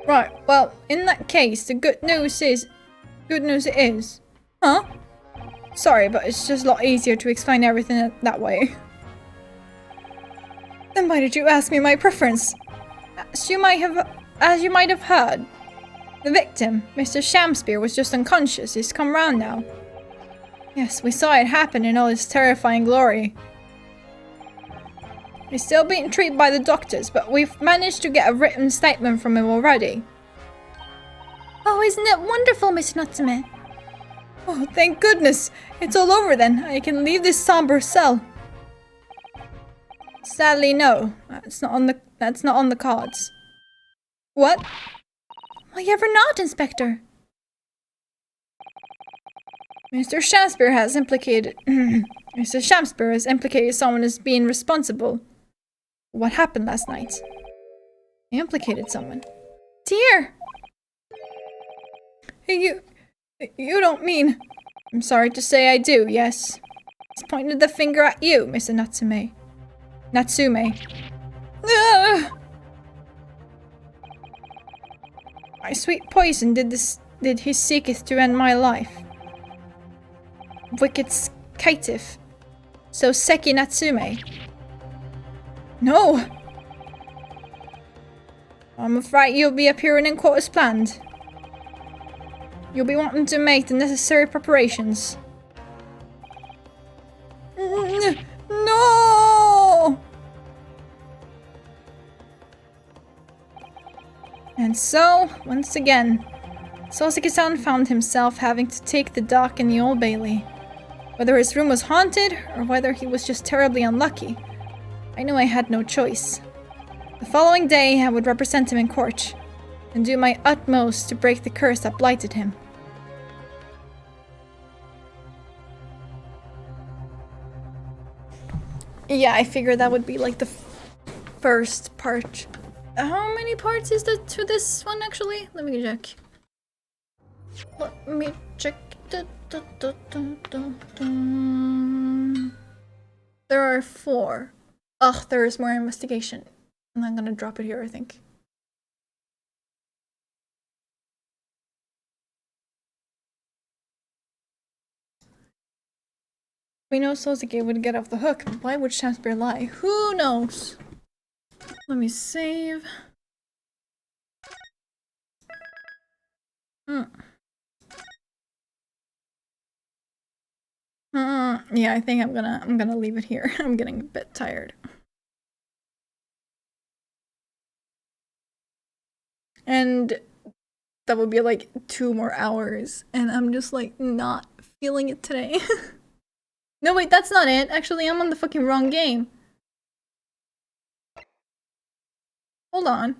Right, well, in that case, the good news is... Good news it is. Huh? Sorry, but it's just a lot easier to explain everything that way. Then why did you ask me my preference? As you might have heard, the victim, Mr. Shamspeare, was just unconscious. He's come round now. Yes, we saw it happen in all its terrifying glory. He's still being treated by the doctors, but we've managed to get a written statement from him already. Oh, isn't it wonderful, Miss Natsume? Oh, thank goodness! It's all over then. I can leave this somber cell. Sadly, no. That's not on the cards. What? Why ever not, Inspector? Mr. Shamspeare has implicated someone as being responsible for what happened last night. He implicated someone. Dear! You don't mean... I'm sorry to say I do, yes. He's pointed the finger at you, Mr. Natsume. My sweet poison did he seeketh to end my life. Wicked caitiff. So Seki Natsume. No! I'm afraid you'll be appearing in court as planned. You'll be wanting to make the necessary preparations. No! And so, once again, Soseki-san found himself having to take the dock in the Old Bailey. Whether his room was haunted, or whether he was just terribly unlucky, I knew I had no choice. The following day, I would represent him in court, and do my utmost to break the curse that blighted him. Yeah, I figured that would be like the first part. How many parts is there to this one, actually? Let me check. Let me check. There are 4. Ugh, there is more investigation. And I'm gonna drop it here, I think. We know Soseki would get off the hook, but why would Shakespeare lie? Who knows? Let me save. Yeah, I think I'm gonna leave it here. I'm getting a bit tired. And that would be like 2 more hours, and I'm just like not feeling it today. No, wait, that's not it. Actually, I'm on the fucking wrong game. Hold on.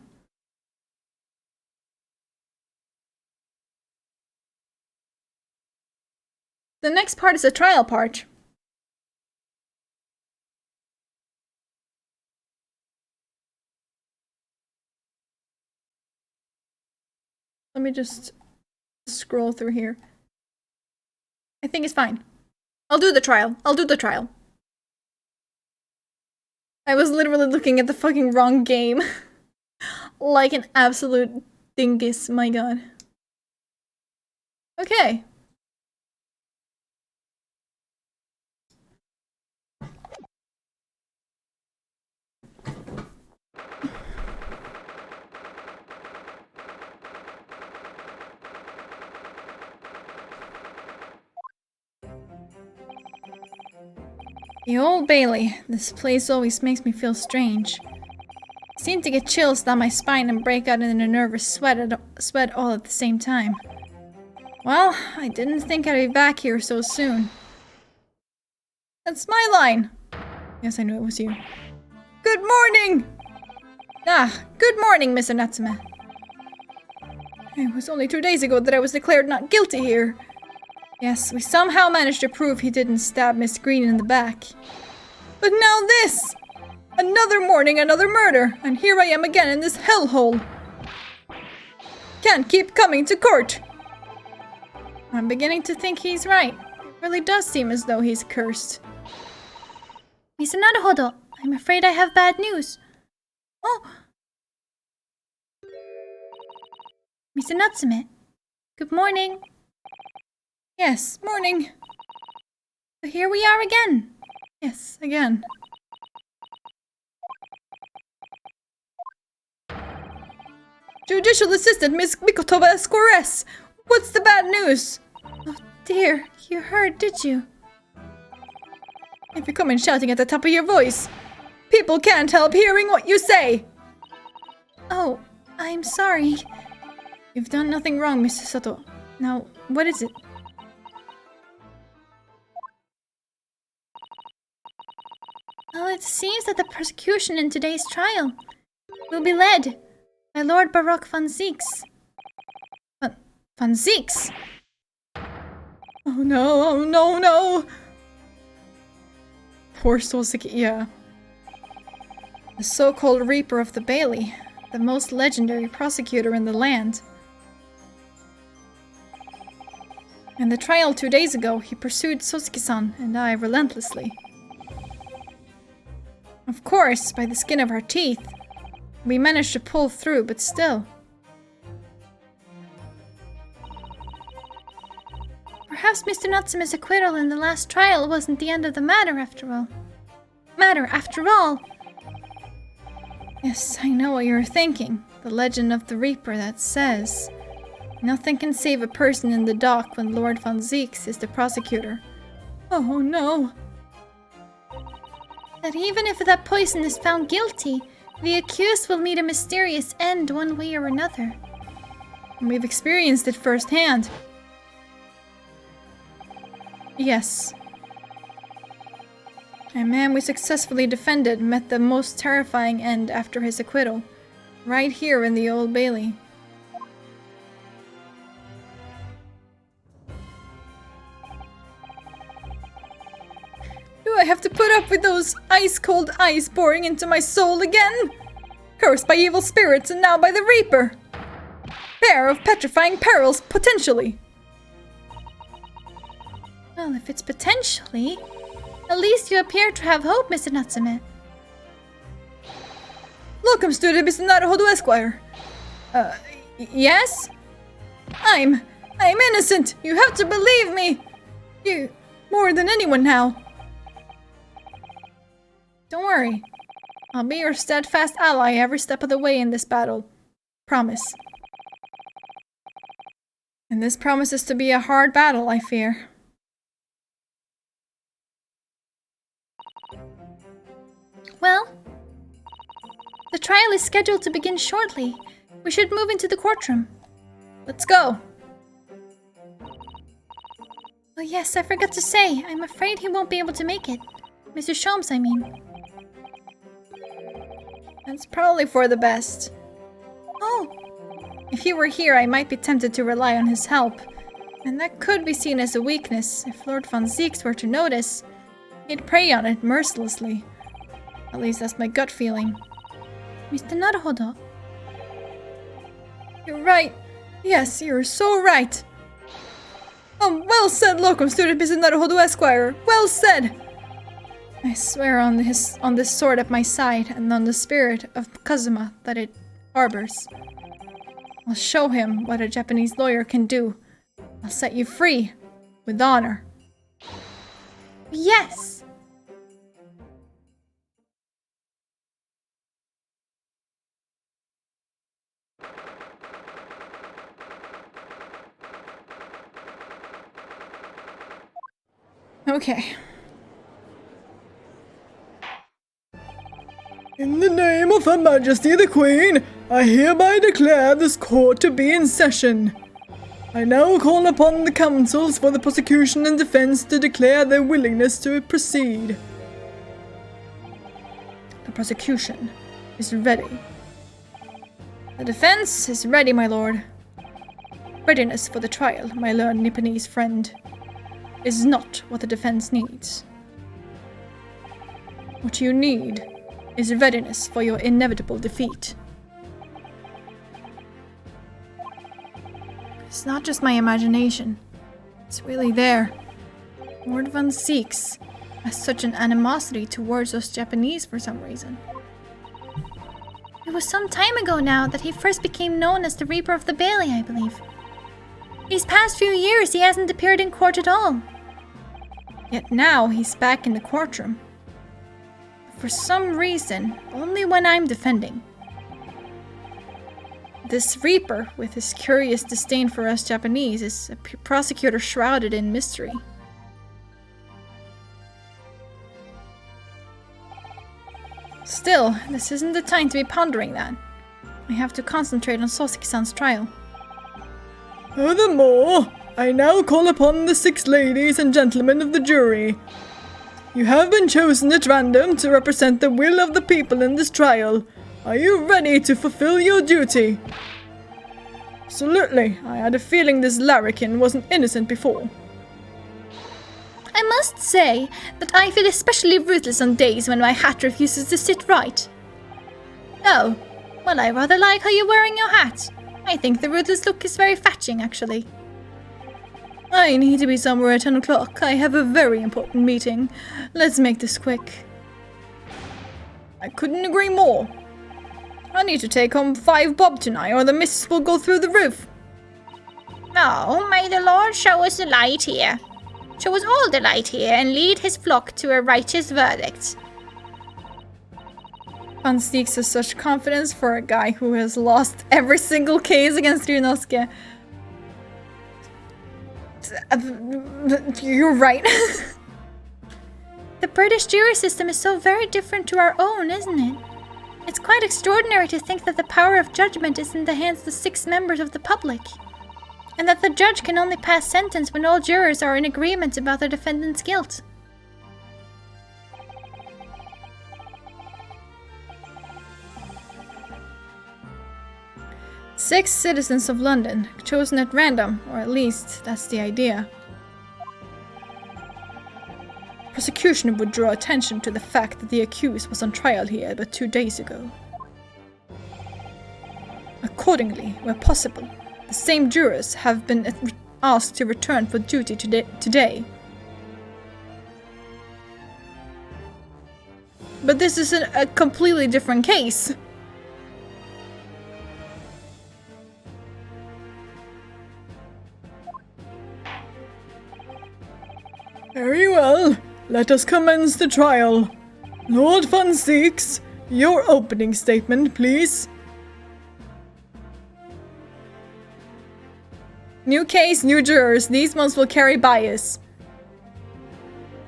The next part is a trial part. Let me just scroll through here. I think it's fine. I'll do the trial. I'll do the trial. I was literally looking at the fucking wrong game. Like an absolute dingus, my god. Okay. The Old Bailey. This place always makes me feel strange. I seem to get chills down my spine and break out in a nervous sweat all at the same time. Well, I didn't think I'd be back here so soon. That's my line! Yes, I knew it was you. Good morning! Ah, good morning, Mr. Natsume. It was only 2 days ago that I was declared not guilty here. Yes, we somehow managed to prove he didn't stab Miss Green in the back. But now this! Another morning, another murder, and here I am again in this hellhole. Can't keep coming to court. I'm beginning to think he's right. It really does seem as though he's cursed. Mr. Naruhodo, I'm afraid I have bad news. Oh! Mr. Natsume, good morning. Yes, morning. So here we are again. Yes, again. Judicial Assistant Miss Mikoto Escores! What's the bad news? Oh dear, you heard, did you? If you come in shouting at the top of your voice, people can't help hearing what you say! Oh, I'm sorry. You've done nothing wrong, Mr. Sato. Now, what is it? Well, it seems that the prosecution in today's trial will be led by Lord Baroque von Zieks. Von Zieks? Oh no, oh no, no! Poor Soseki, yeah. The so-called Reaper of the Bailey, the most legendary prosecutor in the land. In the trial 2 days ago, he pursued Soseki-san and I relentlessly. Of course, by the skin of our teeth, we managed to pull through, but still. Perhaps Mr. Natsume's acquittal in the last trial wasn't the end of the matter after all. Matter after all! Yes, I know what you're thinking. The legend of the Reaper that says, nothing can save a person in the dock when Lord von Zeeks is the prosecutor. Oh no. That even if that poison is found guilty, the accused will meet a mysterious end one way or another. And we've experienced it firsthand. Yes. A man we successfully defended met the most terrifying end after his acquittal. Right here in the Old Bailey. Do I have to put up with those ice-cold ice pouring into my soul again? Cursed by evil spirits and now by the Reaper. Pair of petrifying perils, potentially. Well, if it's potentially, at least you appear to have hope, Mr. Natsume. Welcome, student, Mr. Naruhodo Esquire. Yes? I'm innocent. You have to believe me. You, more than anyone now. Don't worry. I'll be your steadfast ally every step of the way in this battle. Promise. And this promises to be a hard battle, I fear. Well, the trial is scheduled to begin shortly. We should move into the courtroom. Let's go. Oh yes, I forgot to say, I'm afraid he won't be able to make it. Mr. Sholmes, I mean. That's probably for the best. Oh. If he were here, I might be tempted to rely on his help. And that could be seen as a weakness. If Lord von Zeeks were to notice, he'd prey on it mercilessly. At least that's my gut feeling. Mr. Naruhodo. You're right. Yes, you're so right. Well said, locum student Mr. Naruhodo Esquire. Well said. I swear on this sword at my side and on the spirit of Kazuma that it harbors. I'll show him what a Japanese lawyer can do. I'll set you free with honor. Yes! Okay. In the name of Her Majesty the Queen, I hereby declare this court to be in session. I now call upon the counsels for the prosecution and defense to declare their willingness to proceed. The prosecution is ready. The defense is ready, my lord. Readiness for the trial, my learned Nipponese friend, is not what the defense needs. What you need is readiness for your inevitable defeat. It's not just my imagination. It's really there. Lord von Zeeks has such an animosity towards us Japanese for some reason. It was some time ago now that he first became known as the Reaper of the Bailey, I believe. These past few years he hasn't appeared in court at all. Yet now he's back in the courtroom. For some reason, only when I'm defending. This Reaper, with his curious disdain for us Japanese, is a prosecutor shrouded in mystery. Still, this isn't the time to be pondering that. I have to concentrate on Soseki-san's trial. Furthermore, I now call upon the 6 ladies and gentlemen of the jury. You have been chosen at random to represent the will of the people in this trial. Are you ready to fulfill your duty? Absolutely. I had a feeling this larrikin wasn't innocent before. I must say that I feel especially ruthless on days when my hat refuses to sit right. Oh, well, I rather like how you're wearing your hat. I think the ruthless look is very fetching, actually. I need to be somewhere at 10 o'clock. I have a very important meeting. Let's make this quick. I couldn't agree more. I need to take home 5 bob tonight or the missus will go through the roof. No, may the Lord show us the light here. Show us all the light here and lead his flock to a righteous verdict. Pan speaks with such confidence for a guy who has lost every single case against Ryunosuke. You're right. The British jury system is so very different to our own, isn't it? It's quite extraordinary to think that the power of judgment is in the hands of the 6 members of the public, and that the judge can only pass sentence when all jurors are in agreement about the defendant's guilt. Six citizens of London, chosen at random, or at least that's the idea. Prosecution would draw attention to the fact that the accused was on trial here but 2 days ago. Accordingly, where possible, the same jurors have been asked to return for duty today. But this is a completely different case. Very well. Let us commence the trial. Lord Van Zieks, your opening statement, please. New case, new jurors. These ones will carry bias.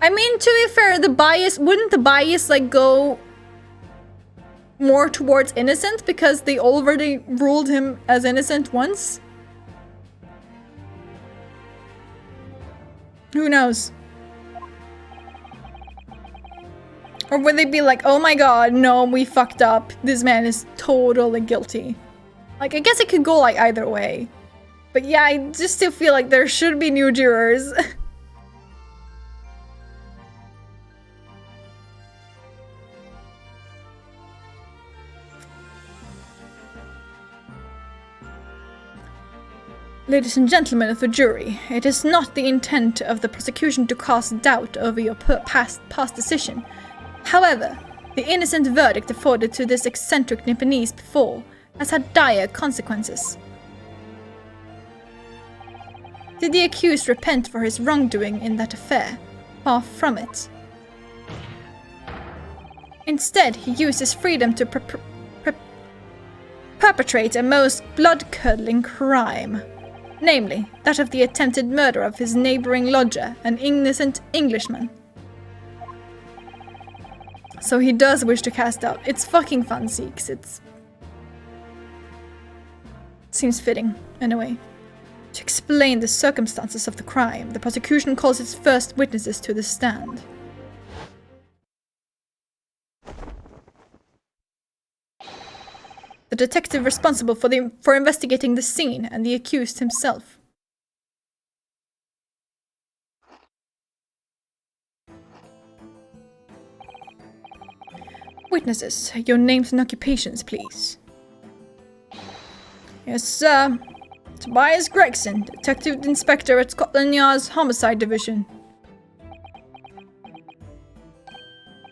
I mean, to be fair, wouldn't the bias like go more towards innocent because they already ruled him as innocent once? Who knows? Or would they be like, oh my god, no, we fucked up. This man is totally guilty. Like, I guess it could go like either way. But yeah, I just still feel like there should be new jurors. Ladies and gentlemen of the jury, it is not the intent of the prosecution to cast doubt over your past decision. However, the innocent verdict afforded to this eccentric Nipponese before has had dire consequences. Did the accused repent for his wrongdoing in that affair? Far from it. Instead, he used his freedom to perpetrate a most blood-curdling crime. Namely, that of the attempted murder of his neighboring lodger, an innocent Englishman. So he does wish to cast out. It's fucking Van Zieks. It's... seems fitting, in a way. To explain the circumstances of the crime, the prosecution calls its first witnesses to the stand. The detective responsible for investigating the scene and the accused himself. Witnesses, your names and occupations, please. Yes, sir. Tobias Gregson, Detective Inspector at Scotland Yard's Homicide Division.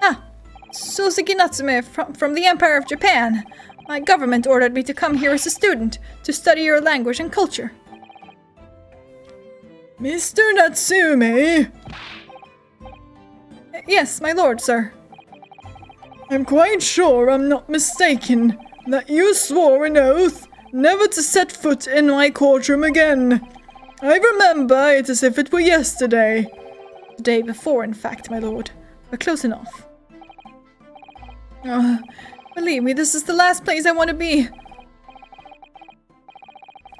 Ah, Suzuki Natsume from the Empire of Japan. My government ordered me to come here as a student, to study your language and culture. Mr. Natsume? Yes, my lord, sir. I'm quite sure I'm not mistaken that you swore an oath never to set foot in my courtroom again. I remember it as if it were yesterday. The day before, in fact, my lord. We're close enough. Believe me, this is the last place I want to be.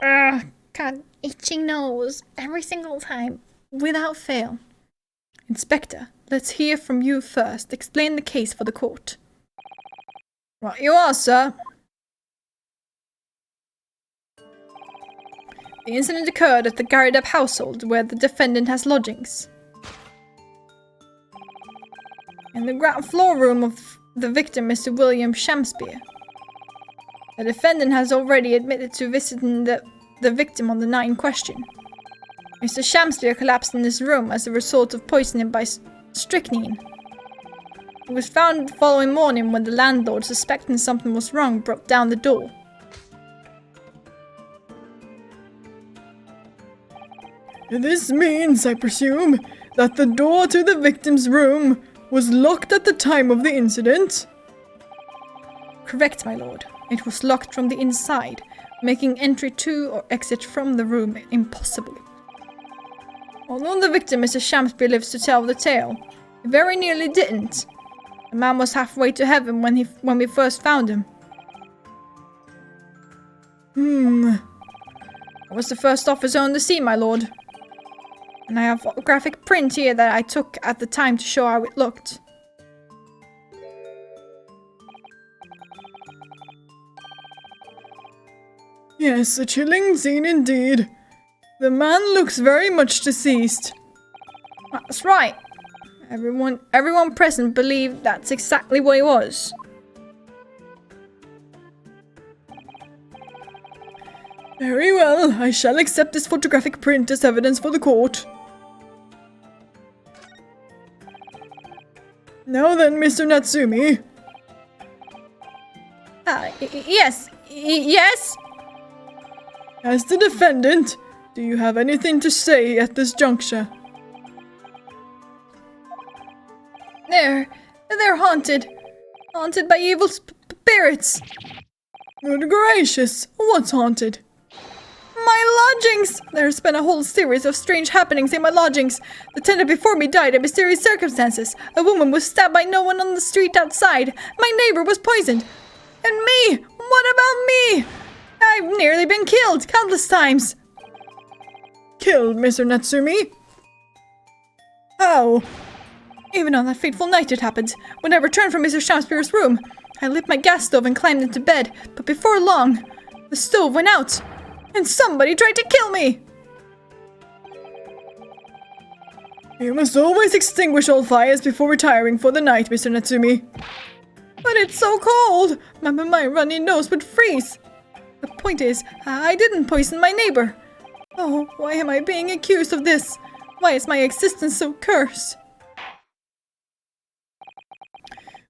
God, itching nose. Every single time. Without fail. Inspector, let's hear from you first. Explain the case for the court. Right you are, sir. The incident occurred at the Garidep household, where the defendant has lodgings. In the ground floor room of the victim, Mr. William Shamspeare. The defendant has already admitted to visiting the victim on the night in question. Mr. Shamspeare collapsed in his room as a result of poisoning by strychnine. He was found the following morning when the landlord, suspecting something was wrong, broke down the door. This means, I presume, that the door to the victim's room was locked at the time of the incident? Correct, my lord. It was locked from the inside, making entry to or exit from the room impossible. Although the victim, Mr. Shamsby, lives to tell the tale, he very nearly didn't. The man was halfway to heaven when we first found him. I was the first officer on the scene, my lord. And I have a photographic print here that I took at the time to show how it looked. Yes, a chilling scene indeed. The man looks very much deceased. That's right. Everyone present believed that's exactly what it was. Very well, I shall accept this photographic print as evidence for the court. Now then, Mr. Natsumi. Yes. Yes? As the defendant, do you have anything to say at this juncture? They're haunted. Haunted by evil spirits. Good gracious, what's haunted? My lodgings! There's been a whole series of strange happenings in my lodgings. The tenant before me died in mysterious circumstances. A woman was stabbed by no one on the street outside. My neighbor was poisoned. And me! What about me? I've nearly been killed countless times. Killed, Mr. Natsumi? How? Even on that fateful night it happened. When I returned from Mr. Shamsby's room, I lit my gas stove and climbed into bed. But before long, the stove went out. And somebody tried to kill me! You must always extinguish all fires before retiring for the night, Mr. Natsumi. But it's so cold! My runny nose would freeze. The point is, I didn't poison my neighbor. Oh, why am I being accused of this? Why is my existence so cursed?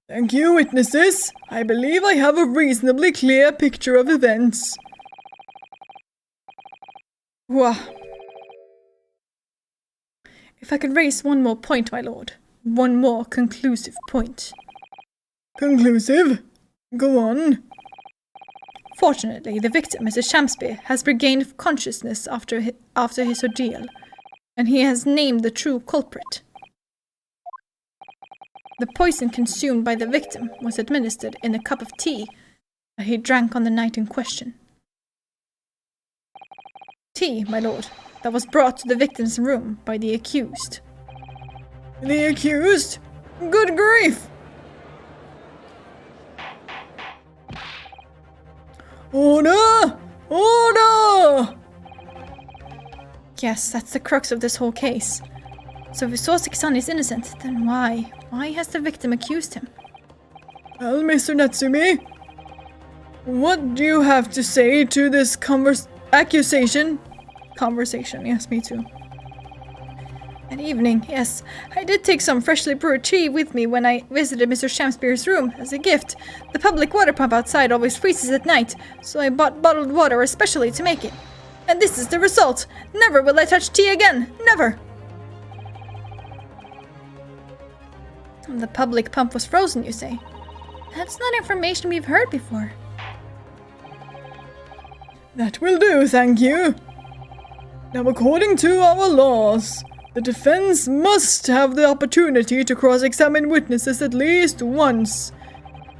Thank you, witnesses. I believe I have a reasonably clear picture of events. Wah. If I could raise one more point, my lord. One more conclusive point. Conclusive? Go on. Fortunately, the victim, Mr. Shamsby, has regained consciousness after his ordeal, and he has named the true culprit. The poison consumed by the victim was administered in a cup of tea that he drank on the night in question. Tea, my lord, that was brought to the victim's room by the accused. The accused? Good grief! Order! Order! Yes, that's the crux of this whole case. So if Soseki-san is innocent, then why? Why has the victim accused him? Well, Mr. Natsumi, what do you have to say to this accusation? Conversation, yes, me too. That evening, yes, I did take some freshly brewed tea with me when I visited Mr. Shamsby's room as a gift. The public water pump outside always freezes at night, so I bought bottled water especially to make it. And this is the result. Never will I touch tea again. Never. The public pump was frozen, you say? That's not information we've heard before. That will do, thank you. Now, according to our laws, the defense must have the opportunity to cross-examine witnesses at least once.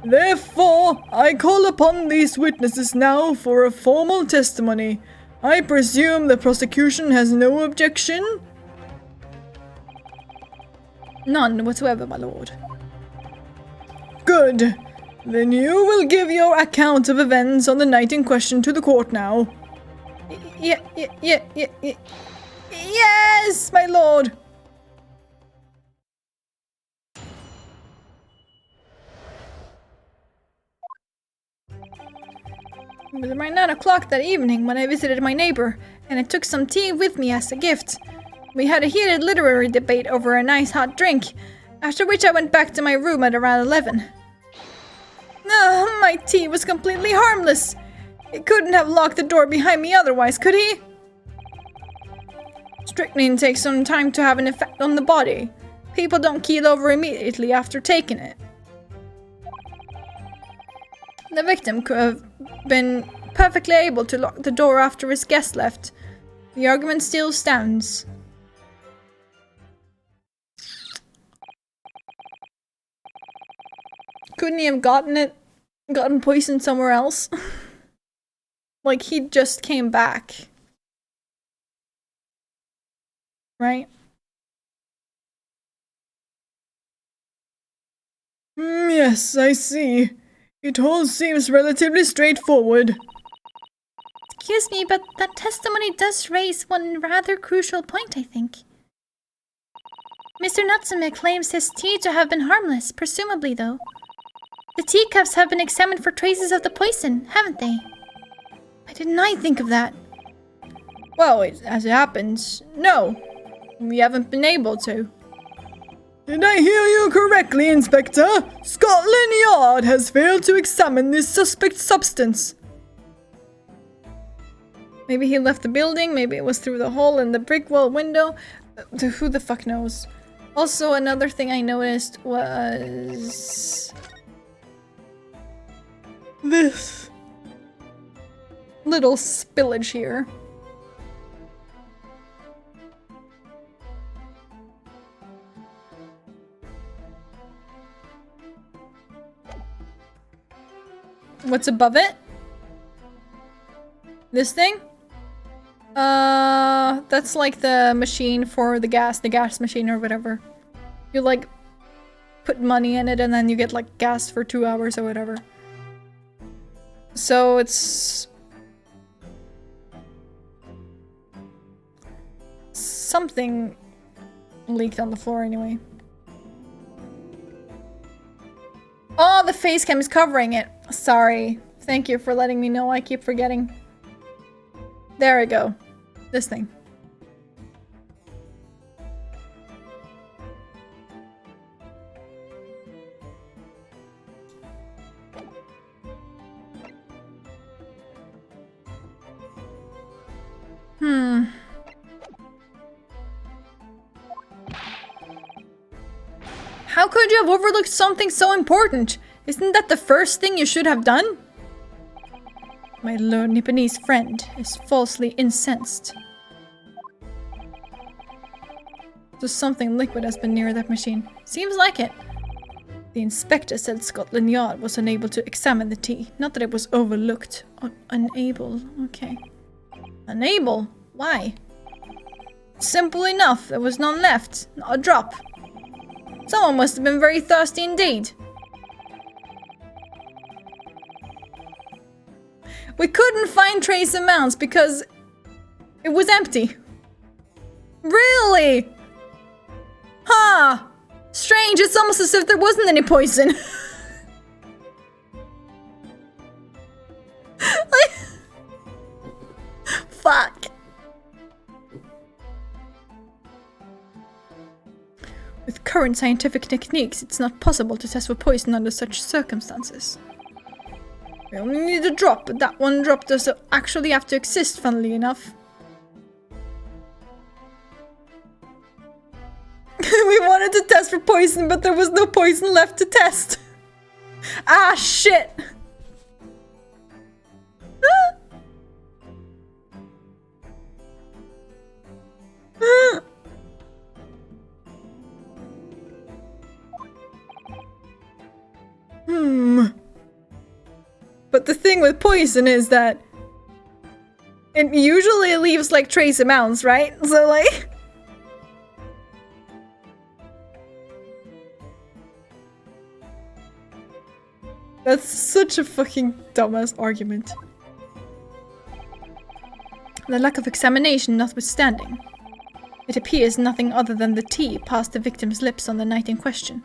Therefore, I call upon these witnesses now for a formal testimony. I presume the prosecution has no objection? None whatsoever, my lord. Good. Then you will give your account of events on the night in question to the court now. Yes, my lord. It was around 9 o'clock that evening when I visited my neighbor, and I took some tea with me as a gift. We had a heated literary debate over a nice hot drink, after which I went back to my room at around 11. My tea was completely harmless. He couldn't have locked the door behind me otherwise, could he? Strychnine takes some time to have an effect on the body. People don't keel over immediately after taking it. The victim could have been perfectly able to lock the door after his guest left. The argument still stands. Couldn't he have gotten poisoned somewhere else? Like, he just came back. Right? Yes, I see. It all seems relatively straightforward. Excuse me, but that testimony does raise one rather crucial point, I think. Mr. Natsume claims his tea to have been harmless, presumably though. The teacups have been examined for traces of the poison, haven't they? Why didn't I think of that? Well, as it happens, no. We haven't been able to. Did I hear you correctly, Inspector? Scotland Yard has failed to examine this suspect's substance. Maybe he left the building, maybe it was through the hole in the brick wall window. Who the fuck knows? Also, another thing I noticed was... this little spillage here. What's above it? This thing? That's like the machine for the gas machine or whatever. You like put money in it and then you get like gas for 2 hours or whatever. So it's something leaked on the floor anyway. Oh, the face cam is covering it. Sorry. Thank you for letting me know. I keep forgetting. There we go. This thing. How could you have overlooked something so important? Isn't that the first thing you should have done? My Lord Nipponese friend is falsely incensed. So something liquid has been near that machine. Seems like it. The inspector said Scotland Yard was unable to examine the tea. Not that it was overlooked. Unable. Okay. Unable? Why? Simple enough. There was none left. Not a drop. Someone must have been very thirsty indeed. We couldn't find trace amounts because it was empty. Really? Huh. Strange, it's almost as if there wasn't any poison. Like, fuck. With current scientific techniques, it's not possible to test for poison under such circumstances. We only need a drop, but that one drop does actually have to exist, funnily enough. We wanted to test for poison, but there was no poison left to test. Ah, shit! But the thing with poison is that it usually leaves like trace amounts, right? So like... That's such a fucking dumbass argument. The lack of examination notwithstanding, it appears nothing other than the tea passed the victim's lips on the night in question.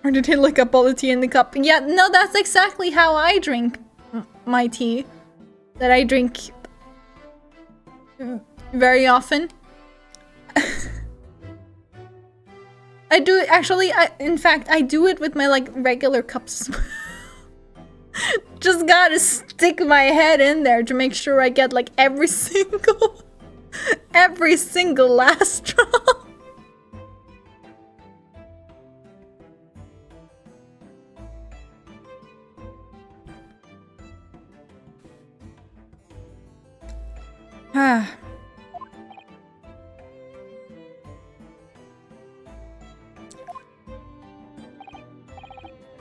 Or did he look up all the tea in the cup? Yeah, no, that's exactly how I drink my tea. That I drink very often. I do it, actually, in fact, I do it with my, like, regular cups. Just gotta stick my head in there to make sure I get, like, every single last drop. Ah.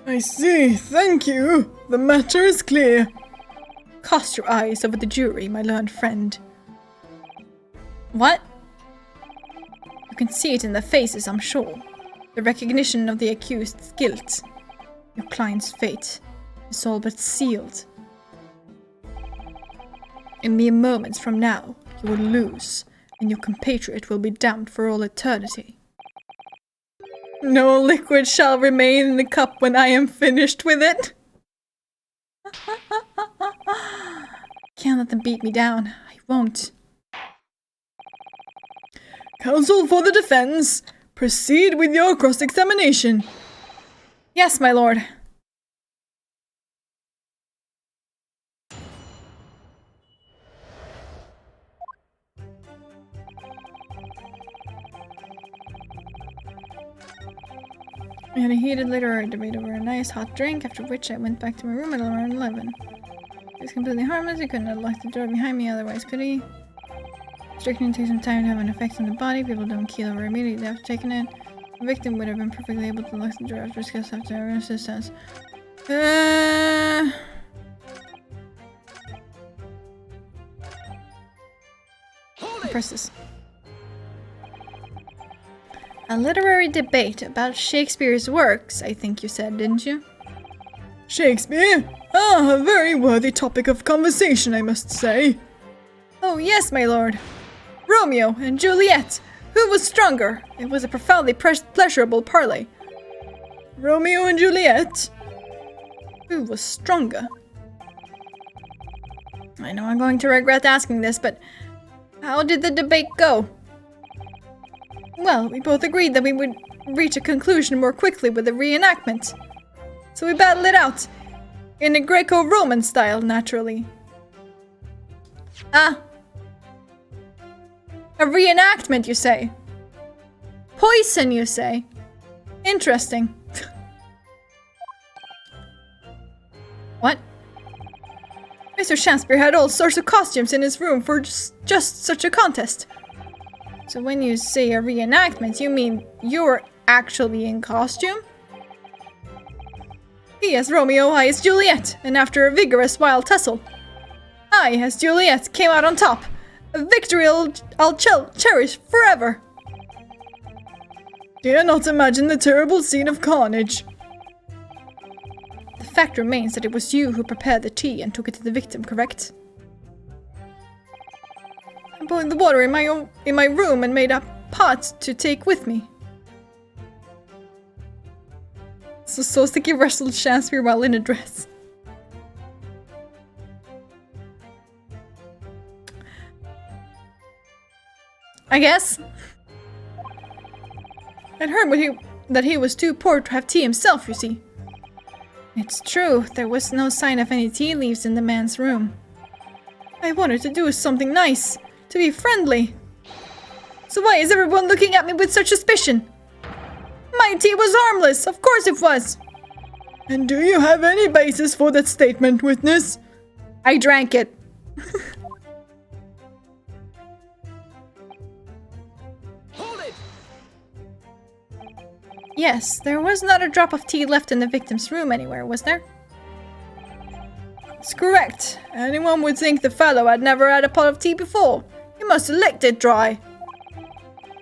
I see, thank you. The matter is clear. Cast your eyes over the jury, my learned friend. What? You can see it in their faces, I'm sure. The recognition of the accused's guilt. Your client's fate is all but sealed. In mere moments from now, you will lose, and your compatriot will be damned for all eternity. No liquid shall remain in the cup when I am finished with it. Can't let them beat me down. I won't. Counsel for the defense, proceed with your cross-examination. Yes, my lord. We had a heated literary debate over a nice hot drink, after which I went back to my room at around 11. It was completely harmless. He couldn't have locked the door behind me otherwise, could he? Strychnine takes some time to have an effect on the body. People don't keel over immediately after taking it. The victim would have been perfectly able to lock the door after discuss after our assistance. Press this. A literary debate about Shakespeare's works, I think you said, didn't you? Shakespeare? Ah, a very worthy topic of conversation, I must say. Oh, yes, my lord. Romeo and Juliet. Who was stronger? It was a profoundly pleasurable parley. Romeo and Juliet? Who was stronger? I know I'm going to regret asking this, but how did the debate go? Well, we both agreed that we would reach a conclusion more quickly with the reenactment. So we battled it out. In a Greco-Roman style, naturally. Ah. A reenactment, you say? Poison, you say? Interesting. What? Mr. Shakespeare had all sorts of costumes in his room for just such a contest. So when you say a reenactment, you mean you're actually in costume? He as Romeo, I as Juliet, and after a vigorous wild tussle, I as Juliet came out on top. A victory I'll cherish forever. Dare not imagine the terrible scene of carnage. The fact remains that it was you who prepared the tea and took it to the victim, correct? I boiled the water in my room and made a pot to take with me. So Sticky wrestled Shakespeare while in a dress. I guess. I'd heard that he was too poor to have tea himself, you see. It's true, there was no sign of any tea leaves in the man's room. I wanted to do something nice, to be friendly. So why is everyone looking at me with such suspicion? My tea was harmless, of course it was. And do you have any basis for that statement, witness? I drank it. Yes, there was not a drop of tea left in the victim's room anywhere, was there? That's correct. Anyone would think the fellow had never had a pot of tea before. He must have licked it dry.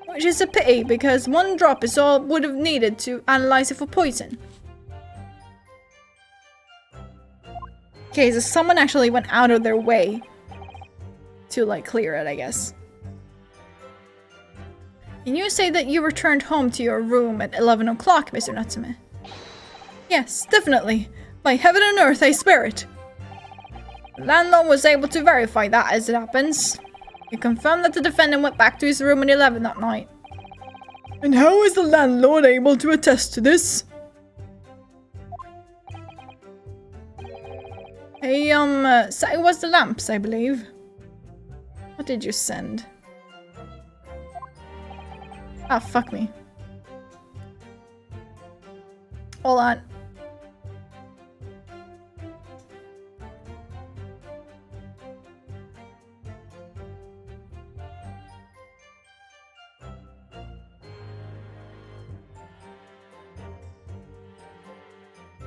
Which is a pity, because one drop is all would have needed to analyze it for poison. Okay, so someone actually went out of their way to, like, clear it, I guess. And you say that you returned home to your room at 11 o'clock, Mr. Natsume? Yes, definitely. By heaven and earth, I swear it. The landlord was able to verify that, as it happens. He confirmed that the defendant went back to his room at 11 that night. And how is the landlord able to attest to this? Hey, so it was the lamps, I believe. What did you send? Ah, fuck me. Hold on.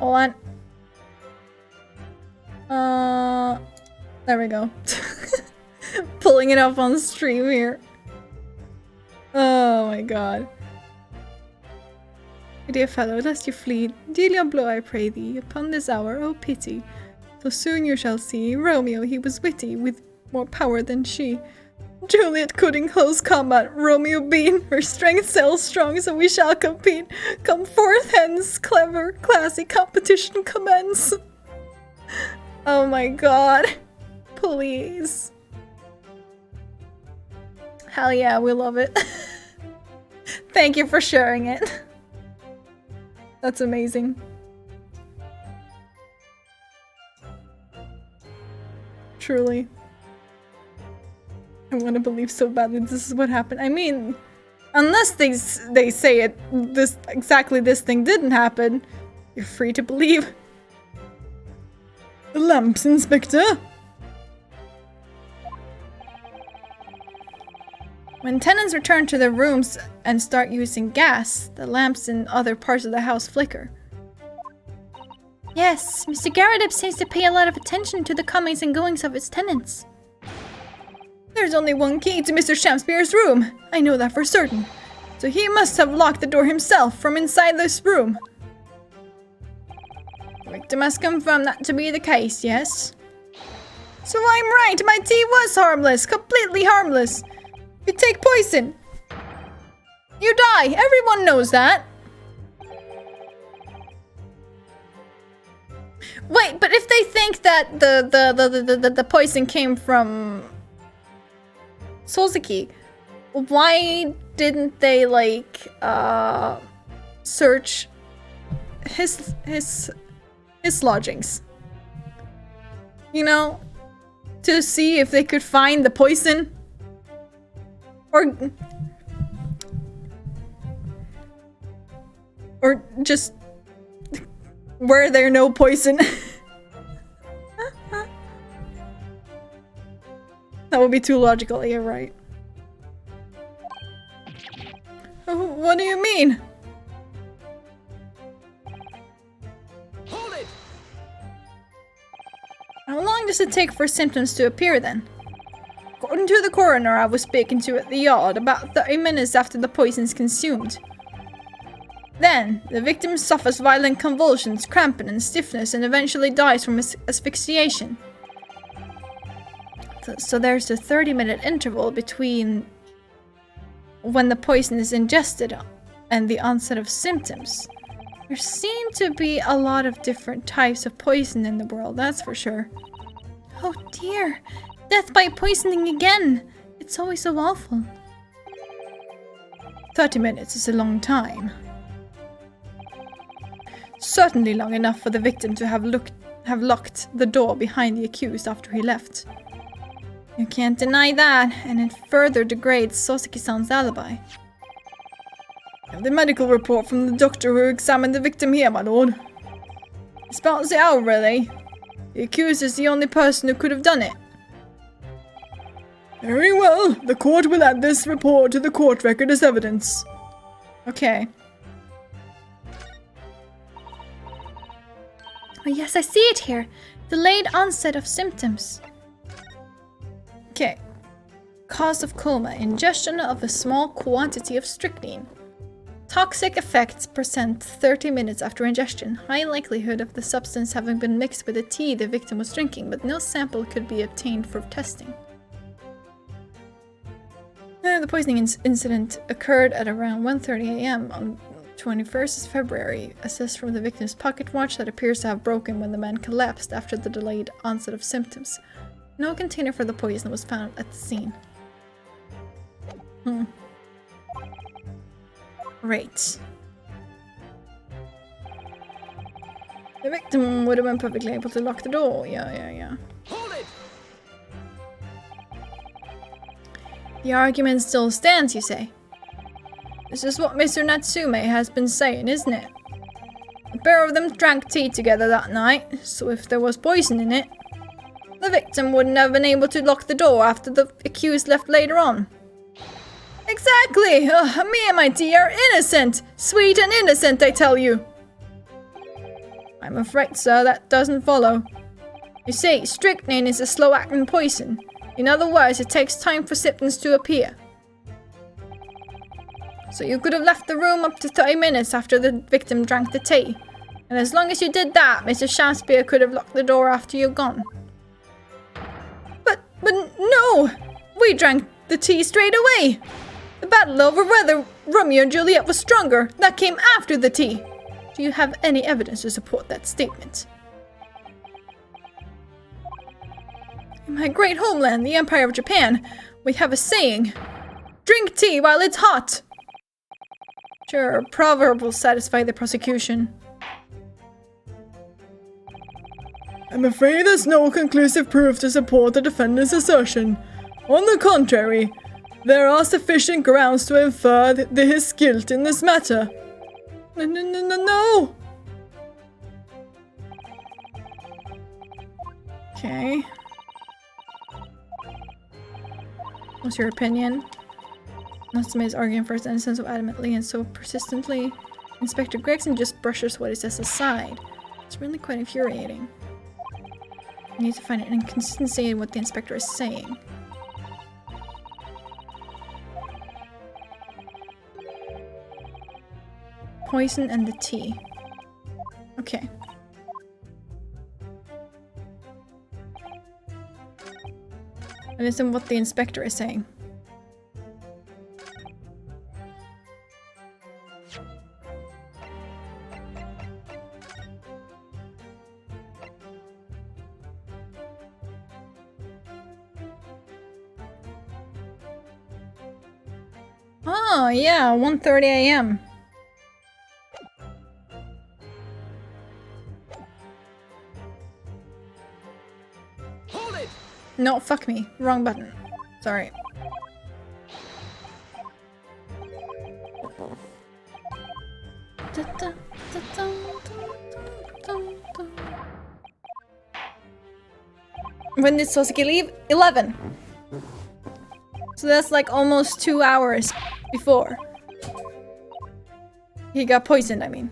Hold on. There we go. Pulling it up on stream here. Oh my god. Dear fellow, lest you flee, deal your blow, I pray thee, upon this hour, oh pity. So soon you shall see, Romeo, he was witty, with more power than she. Juliet could in close combat, Romeo being, her strength sells strong, so we shall compete. Come forth hence, clever, classy competition commence. Oh my god. Please. Hell yeah, we love it. Thank you for sharing it. That's amazing. Truly. I want to believe so badly this is what happened. I mean, unless they say it exactly this thing didn't happen, you're free to believe. The lamps, Inspector. When tenants return to their rooms and start using gas, the lamps in other parts of the house flicker. Yes, Mr. Garrett seems to pay a lot of attention to the comings and goings of his tenants. There's only one key to Mr. Shamspeare's room. I know that for certain. So he must have locked the door himself from inside this room. The victim has confirmed that to be the case, yes? So I'm right, my tea was harmless, completely harmless. You take poison, you die. Everyone knows that. Wait, but if they think that the poison came from Soseki, why didn't they like search his lodgings? You know, to see if they could find the poison. Or just were there no poison? That would be too logical, you're right. What do you mean? Hold it! How long does it take for symptoms to appear then? According to the coroner I was speaking to at the yard, about 30 minutes after the poison is consumed. Then, the victim suffers violent convulsions, cramping and stiffness and eventually dies from asphyxiation. So there's a 30-minute interval between when the poison is ingested and the onset of symptoms. There seem to be a lot of different types of poison in the world, that's for sure. Oh dear, death by poisoning again. It's always so awful. 30 minutes is a long time. Certainly long enough for the victim to have locked the door behind the accused after he left. You can't deny that, and it further degrades Soseki-san's alibi. I have the medical report from the doctor who examined the victim here, my lord. It spells it out, really. The accused is the only person who could have done it. Very well. The court will add this report to the court record as evidence. Okay. Oh yes, I see it here. Delayed onset of symptoms. Okay. Cause of coma, ingestion of a small quantity of strychnine. Toxic effects present 30 minutes after ingestion. High likelihood of the substance having been mixed with the tea the victim was drinking, but no sample could be obtained for testing. The poisoning incident occurred at around 1:30 a.m. on 21st February, assessed from the victim's pocket watch that appears to have broken when the man collapsed after the delayed onset of symptoms. No container for the poison was found at the scene. Right. The victim would have been perfectly able to lock the door. Yeah. Hold it! The argument still stands, you say? This is what Mr. Natsume has been saying, isn't it? The pair of them drank tea together that night, so if there was poison in it, the victim wouldn't have been able to lock the door after the accused left later on. Exactly! Me and my tea are innocent! Sweet and innocent, I tell you! I'm afraid, sir, that doesn't follow. You see, strychnine is a slow-acting poison. In other words, it takes time for symptoms to appear. So you could have left the room up to 30 minutes after the victim drank the tea. And as long as you did that, Mr. Shakespeare could have locked the door after you're gone. But no! We drank the tea straight away! The battle over whether Romeo and Juliet was stronger, that came after the tea. Do you have any evidence to support that statement? In my great homeland, the Empire of Japan, we have a saying, drink tea while it's hot! Sure, a proverb will satisfy the prosecution. I'm afraid there's no conclusive proof to support the defendant's assertion. On the contrary, there are sufficient grounds to infer his guilt in this matter. No! Okay. What's your opinion? Natsume is arguing for his innocence so adamantly and so persistently. Inspector Gregson just brushes what he says aside. It's really quite infuriating. I need to find an inconsistency in what the inspector is saying. Poison and the tea. Okay. And listen what the inspector is saying. Oh, yeah, 1:30 a.m. Hold it! No, fuck me. Wrong button. Sorry. When did Sasuke leave? 11. So that's like almost 2 hours before. He got poisoned, I mean.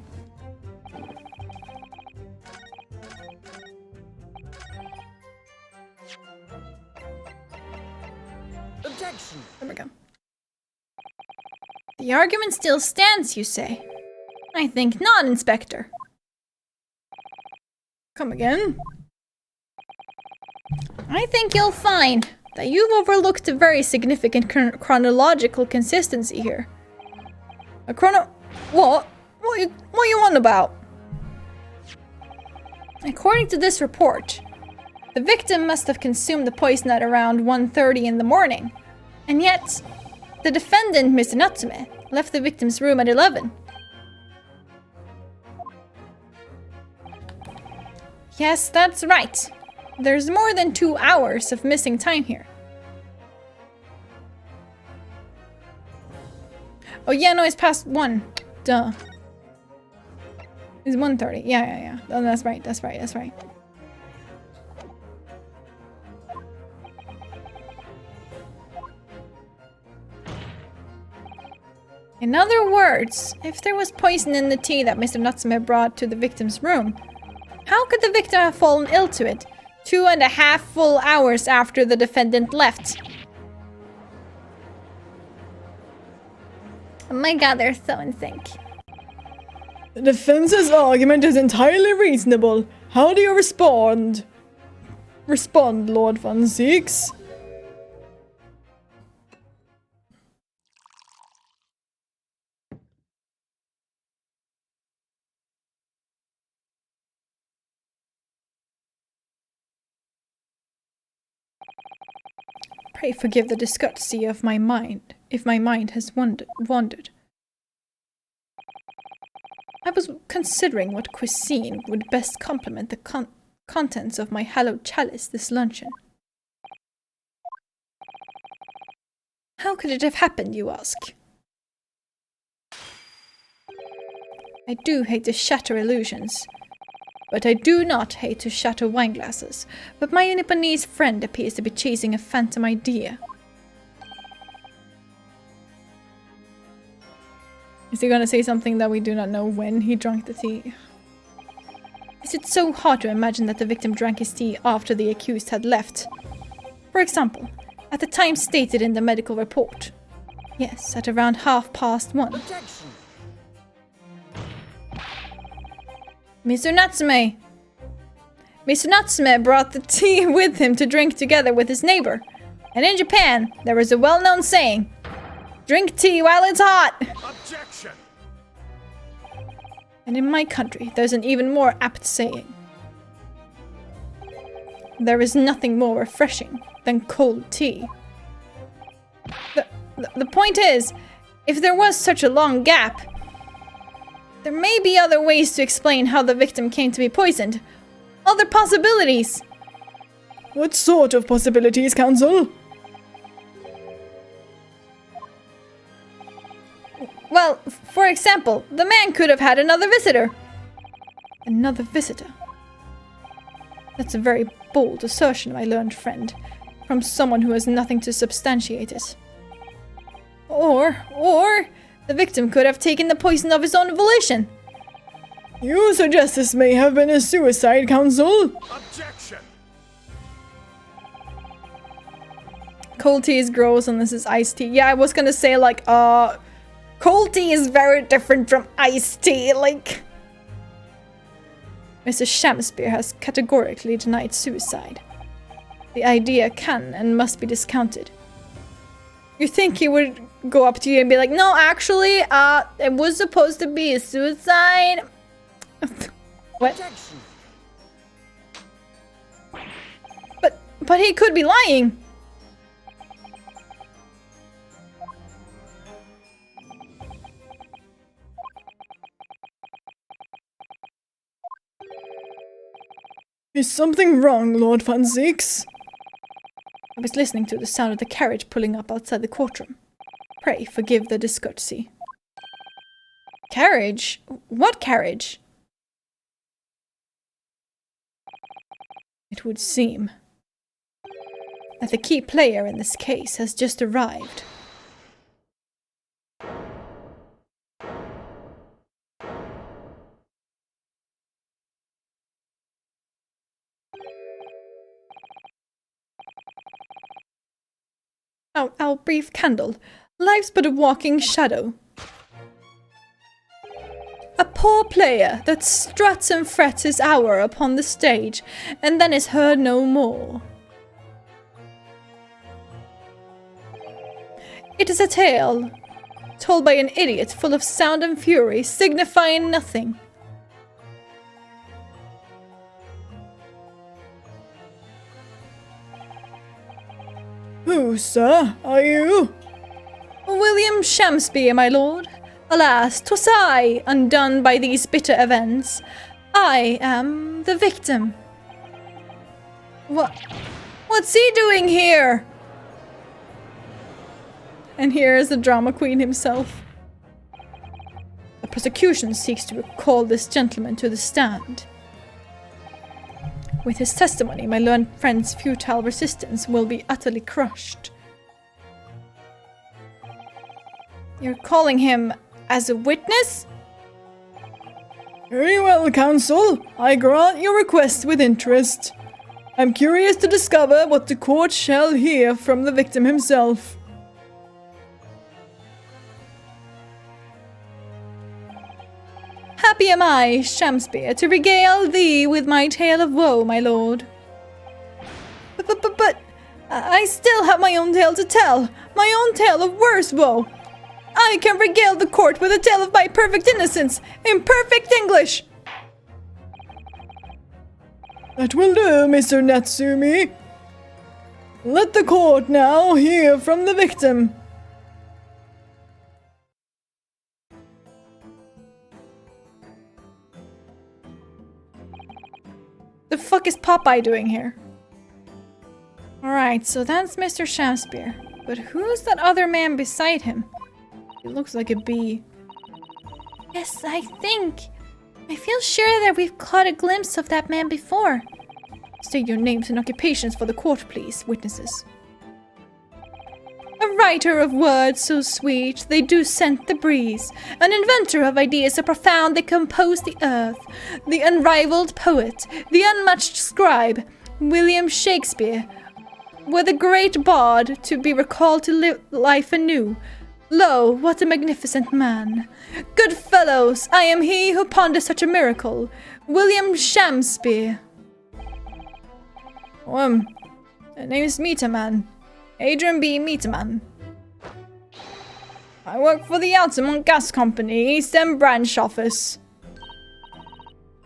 Objection! There we go. The argument still stands, you say? I think not, Inspector. Come again? I think you'll find that you've overlooked a very significant chronological consistency here. A What? What you on about? According to this report, the victim must have consumed the poison at around 1:30 in the morning. And yet, the defendant, Mr. Natsume, left the victim's room at 11. Yes, that's right. There's more than 2 hours of missing time here. Oh yeah, no, it's past 1. Duh. It's 1:30. Yeah. Oh, that's right. In other words, if there was poison in the tea that Mr. Natsume brought to the victim's room, how could the victim have fallen ill to it 2.5 full hours after the defendant left? Oh my god, they're so in sync. The defense's argument is entirely reasonable. How do you respond? Lord Van Zieks? Pray forgive the discourtesy of my mind, if my mind has wandered. I was considering what cuisine would best complement the contents of my hallowed chalice this luncheon. How could it have happened, you ask? I do hate to shatter illusions, but I do not hate to shatter wine glasses. But my Nipponese friend appears to be chasing a phantom idea. Is he gonna say something that we do not know when he drank the tea? Is makes it so hard to imagine that the victim drank his tea after the accused had left. For example, at the time stated in the medical report. Yes, at around 1:30. Objection! Mr. Natsume! Mr. Natsume brought the tea with him to drink together with his neighbor. And in Japan, there is a well-known saying, drink tea while it's hot! Objection! And in my country, there's an even more apt saying. There is nothing more refreshing than cold tea. The point is, if there was such a long gap, there may be other ways to explain how the victim came to be poisoned. Other possibilities. What sort of possibilities, Counsel? Well, for example, the man could have had another visitor. Another visitor? That's a very bold assertion, my learned friend, from someone who has nothing to substantiate it. Or, the victim could have taken the poison of his own volition. You suggest this may have been a suicide, Counsel? Objection! Cold tea is gross unless it's iced tea. Yeah, I was gonna say like, cold tea is very different from iced tea, like... Mr. Shamspeare has categorically denied suicide. The idea can and must be discounted. You think he would go up to you and be like, no, actually, it was supposed to be a suicide? What? Objection! But he could be lying. Is something wrong, Lord Fanzix? I was listening to the sound of the carriage pulling up outside the courtroom. Pray forgive the discourtesy. Carriage? What carriage? It would seem that the key player in this case has just arrived. Our brief candle. Life's but a walking shadow. A poor player that struts and frets his hour upon the stage, and then is heard no more. It is a tale told by an idiot full of sound and fury, signifying nothing. Who, sir, are you? William Shamspeare, my lord. Alas, 'twas I, undone by these bitter events. I am the victim. What's he doing here? And here is the drama queen himself. The prosecution seeks to recall this gentleman to the stand. With his testimony, my learned friend's futile resistance will be utterly crushed. You're calling him as a witness? Very well, Counsel. I grant your request with interest. I'm curious to discover what the court shall hear from the victim himself. Happy am I, Shamspeare, to regale thee with my tale of woe, my lord. But I still have my own tale to tell, my own tale of worse woe. I can regale the court with a tale of my perfect innocence, in perfect English. That will do, Mr. Natsumi. Let the court now hear from the victim. The fuck is Popeye doing here? Alright, so that's Mr. Shamspeare. But who's that other man beside him? He looks like a bee. Yes, I feel sure that we've caught a glimpse of that man before. State your names and occupations for the court, please, witnesses. Alright, writer of words so sweet, they do scent the breeze, an inventor of ideas so profound they compose the earth, the unrivaled poet, the unmatched scribe, William Shakespeare, were the great bard to be recalled to life anew. Lo, what a magnificent man! Good fellows, I am he who ponders such a miracle, William Shakespeare. The name is Meterman. Adrian B. Meterman. I work for the Altamont Gas Company, East End branch office.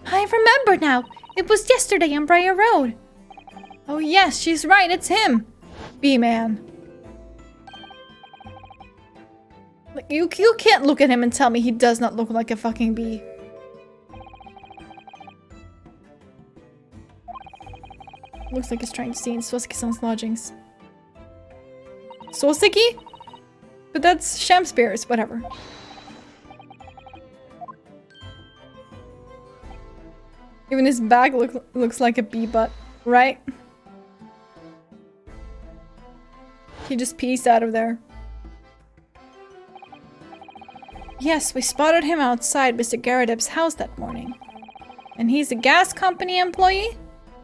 I remember now. It was yesterday on Briar Road. Oh yes, she's right, it's him. B-Man. Like, you can't look at him and tell me he does not look like a fucking bee. Looks like he's trying to stay in Swastika-san's lodgings. Swastiki? But that's Shakespeare's, whatever. Even his bag looks like a bee butt, right? He just pees out of there. Yes, we spotted him outside Mr. Garadeb's house that morning. And he's a gas company employee?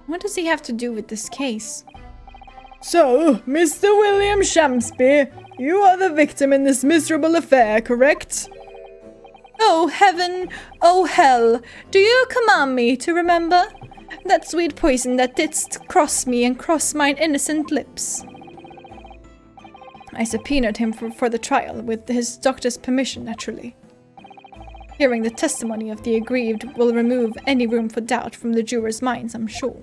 What does he have to do with this case? So, Mr. William Shakespeare, you are the victim in this miserable affair, correct? Oh heaven, oh hell, do you command me to remember that sweet poison that didst cross me and cross mine innocent lips? I subpoenaed him for the trial, with his doctor's permission, naturally. Hearing the testimony of the aggrieved will remove any room for doubt from the jurors' minds, I'm sure.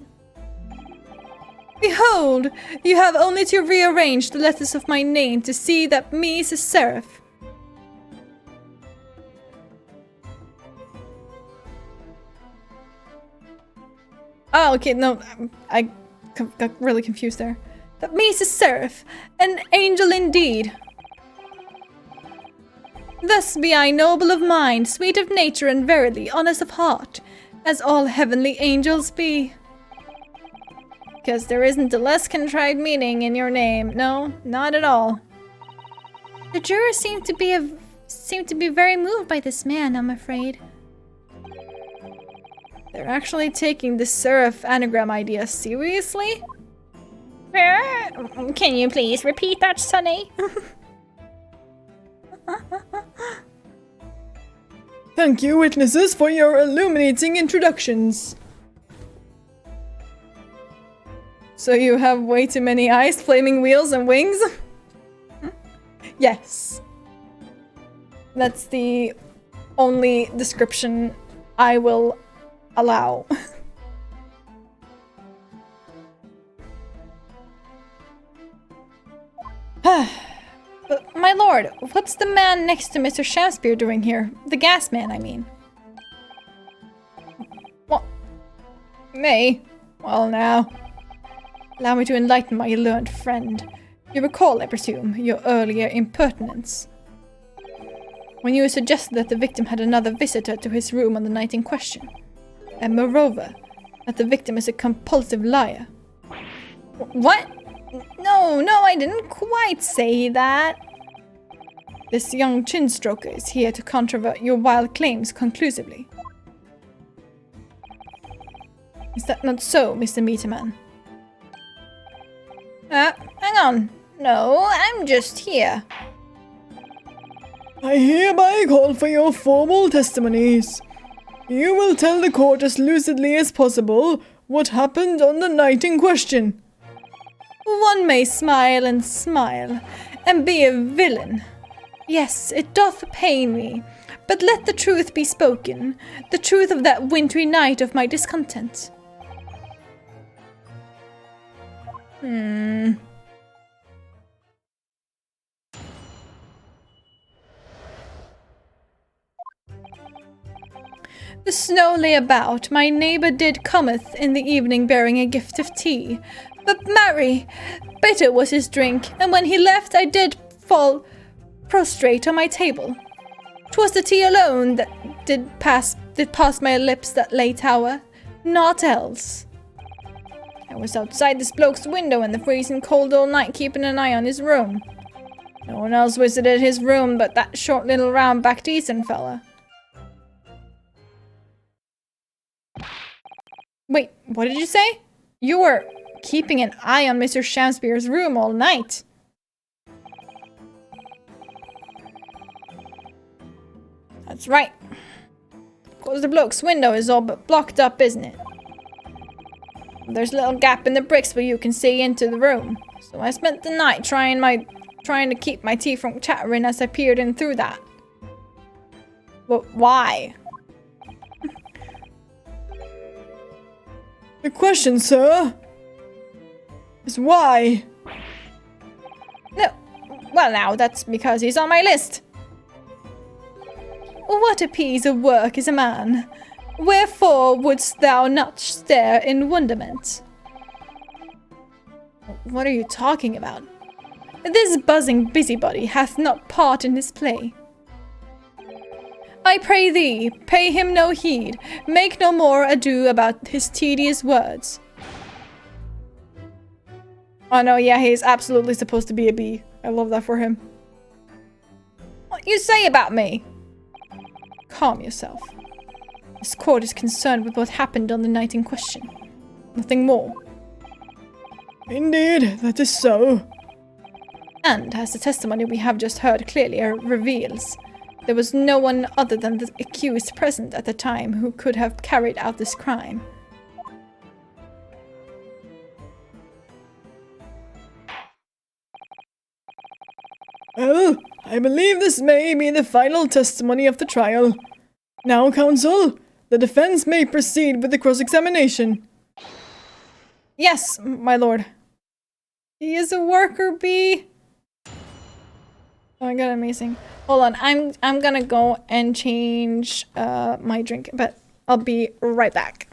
Behold, you have only to rearrange the letters of my name to see that me is a seraph. Oh, okay, no, I got really confused there. That me is a seraph, an angel indeed. Thus be I noble of mind, sweet of nature, and verily honest of heart, as all heavenly angels be. Because there isn't a less contrived meaning in your name. No, not at all. The jurors seem to be very moved by this man, I'm afraid. They're actually taking the seraph anagram idea seriously? Can you please repeat that, Sonny? Thank you, witnesses, for your illuminating introductions. So you have way too many eyes, flaming wheels, and wings? Yes. That's the only description I will allow. But, my lord, what's the man next to Mr. Shakespeare doing here? The gas man, I mean. What? Me? Well, now. Allow me to enlighten my learned friend. You recall, I presume, your earlier impertinence. When you suggested that the victim had another visitor to his room on the night in question. And moreover, that the victim is a compulsive liar. What? No, I didn't quite say that. This young chin-stroker is here to controvert your wild claims conclusively. Is that not so, Mr. Meterman? Hang on. No, I'm just here. I hereby call for your formal testimonies. You will tell the court as lucidly as possible what happened on the night in question. One may smile, and be a villain. Yes, it doth pain me, but let the truth be spoken, the truth of that wintry night of my discontent. The snow lay about, my neighbour did cometh in the evening bearing a gift of tea. But marry, bitter was his drink, and when he left I did fall prostrate on my table. 'Twas the tea alone that did pass my lips that late hour, naught else. I was outside this bloke's window in the freezing cold all night keeping an eye on his room. No one else visited his room but that short little round-backed Eastern fella. Wait, what did you say? You were keeping an eye on Mr. Shamspeare's room all night. That's right. Of course the bloke's window is all but blocked up, isn't it? There's a little gap in the bricks where you can see into the room. So I spent the night trying to keep my teeth from chattering as I peered in through that. But why? The question, sir, is why? No. Well now, that's because he's on my list. What a piece of work is a man. Wherefore wouldst thou not stare in wonderment? What are you talking about? This buzzing busybody hath not part in this play. I pray thee, pay him no heed, make no more ado about his tedious words. Oh no, yeah, he's absolutely supposed to be a bee. I love that for him. What you say about me? Calm yourself. This court is concerned with what happened on the night in question. Nothing more. Indeed, that is so. And, as the testimony we have just heard clearly reveals, there was no one other than the accused present at the time who could have carried out this crime. Well, I believe this may be the final testimony of the trial. Now, counsel, the defense may proceed with the cross-examination. Yes, my lord. He is a worker bee. Oh my god, amazing. Hold on, I'm gonna go and change my drink, but I'll be right back.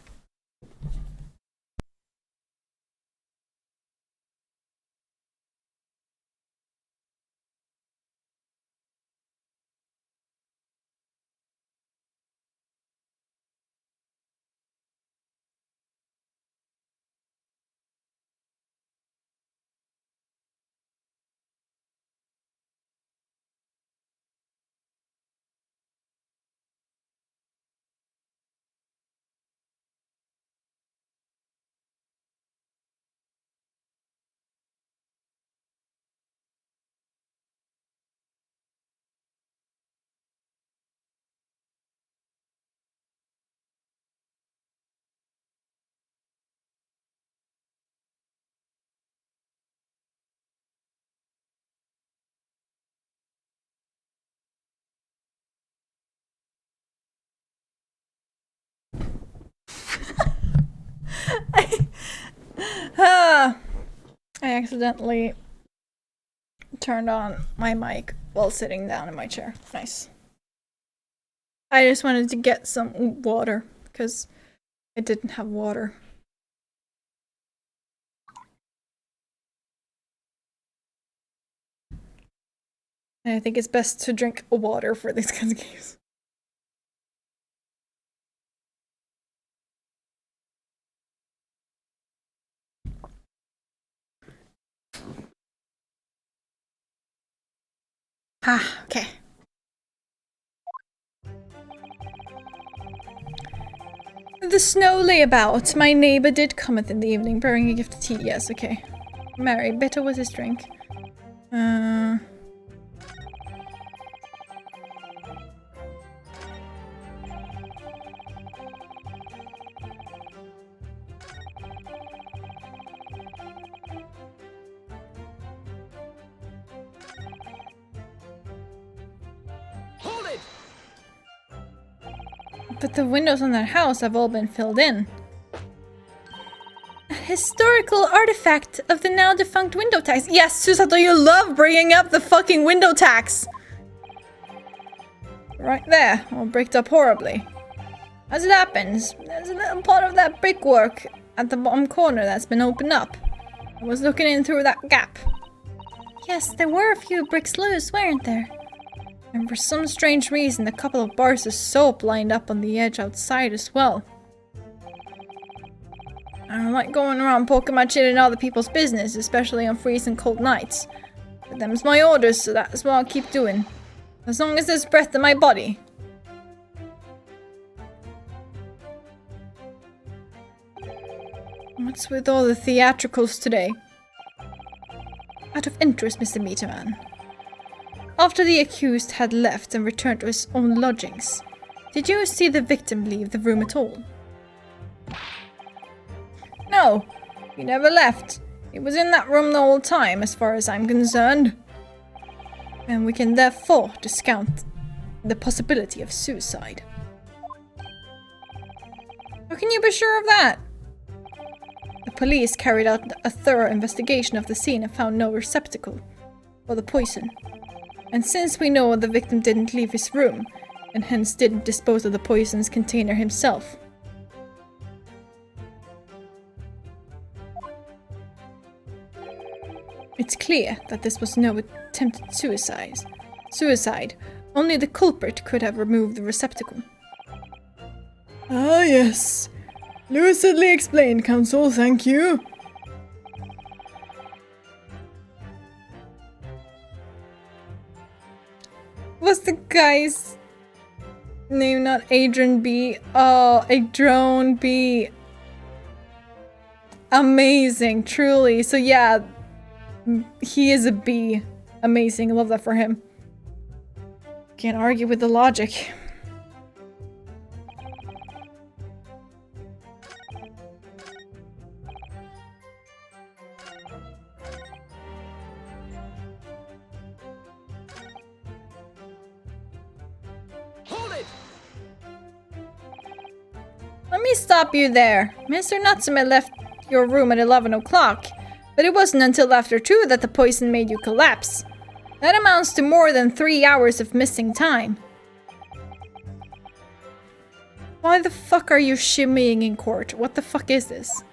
I accidentally turned on my mic while sitting down in my chair. Nice. I just wanted to get some water because I didn't have water. And I think it's best to drink water for these kinds of games. Ah, okay. The snow lay about. My neighbor did cometh in the evening, bearing a gift of tea. Yes, okay. Marry, better was his drink. But the windows on that house have all been filled in. A historical artifact of the now defunct window tax. Yes, Susato, you love bringing up the fucking window tax. Right there, all bricked up horribly. As it happens, there's a little part of that brickwork at the bottom corner that's been opened up. I was looking in through that gap. Yes, there were a few bricks loose, weren't there? And for some strange reason, a couple of bars of soap lined up on the edge outside as well. I don't like going around poking my chin in other people's business, especially on freezing cold nights. But them's my orders, so that's what I'll keep doing. As long as there's breath in my body. What's with all the theatricals today? Out of interest, Mr. Meterman. After the accused had left and returned to his own lodgings, did you see the victim leave the room at all? No, he never left. He was in that room the whole time, as far as I'm concerned. And we can therefore discount the possibility of suicide. How can you be sure of that? The police carried out a thorough investigation of the scene and found no receptacle for the poison. And since we know the victim didn't leave his room, and hence didn't dispose of the poison's container himself. It's clear that this was no attempted suicide. Only the culprit could have removed the receptacle. Ah, yes. Lucidly explained, Counsel, thank you. Was the guy's name not Adrian B? Oh, Adrian B. Amazing, truly. So yeah, he is a B. Amazing, I love that for him. Can't argue with the logic. Let me stop you there. Mr. Natsume left your room at 11 o'clock, but it wasn't until after 2 that the poison made you collapse. That amounts to more than 3 hours of missing time. Why the fuck are you shimmying in court? What the fuck is this?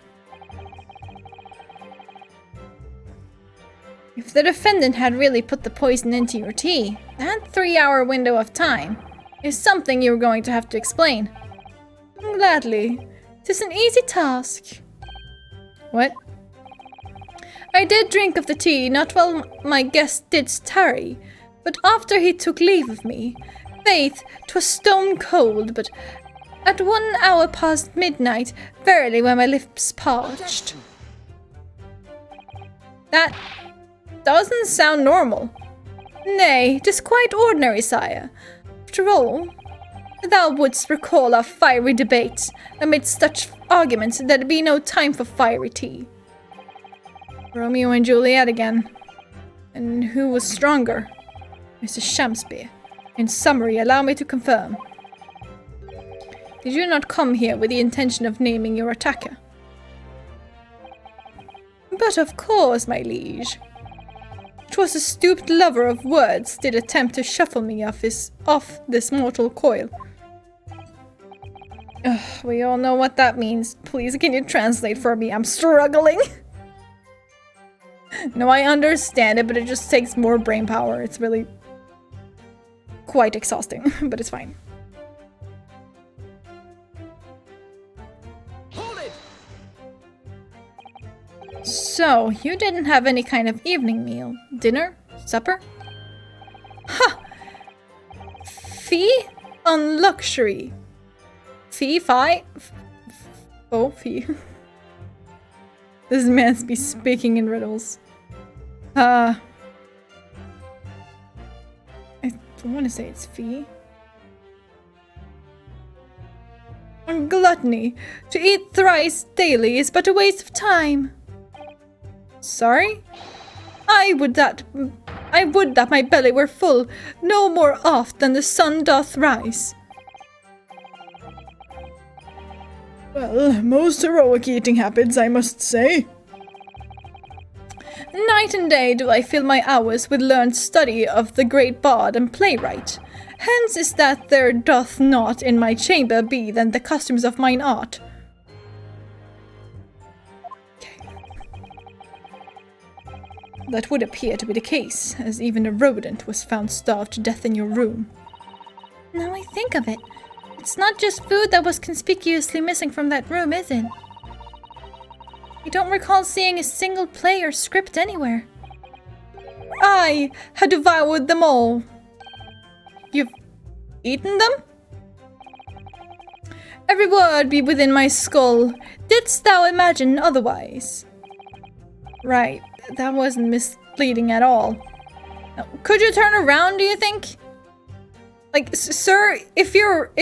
If the defendant had really put the poison into your tea, that 3-hour window of time is something you're going to have to explain. Gladly. 'Tis an easy task. What? I did drink of the tea, not while my guest did tarry, but after he took leave of me. Faith, 'twas stone cold, but at 1 hour past midnight, verily when my lips parched. That doesn't sound normal. Nay, 'tis quite ordinary, sire. After all, thou wouldst recall our fiery debates. Amidst such arguments, there'd be no time for fiery tea. Romeo and Juliet again. And who was stronger? Mrs. Shamspeare. In summary, allow me to confirm. Did you not come here with the intention of naming your attacker? But of course, my liege. 'Twas a stooped lover of words did attempt to shuffle me off this mortal coil. Ugh, we all know what that means. Please, can you translate for me? I'm struggling. No, I understand it, but it just takes more brain power. It's really quite exhausting, but it's fine. Hold it! So, you didn't have any kind of evening meal? Dinner? Supper? Ha! Fee on luxury. Fee? Oh, fee. This man's be speaking in riddles. I want to say it's fee. On gluttony. To eat thrice daily is but a waste of time. Sorry? I would that my belly were full, no more oft than the sun doth rise. Well, most heroic eating habits, I must say. Night and day do I fill my hours with learned study of the great bard and playwright. Hence is that there doth not in my chamber be than the customs of mine art. Okay. That would appear to be the case, as even a rodent was found starved to death in your room. Now I think of it, it's not just food that was conspicuously missing from that room, is it? I don't recall seeing a single play or script anywhere. I had devoured them all. You've eaten them? Every word be within my skull. Didst thou imagine otherwise? Right, that wasn't misleading at all. Now, could you turn around, do you think? Like, sir, if you're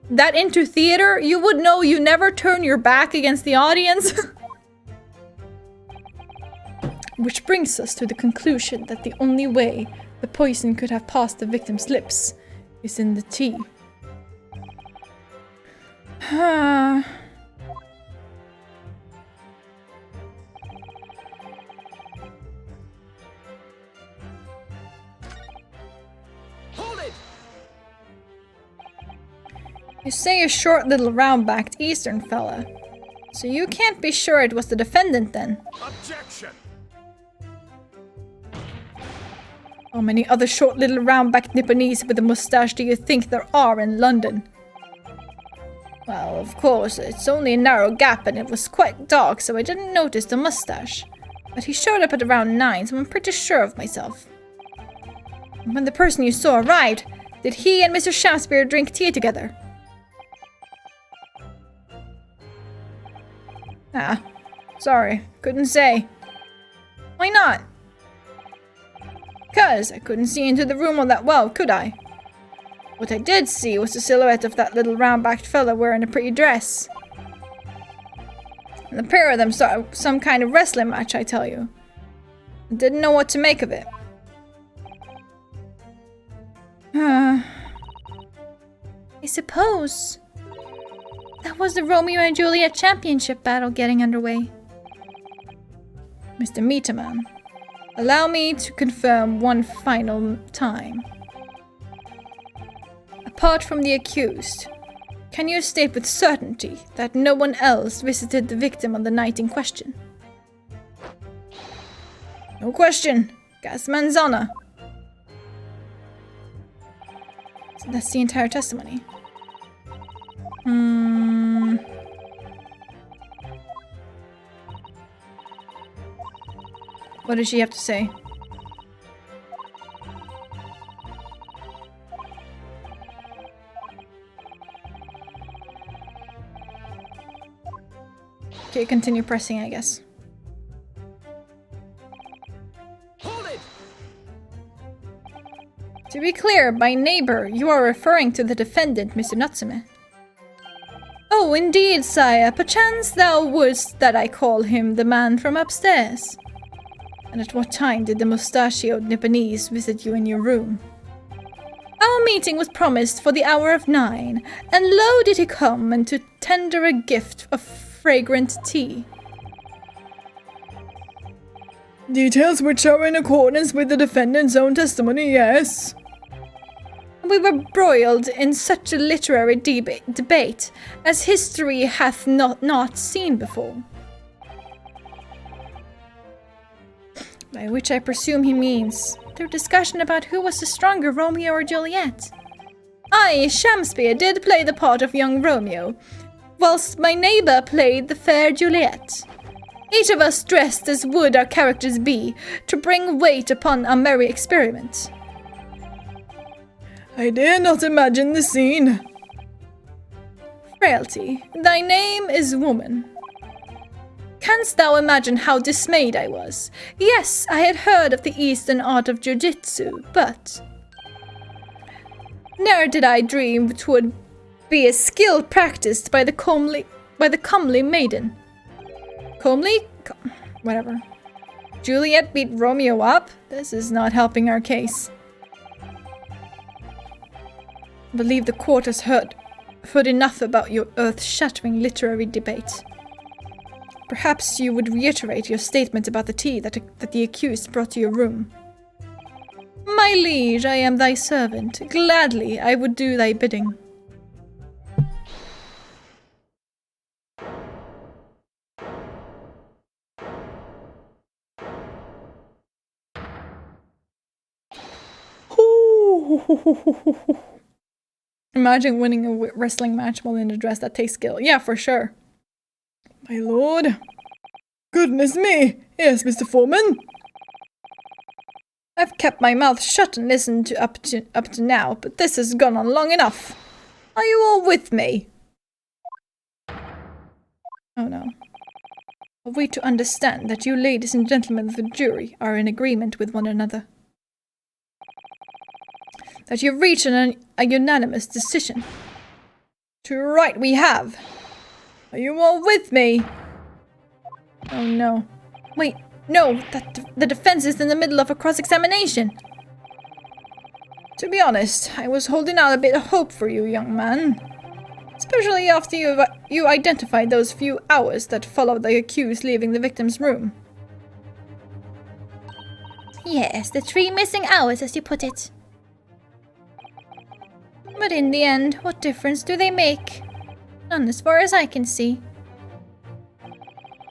that into theater, you would know you never turn your back against the audience. Which brings us to the conclusion that the only way the poison could have passed the victim's lips is in the tea. Hold it! You say a short little round-backed Eastern fella. So you can't be sure it was the defendant then. Objection! How many other short little round-backed Nipponese with a mustache do you think there are in London? Well, of course, it's only a narrow gap and it was quite dark, so I didn't notice the mustache. But he showed up at around 9, so I'm pretty sure of myself. And when the person you saw arrived, did he and Mr. Shakespeare drink tea together? Ah, sorry, couldn't say. Why not? 'Cause I couldn't see into the room all that well, could I? What I did see was the silhouette of that little round-backed fella wearing a pretty dress. And the pair of them started some kind of wrestling match, I tell you. I didn't know what to make of it. I suppose that was the Romeo and Juliet championship battle getting underway. Mr. Meterman, allow me to confirm one final time. Apart from the accused, can you state with certainty that no one else visited the victim on the night in question? No question. Gasman's honor. So that's the entire testimony. What does she have to say? Okay, continue pressing, I guess. Hold it! To be clear, by neighbor, you are referring to the defendant, Mr. Natsume. Oh, indeed, sire. Perchance thou wouldst that I call him the man from upstairs. And at what time did the mustachioed Nipponese visit you in your room? Our meeting was promised for the hour of 9, and lo did he come and to tender a gift of fragrant tea. Details which are in accordance with the defendant's own testimony, yes. We were broiled in such a literary debate as history hath not seen before. By which I presume he means their discussion about who was the stronger, Romeo or Juliet. I, Shakespeare, did play the part of young Romeo, whilst my neighbour played the fair Juliet. Each of us dressed as would our characters be, to bring weight upon our merry experiment. I dare not imagine the scene. Frailty, thy name is woman. Canst thou imagine how dismayed I was? Yes, I had heard of the Eastern art of jiu-jitsu, but ne'er did I dream 'twould be a skill practiced by the comely maiden. Comely? Whatever. Juliet beat Romeo up? This is not helping our case. I believe the court has heard enough about your earth-shattering literary debate. Perhaps you would reiterate your statement about the tea that the accused brought to your room. My liege, I am thy servant. Gladly I would do thy bidding. Imagine winning a wrestling match while in a dress. That takes skill. Yeah, for sure. My lord. Goodness me. Yes, Mr. Foreman. I've kept my mouth shut and listened to up to now, but this has gone on long enough. Are you all with me? Oh no. Are we to understand that you ladies and gentlemen of the jury are in agreement with one another? That you've reached a unanimous decision? To right we have. Are you all with me? Oh no. Wait, no, the defense is in the middle of a cross-examination. To be honest, I was holding out a bit of hope for you, young man. Especially after you identified those few hours that followed the accused leaving the victim's room. Yes, the 3 missing hours, as you put it. But in the end, what difference do they make? None as far as I can see.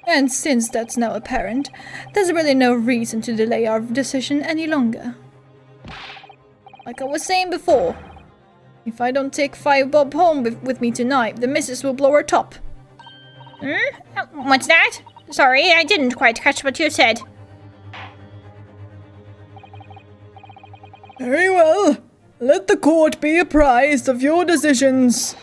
And since that's now apparent, there's really no reason to delay our decision any longer. Like I was saying before, if I don't take 5 bob home with me tonight, the missus will blow her top. What's that? Sorry, I didn't quite catch what you said. Very well. Let the court be apprised of your decisions.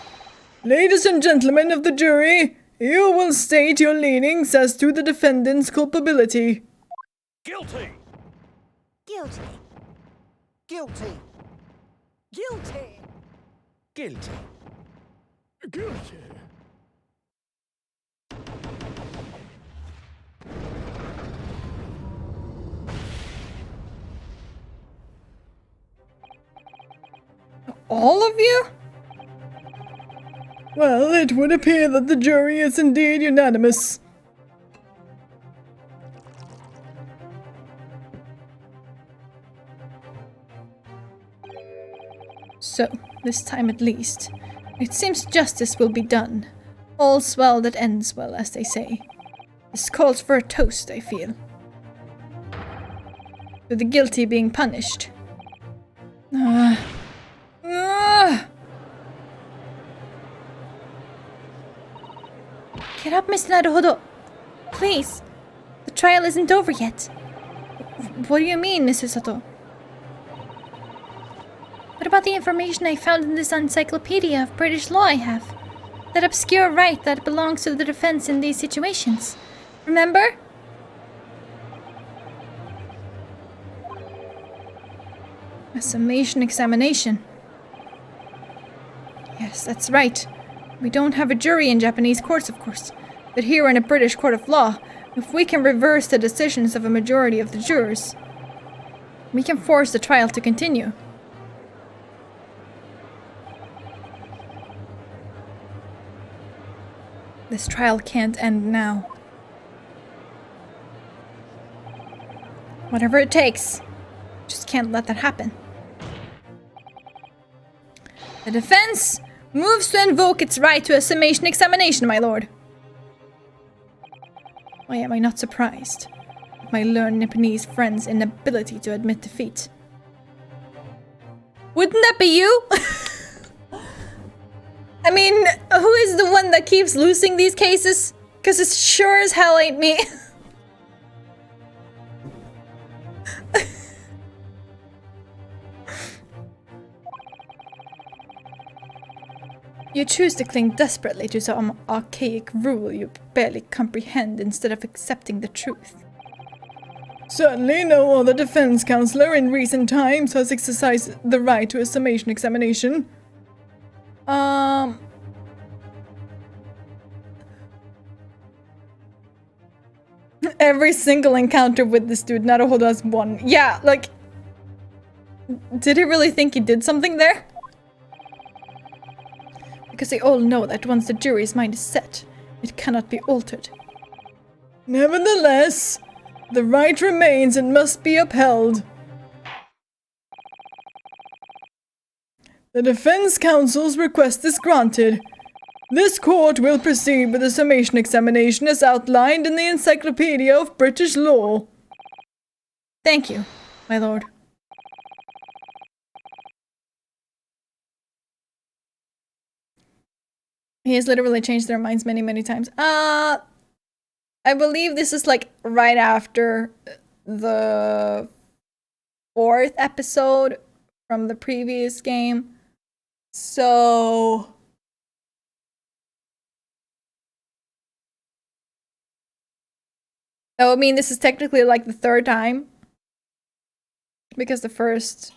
Ladies and gentlemen of the jury, you will state your leanings as to the defendant's culpability. Guilty! Guilty. Guilty. Guilty. Guilty. Guilty. All of you? Well, it would appear that the jury is indeed unanimous. So, this time at least, it seems justice will be done. All's well that ends well, as they say. This calls for a toast, I feel. To the guilty being punished. Get up, Mr. Naruhodo. Please. The trial isn't over yet. What do you mean, Mr. Sato? What about the information I found in this encyclopedia of British law I have? That obscure right that belongs to the defense in these situations. Remember? A summation examination. Yes, that's right. We don't have a jury in Japanese courts, of course. But here in a British court of law, if we can reverse the decisions of a majority of the jurors, we can force the trial to continue. This trial can't end now. Whatever it takes. Just can't let that happen. The defense moves to invoke its right to a summation examination, my lord. Why am I not surprised at my learned Nipponese friend's inability to admit defeat? Wouldn't that be you? I mean, who is the one that keeps losing these cases? Because it sure as hell ain't me. You choose to cling desperately to some archaic rule you barely comprehend instead of accepting the truth. Certainly no other defense counselor in recent times has exercised the right to a summation examination. Every single encounter with this dude, Naruhodo has won. Yeah, like... Did he really think he did something there? Because they all know that once the jury's mind is set, it cannot be altered. Nevertheless, the right remains and must be upheld. The defense counsel's request is granted. This court will proceed with the summation examination as outlined in the Encyclopedia of British Law. Thank you, my lord. He has literally changed their minds many, many times. I believe this is like right after the 4th episode from the previous game. So that would mean this is technically like the 3rd time. Because the first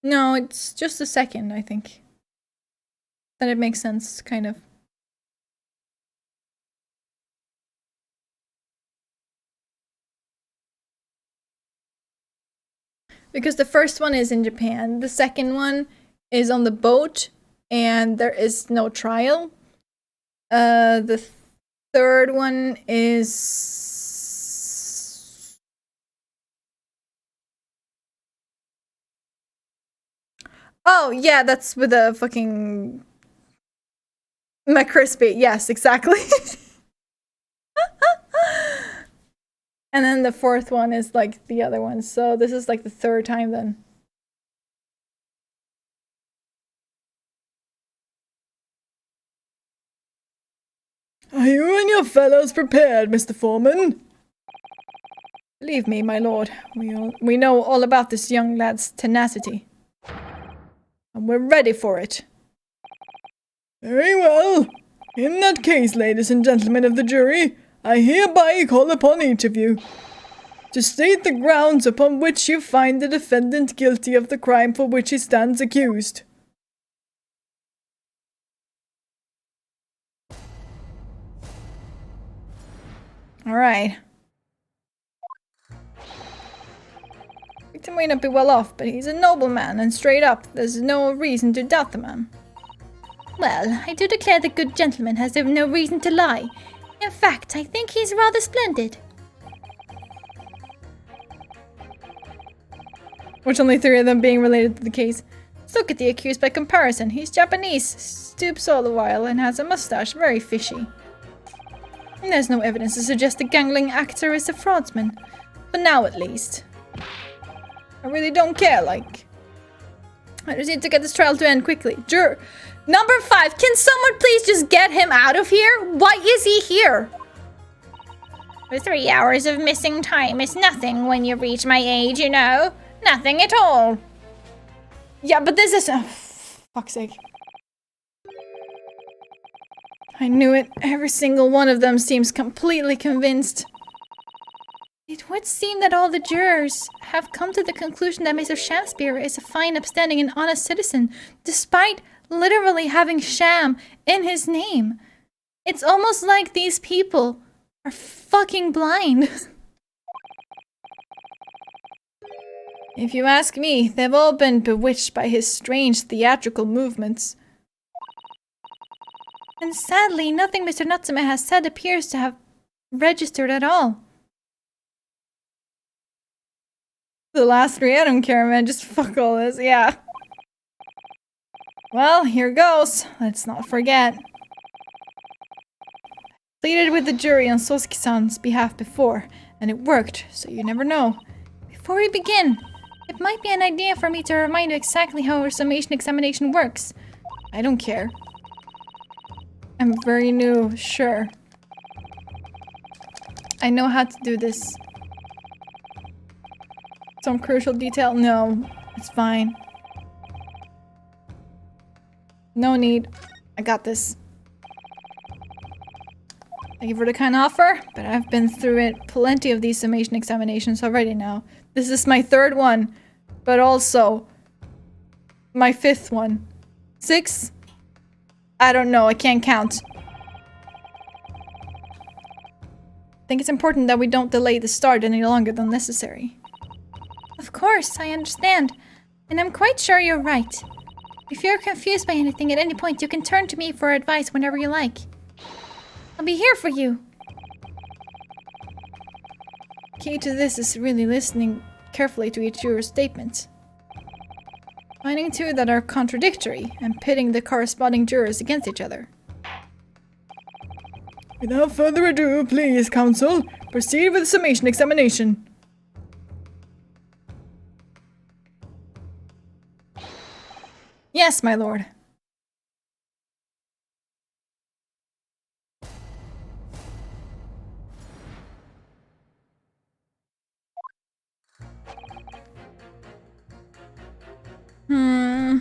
no, it's just the 2nd, I think. Then it makes sense, kind of. Because the first one is in Japan, the second one is on the boat, and there is no trial. The third one is... Oh, yeah, that's with the fucking... McCrispy. Yes, exactly. And then the 4th one is like the other one. So this is like the 3rd time then. Are you and your fellows prepared, Mr. Foreman? Believe me, my lord, we know all about this young lad's tenacity. And we're ready for it. Very well. In that case, ladies and gentlemen of the jury, I hereby call upon each of you to state the grounds upon which you find the defendant guilty of the crime for which he stands accused. All right. Victim may not be well off, but he's a nobleman and straight up. There's no reason to doubt the man. Well, I do declare the good gentleman has no reason to lie. In fact, I think he's rather splendid. Which only 3 of them being related to the case. Let's look at the accused by comparison. He's Japanese, stoops all the while, and has a mustache, very fishy. And there's no evidence to suggest the gangling actor is a fraudsman. For now, at least. I really don't care, like... I just need to get this trial to end quickly. Juror number 5, can someone please just get him out of here? Why is he here? The 3 hours of missing time is nothing when you reach my age, you know. Nothing at all. Yeah, but this is... Oh, fuck's sake. I knew it. Every single one of them seems completely convinced. It would seem that all the jurors have come to the conclusion that Mr. Shakespeare is a fine, upstanding, and honest citizen, despite literally having sham in his name. It's almost like these people are fucking blind. If you ask me, they've all been bewitched by his strange theatrical movements. And sadly, nothing Mr. Natsume has said appears to have registered at all. The last 3, I don't care, man. Just fuck all this, yeah. Well, here goes. Let's not forget. Pleaded with the jury on Sosuke-san's behalf before, and it worked, so you never know. Before we begin, it might be an idea for me to remind you exactly how our summation examination works. I don't care. I'm very new, sure. I know how to do this. Some crucial detail? No, it's fine. No need. I got this. Thank you for the kind offer, but I've been through it plenty of these summation examinations already now. This is my 3rd one, but also my 5th one. 6? I don't know, I can't count. I think it's important that we don't delay the start any longer than necessary. Of course, I understand. And I'm quite sure you're right. If you're confused by anything at any point, you can turn to me for advice whenever you like. I'll be here for you. Key to this is really listening carefully to each juror's statement. Finding 2 that are contradictory and pitting the corresponding jurors against each other. Without further ado, please, counsel, proceed with the summation examination. Yes, my lord. Hmm.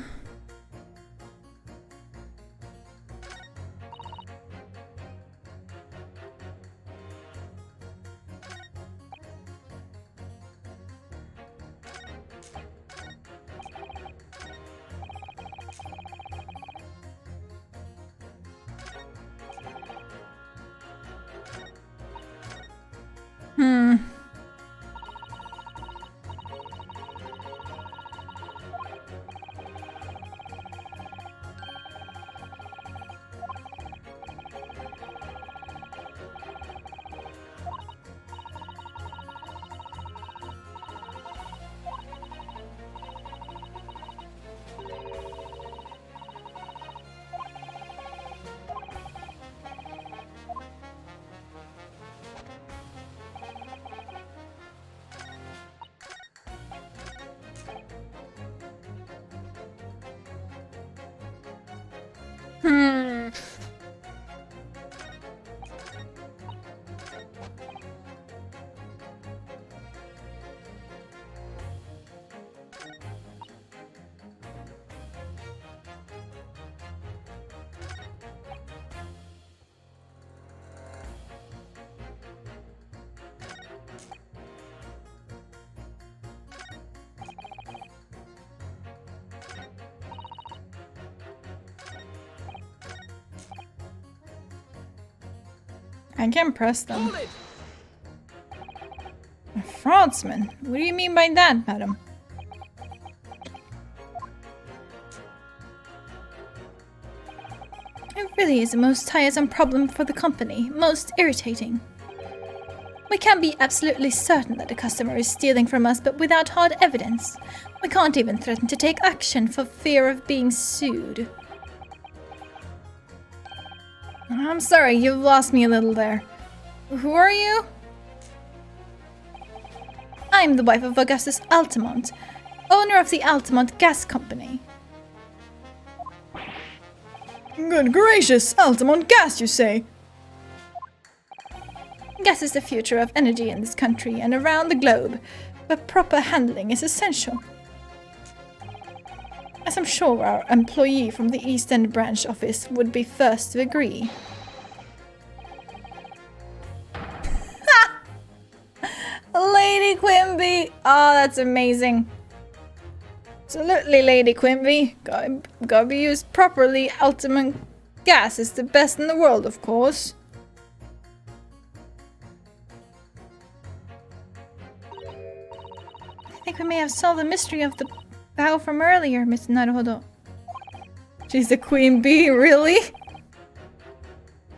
Hmm. Hmm. I can't press them. A fraudsman? What do you mean by that, madam? It really is a most tiresome problem for the company. Most irritating. We can be absolutely certain that the customer is stealing from us, but without hard evidence. We can't even threaten to take action for fear of being sued. I'm sorry, you've lost me a little there. Who are you? I'm the wife of Augustus Altamont, owner of the Altamont Gas Company. Good gracious, Altamont Gas, you say? Gas is the future of energy in this country and around the globe, but proper handling is essential. As I'm sure our employee from the East End branch office would be first to agree. Lady Quimby! Oh, that's amazing. Absolutely, Lady Quimby. Gotta be used properly. Ultimate gas is the best in the world, of course. I think we may have solved the mystery of the bow from earlier, Miss Naruhodo. She's the queen bee, really?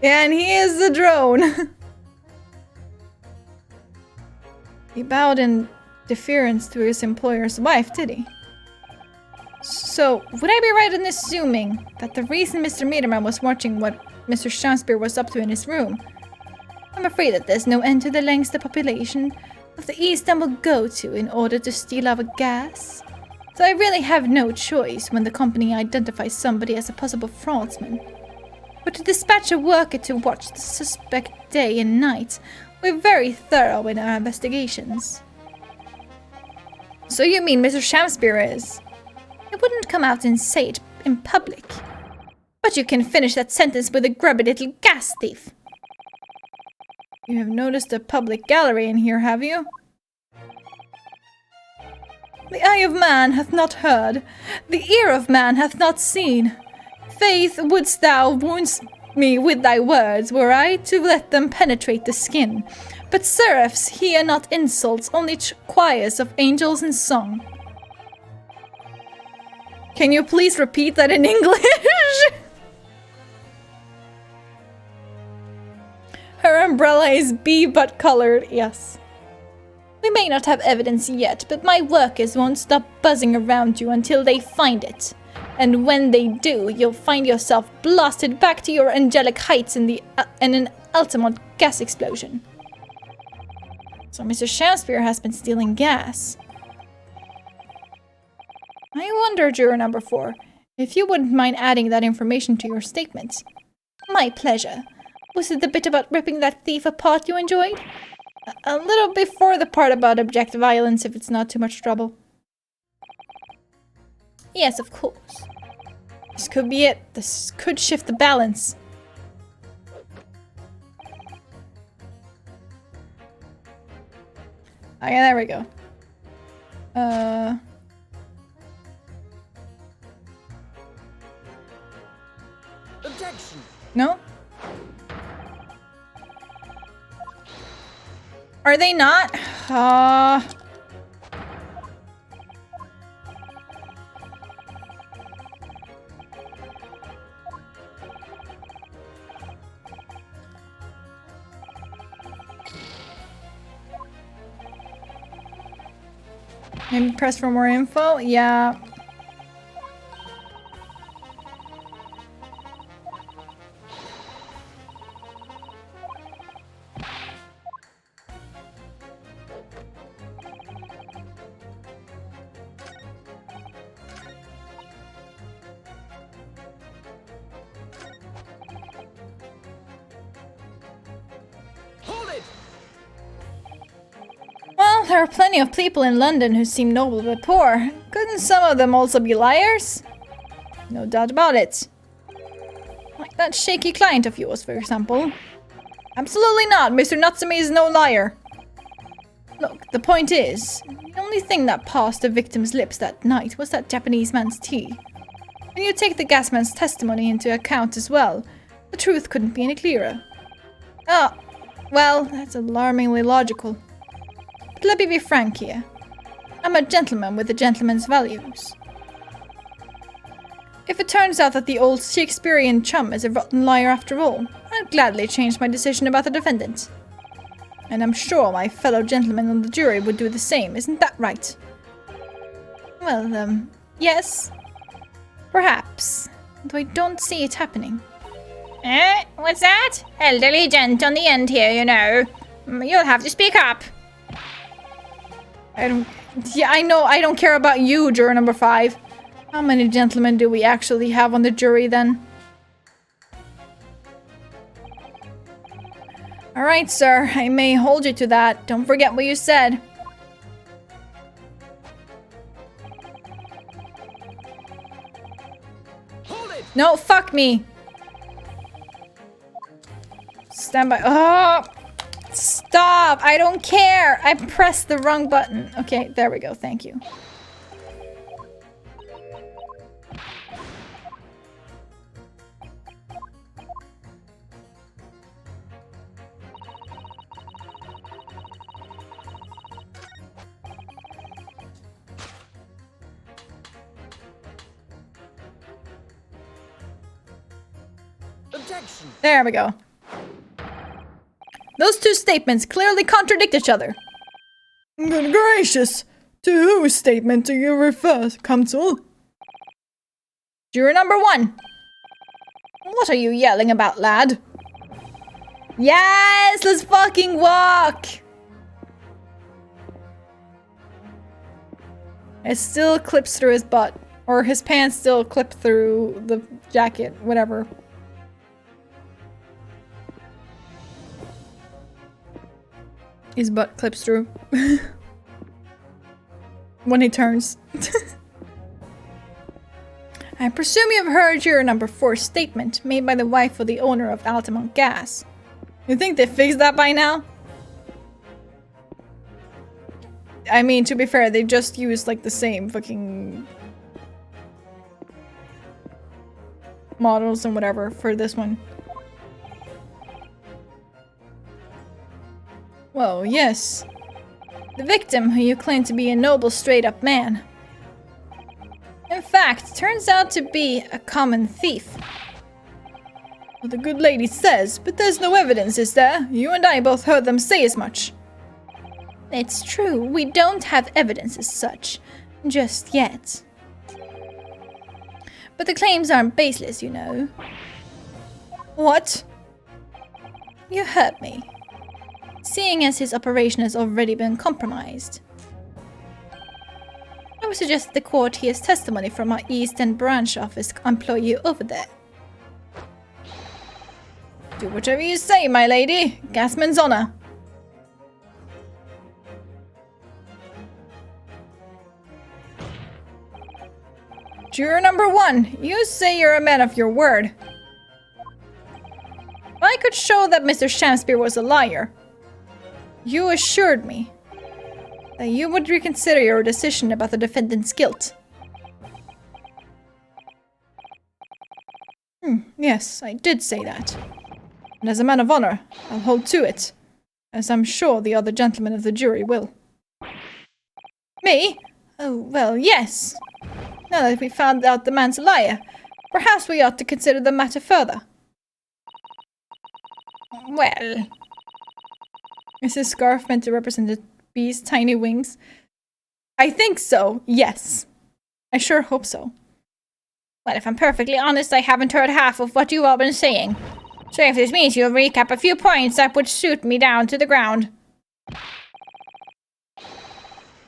And he is the drone. He bowed in deference to his employer's wife, did he? So, would I be right in assuming that the reason Mr. Meterman was watching what Mr. Shakespeare was up to in his room? I'm afraid that there's no end to the lengths the population of the East End will go to in order to steal our gas. So I really have no choice when the company identifies somebody as a possible fraudsman. But to dispatch a worker to watch the suspect day and night, we're very thorough in our investigations. So you mean Mr. Shakespeare is? I wouldn't come out and say it in public. But you can finish that sentence with a grubby little gas thief. You have noticed a public gallery in here, have you? The eye of man hath not heard, the ear of man hath not seen. Faith, wouldst thou wound me with thy words, were I to let them penetrate the skin. But seraphs hear not insults, only choirs of angels in song. Can you please repeat that in English? Her umbrella is bee-butt colored, yes. We may not have evidence yet, but my workers won't stop buzzing around you until they find it. And when they do, you'll find yourself blasted back to your angelic heights in an Altamont gas explosion. So Mr. Shakespeare has been stealing gas. I wonder, juror number 4, if you wouldn't mind adding that information to your statement. My pleasure. Was it the bit about ripping that thief apart you enjoyed? A little before the part about abject violence, if it's not too much trouble. Yes, of course. This could be it. This could shift the balance. Okay, there we go. Objection! No? Are they not? Maybe press for more info? Yeah. Hold it! Well, there are plenty of people in London who seem noble but poor. Couldn't some of them also be liars? No doubt about it. Like that shaky client of yours, for example. Absolutely not! Mr. Natsume is no liar! Look, the point is, the only thing that passed the victim's lips that night was that Japanese man's tea. When you take the gasman's testimony into account as well, the truth couldn't be any clearer. Oh, well, that's alarmingly logical. But let me be frank here. I'm a gentleman with a gentleman's values. If it turns out that the old Shakespearean chum is a rotten liar after all, I'd gladly change my decision about the defendant. And I'm sure my fellow gentlemen on the jury would do the same, isn't that right? Well, yes. Perhaps. Though I don't see it happening. What's that? Elderly gent on the end here, you know. You'll have to speak up. I know, I don't care about you, juror number 5. How many gentlemen do we actually have on the jury, then? Alright, sir. I may hold you to that. Don't forget what you said. Hold it! No, fuck me! Stand by. Oh! Stop! I don't care! I pressed the wrong button. Okay, there we go. Thank you. Objection! There we go. Those two statements clearly contradict each other. Good gracious! To whose statement do you refer, counsel? Juror number 1. What are you yelling about, lad? Yes! Let's fucking walk! It still clips through his butt. Or his pants still clip through the jacket, whatever. His butt clips through. When he turns. I presume you've heard your number 4 statement made by the wife of the owner of Altamont Gas. You think they fixed that by now? I mean, to be fair, they just used like the same fucking models and whatever for this one. Well, yes. The victim, who you claim to be a noble, straight-up man. In fact, turns out to be a common thief. Well, the good lady says, but there's no evidence, is there? You and I both heard them say as much. It's true, we don't have evidence as such. Just yet. But the claims aren't baseless, you know. What? You heard me. Seeing as his operation has already been compromised. I would suggest the court hears testimony from our East End branch office employee over there. Do whatever you say, my lady. Gasman's honor. Juror number 1, you say you're a man of your word. If I could show that Mr. Shamspeare was a liar, you assured me that you would reconsider your decision about the defendant's guilt. Yes, I did say that. And as a man of honor, I'll hold to it, as I'm sure the other gentlemen of the jury will. Me? Oh, well, yes. Now that we found out the man's a liar, perhaps we ought to consider the matter further. Well... Is his scarf meant to represent a bee's tiny wings? I think so, yes. I sure hope so. Well, if I'm perfectly honest, I haven't heard half of what you've all been saying. So if this means you'll recap a few points, that would suit me down to the ground.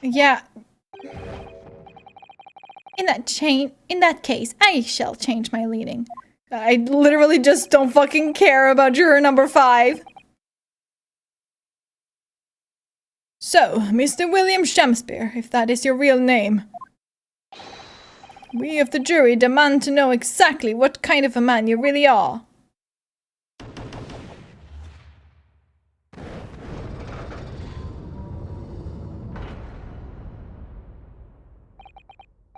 Yeah. In that case, I shall change my leaning. I literally just don't fucking care about juror number 5. So, Mr. William Shamspeare, if that is your real name. We of the jury demand to know exactly what kind of a man you really are.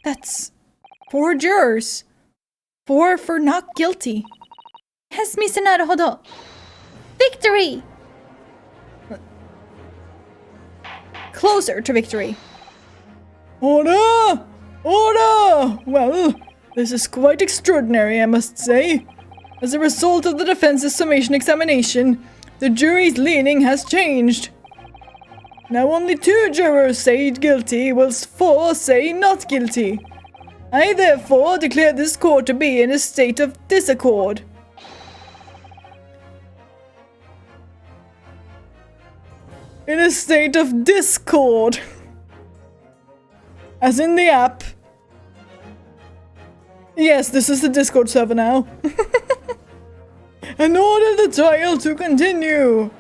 That's 4 jurors. 4 for not guilty. Yes, Miss Naruhodo. Victory! Closer to victory. Order! Order! Well, this is quite extraordinary, I must say. As a result of the defense's summation examination, the jury's leaning has changed. Now only 2 jurors say guilty, whilst 4 say not guilty. I therefore declare this court to be in a state of disaccord. In a state of discord. As in the app. Yes, this is the Discord server now. In order the trial to continue.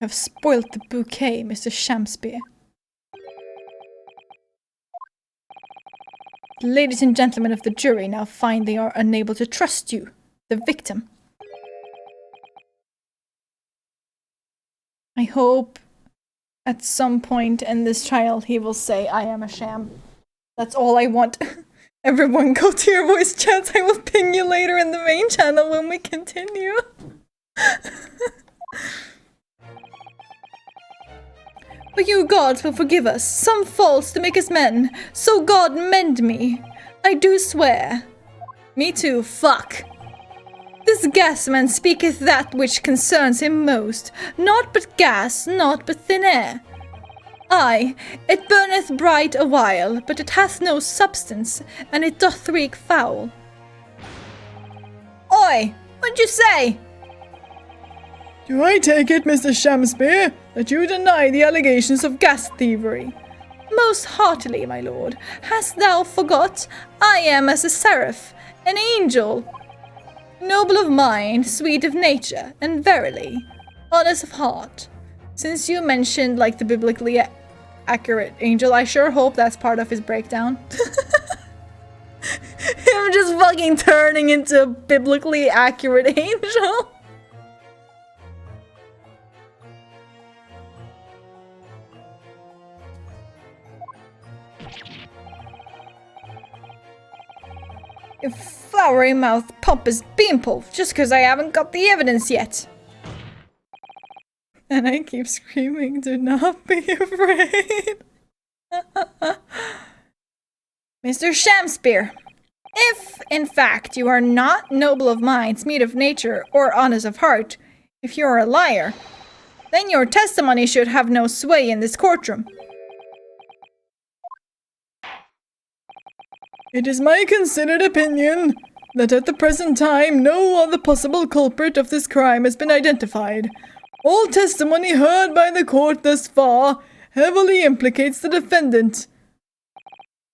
I've spoilt the bouquet, Mr. Shamspeare. Ladies and gentlemen of the jury now find they are unable to trust you, the victim. I hope at some point in this trial he will say, I am a sham. That's all I want. Everyone go to your voice chats. I will ping you later in the main channel when we continue. But you gods will forgive us, some faults to make us men, so God mend me. I do swear. Me too, fuck. This gasman speaketh that which concerns him most, naught but gas, naught but thin air. Aye, it burneth bright a while, but it hath no substance, and it doth reek foul. Oi, what'd you say? Do I take it, Mr. Shamspeare, that you deny the allegations of gas thievery? Most heartily, my lord. Hast thou forgot? I am as a seraph, an angel. Noble of mind, sweet of nature, and verily, honest of heart. Since you mentioned, like, the biblically accurate angel, I sure hope that's part of his breakdown. Him just fucking turning into a biblically accurate angel. You flowery mouthed pompous beanpole, just because I haven't got the evidence yet. And I keep screaming, do not be afraid. Mr. Shamspeare, if, in fact, you are not noble of mind, sweet of nature, or honest of heart, if you are a liar, then your testimony should have no sway in this courtroom. It is my considered opinion that at the present time no other possible culprit of this crime has been identified. All testimony heard by the court thus far heavily implicates the defendant.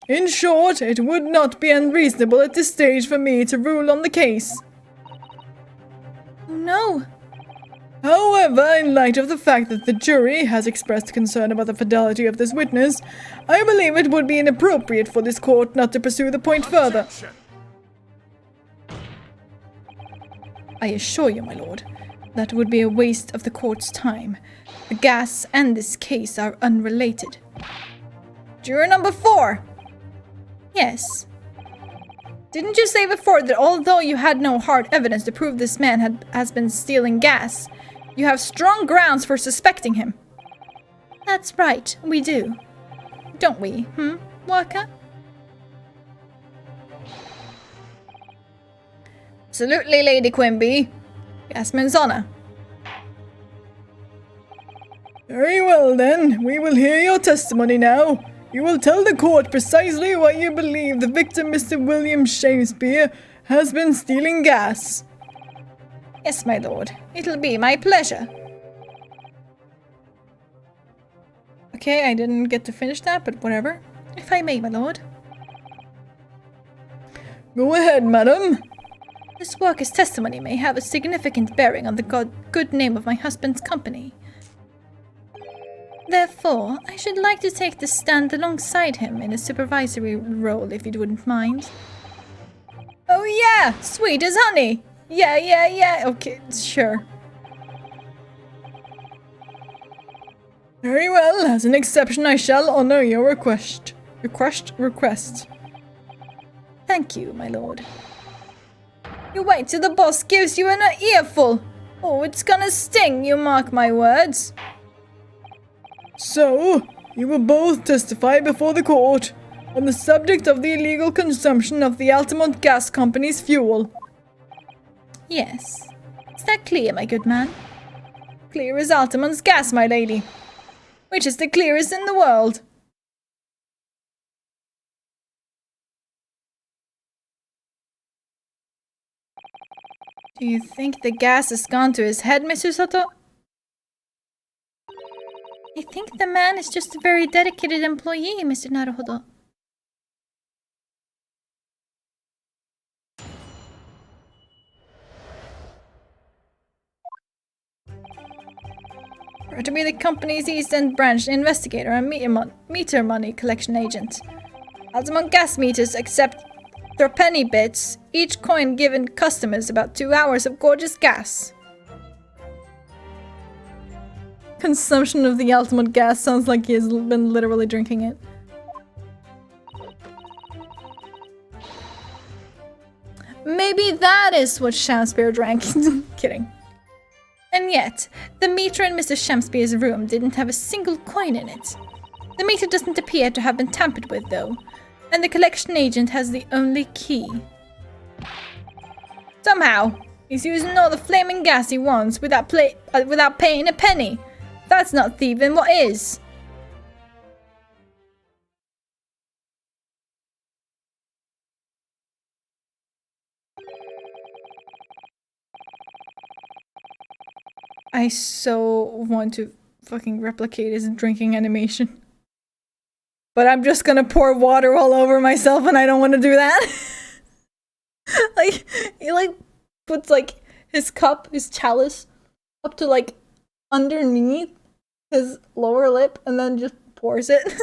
In short, it would not be unreasonable at this stage for me to rule on the case. No. However, in light of the fact that the jury has expressed concern about the fidelity of this witness, I believe it would be inappropriate for this court not to pursue the point further. Objection! I assure you, my lord, that would be a waste of the court's time. The gas and this case are unrelated. Juror number 4! Yes. Didn't you say before that although you had no hard evidence to prove this man has been stealing gas, you have strong grounds for suspecting him? That's right, we do. Don't we, worker? Absolutely, Lady Quimby. Gasman's honor. Very well then, we will hear your testimony now. You will tell the court precisely why you believe the victim, Mr. William Shakespeare, has been stealing gas. Yes, my lord. It'll be my pleasure. Okay, I didn't get to finish that, but whatever. If I may, my lord. Go ahead, madam. This worker's testimony may have a significant bearing on the good name of my husband's company. Therefore, I should like to take the stand alongside him in a supervisory role, if you wouldn't mind. Oh yeah! Sweet as honey! Yeah. Okay, sure. Very well, as an exception I shall honor your request. Request. Thank you, my lord. You wait till the boss gives you an earful! Oh, it's gonna sting, you mark my words. So, you will both testify before the court on the subject of the illegal consumption of the Altamont Gas Company's fuel. Yes. Is that clear, my good man? Clear as Altamont's gas, my lady. Which is the clearest in the world. Do you think the gas has gone to his head, Mr. Soto? I think the man is just a very dedicated employee, Mr. Naruhodo. Or to be the company's East End branch investigator and meter money collection agent. Altamont gas meters accept their penny bits, each coin given customers about 2 hours of gorgeous gas. Consumption of the Altamont gas sounds like he has been literally drinking it. Maybe that is what Shakespeare drank. Kidding. And yet, the meter in Mr. Shakespeare's room didn't have a single coin in it. The meter doesn't appear to have been tampered with, though, and the collection agent has the only key. Somehow, he's using all the flaming gas he wants without paying a penny. That's not thieving, what is? I so want to fucking replicate his drinking animation. But I'm just gonna pour water all over myself and I don't want to do that. Like, he like puts like his cup, his chalice, up to like underneath his lower lip and then just pours it.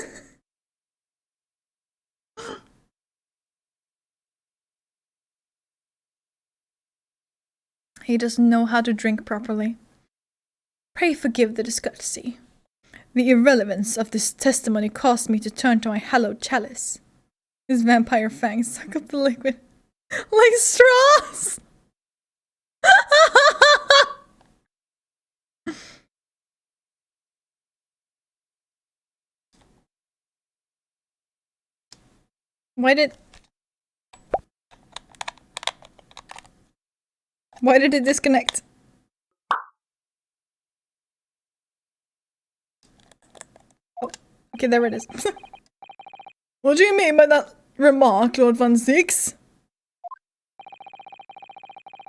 He doesn't know how to drink properly. Pray forgive the discourtesy. The irrelevance of this testimony caused me to turn to my hallowed chalice. His vampire fangs suck up the liquid like straws! Why did it disconnect? Oh, okay, there it is. What do you mean by that remark, Lord Van Six?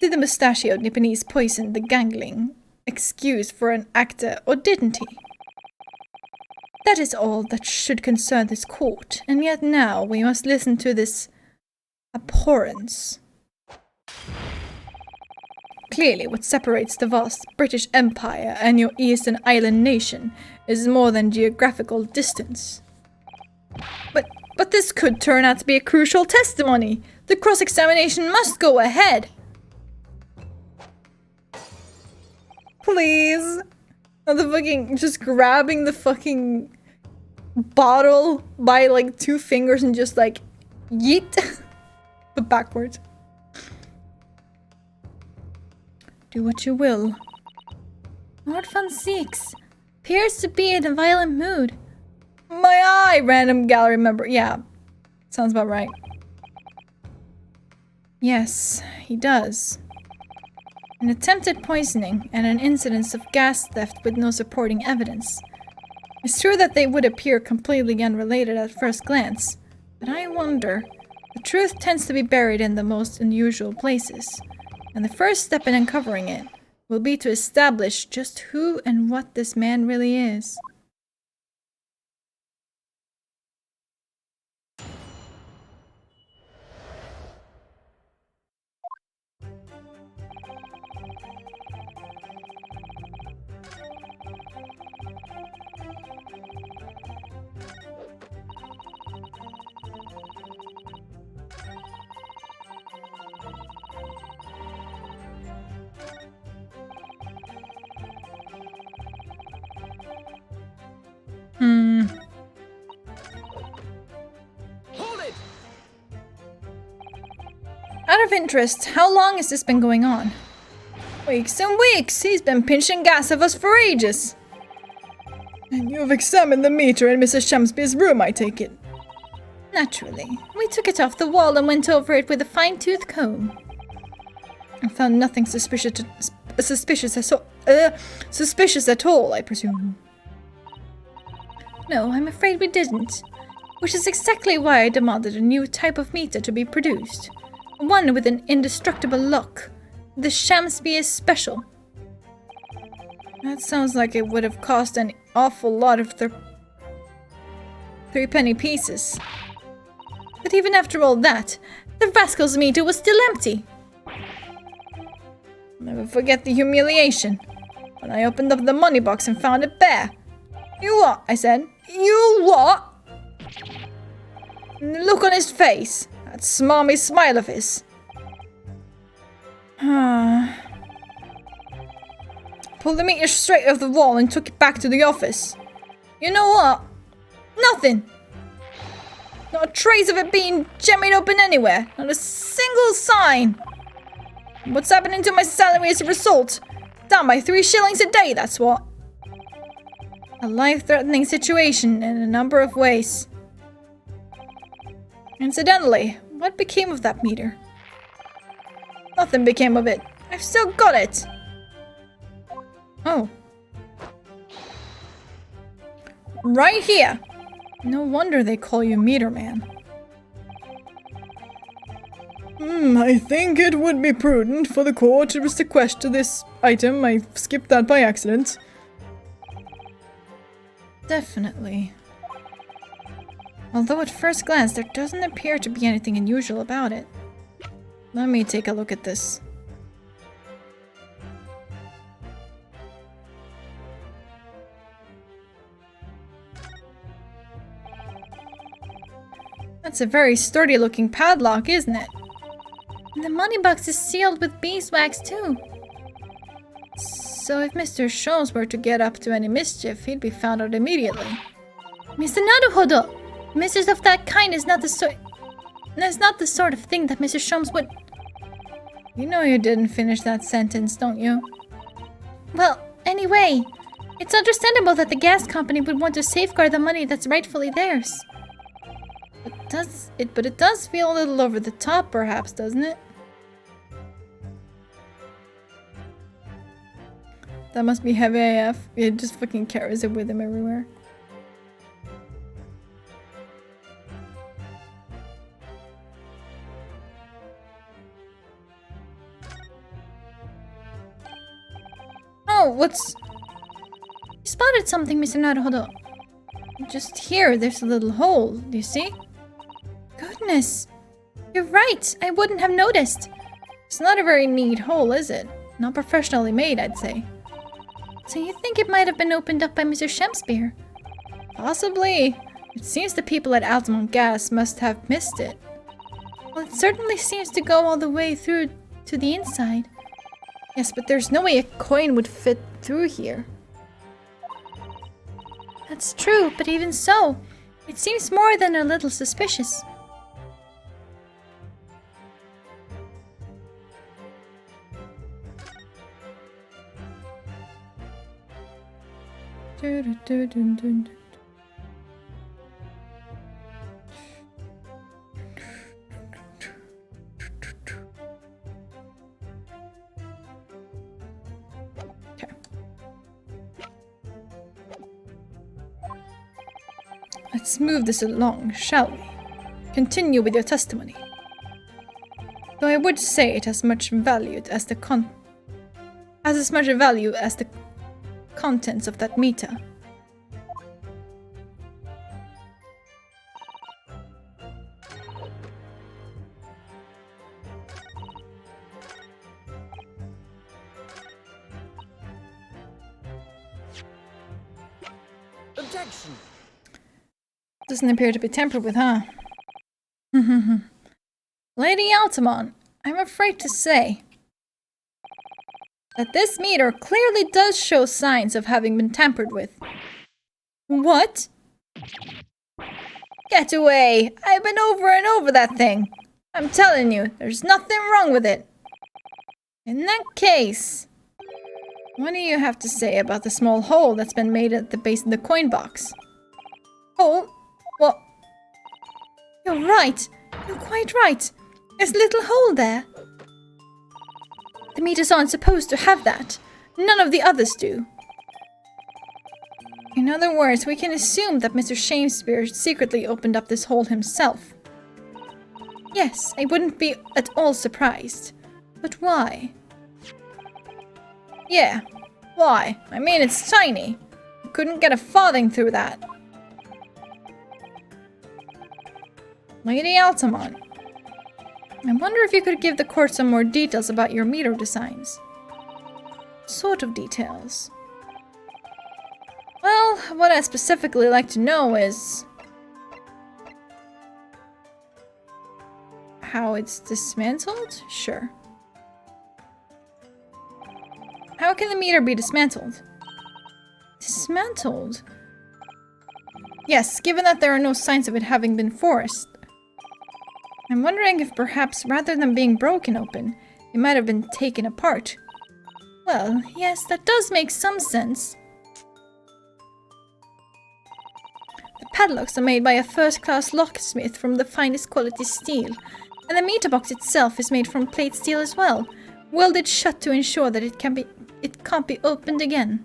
Did the mustachioed Nipponese poison the gangling excuse for an actor, or didn't he? That is all that should concern this court, and yet now we must listen to this abhorrence. Clearly, what separates the vast British Empire and your eastern island nation is more than geographical distance. But this could turn out to be a crucial testimony. The cross-examination must go ahead. Please. Not the fucking, just grabbing the fucking bottle by like 2 fingers and just like yeet. But backwards. Do what you will. Lord Von Six appears to be in a violent mood. My eye, random gallery member. Yeah, sounds about right. Yes, he does. An attempted poisoning and an incidence of gas theft with no supporting evidence. It's true that they would appear completely unrelated at first glance, but I wonder. The truth tends to be buried in the most unusual places, and the first step in uncovering it will be to establish just who and what this man really is. Hold it! Out of interest, how long has this been going on? Weeks and weeks! He's been pinching gas of us for ages! And you've examined the meter in Mrs. Shamsby's room, I take it. Naturally. We took it off the wall and went over it with a fine-tooth comb. I found nothing suspicious at all, I presume. No, I'm afraid we didn't. Which is exactly why I demanded a new type of meter to be produced. One with an indestructible lock. The Shamsby is special. That sounds like it would have cost an awful lot of 3-penny pieces. But even after all that, the rascal's meter was still empty. I'll never forget the humiliation when I opened up the money box and found it bare. You what? I said. You what? And the look on his face. That smarmy smile of his. Pulled the meter straight off the wall and took it back to the office. You know what? Nothing. Not a trace of it being jemmied open anywhere. Not a single sign. What's happening to my salary as a result? Down by 3 shillings a day, that's what. A life-threatening situation in a number of ways. Incidentally, what became of that meter? Nothing became of it. I've still got it. Oh. Right here. No wonder they call you Meter Man. I think it would be prudent for the court to sequester this item. I skipped that by accident. Definitely. Although at first glance there doesn't appear to be anything unusual about it. Let me take a look at this. That's a very sturdy looking padlock, isn't it? And the money box is sealed with beeswax too. So if Mr. Sholmes were to get up to any mischief, he'd be found out immediately. Mr. Naruhodo! Mischief of that kind is not the sort of thing that Mr. Sholmes would... You know you didn't finish that sentence, don't you? Well, anyway, it's understandable that the gas company would want to safeguard the money that's rightfully theirs. But it does feel a little over the top, perhaps, doesn't it? That must be heavy AF. He just fucking carries it with him everywhere. Oh, what's... You spotted something, Mr. Naruhodo. Just here, there's a little hole. Do you see? Goodness. You're right. I wouldn't have noticed. It's not a very neat hole, is it? Not professionally made, I'd say. So you think it might have been opened up by Mr. Shemspeare? Possibly. It seems the people at Altamont Gas must have missed it. Well, it certainly seems to go all the way through to the inside. Yes, but there's no way a coin would fit through here. That's true, but even so, it seems more than a little suspicious. Let's move this along, shall we? Continue with your testimony. Though I would say it has as much value as the contents of that meter. Objection! Doesn't appear to be tampered with, huh? Lady Altamont, I'm afraid to say that this meter clearly does show signs of having been tampered with. What? Get away! I've been over and over that thing. I'm telling you, there's nothing wrong with it. In that case, what do you have to say about the small hole that's been made at the base of the coin box? Hole? What? You're right. You're quite right. There's a little hole there. The meters aren't supposed to have that. None of the others do. In other words, we can assume that Mr. Shakespeare secretly opened up this hole himself. Yes, I wouldn't be at all surprised. But why? Yeah, why? I mean, it's tiny. You couldn't get a farthing through that. Lady Altamont, I wonder if you could give the court some more details about your meter designs. What sort of details? Well, what I'd specifically like to know is how it's dismantled? Sure. How can the meter be dismantled? Dismantled? Yes, given that there are no signs of it having been forced. I'm wondering if perhaps rather than being broken open, it might have been taken apart. Well, yes, that does make some sense. The padlocks are made by a first-class locksmith from the finest quality steel, and the meter box itself is made from plate steel as well, welded shut to ensure that it can't be opened again.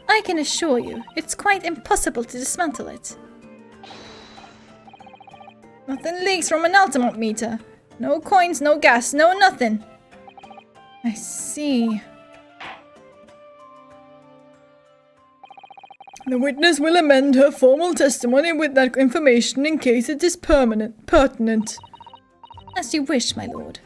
I can assure you, it's quite impossible to dismantle it. Nothing leaks from an Altamont meter. No coins, no gas, no nothing. I see. The witness will amend her formal testimony with that information in case it is pertinent. As you wish, my lord.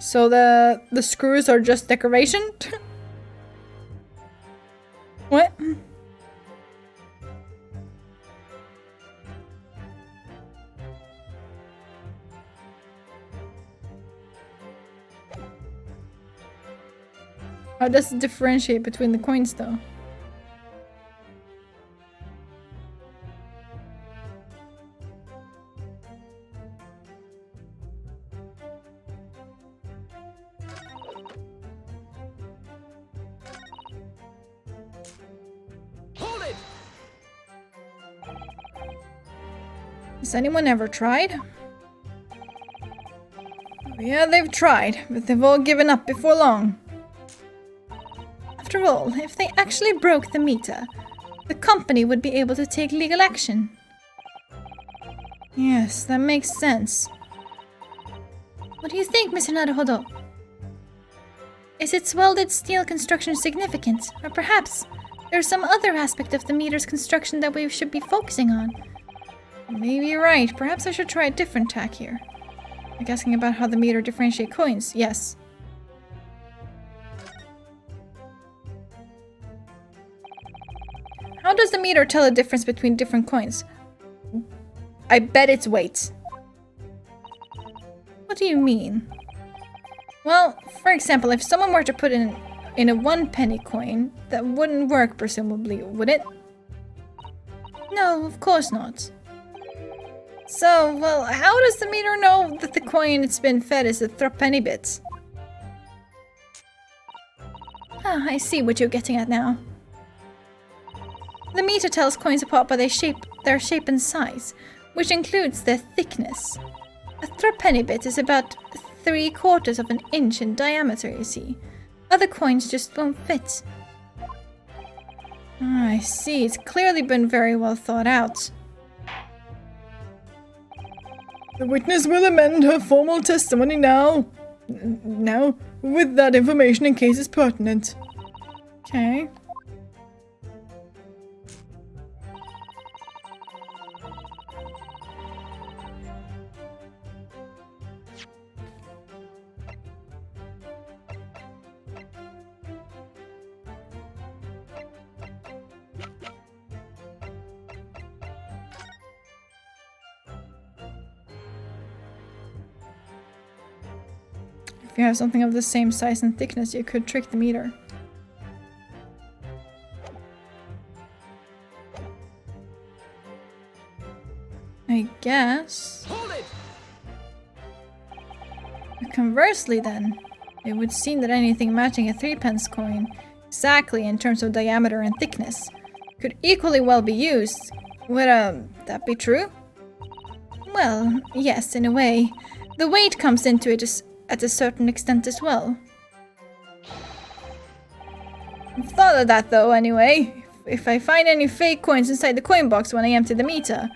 So the screws are just decoration? What? How does it differentiate between the coins though? Has anyone ever tried? Yeah, they've tried, but they've all given up before long. After After all, if they actually broke the meter, the company would be able to take legal action. Yes, that makes sense. What do you think, Mr. Naruhodo? Is its welded steel construction significant? Or perhaps there's some other aspect of the meter's construction that we should be focusing on? Maybe you're right. Perhaps I should try a different tack here. Like asking about how the meter differentiates coins. Yes. How does the meter tell the difference between different coins? I bet it's weight. What do you mean? Well, for example, if someone were to put in a 1 penny coin, that wouldn't work presumably, would it? No, of course not. So, well, how does the meter know that the coin it's been fed is a 3 penny bit? Ah, I see what you're getting at now. The meter tells coins apart by their shape and size, which includes their thickness. A 3 penny bit is about 3/4 of an inch in diameter, you see. Other coins just won't fit. Ah, I see. It's clearly been very well thought out. The witness will amend her formal testimony now, with that information in case it's pertinent. Okay. If you have something of the same size and thickness, you could trick the meter. I guess. Hold it! Conversely then, it would seem that anything matching a 3-pence coin, exactly in terms of diameter and thickness, could equally well be used. Would that be true? Well, yes, in a way. The weight comes into it at a certain extent as well. I've thought of that though, anyway. If I find any fake coins inside the coin box when I empty the meter,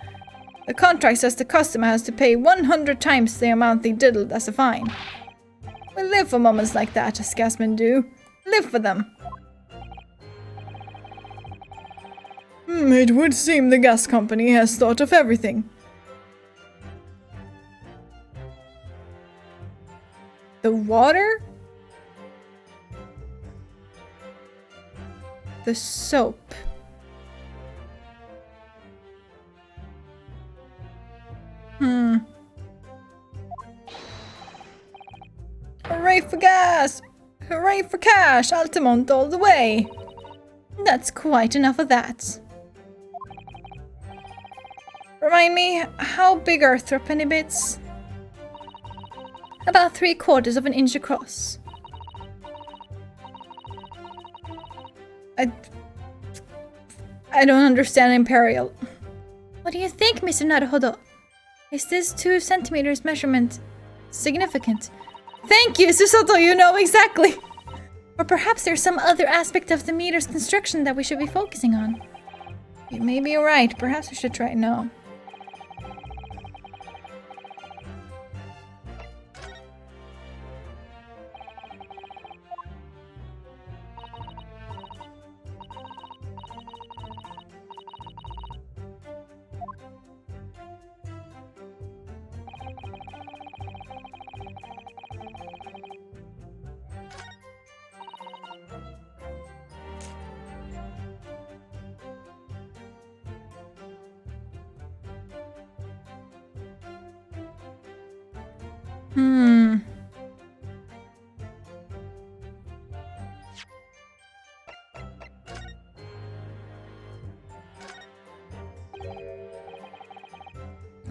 the contract says the customer has to pay 100 times the amount they diddled as a fine. We live for moments like that, as Gasmen do. Live for them. It would seem the gas company has thought of everything. The water? The soap. Hooray for gas! Hooray for cash! Altamont all the way! That's quite enough of that. Remind me, how big are 3 penny bits? About 3/4 of an inch across. I don't understand Imperial. What do you think, Mr. Naruhodo? Is this 2 centimeters measurement significant? Thank you, Susato, you know exactly! Or perhaps there's some other aspect of the meter's construction that we should be focusing on. You may be right, perhaps we should try it now.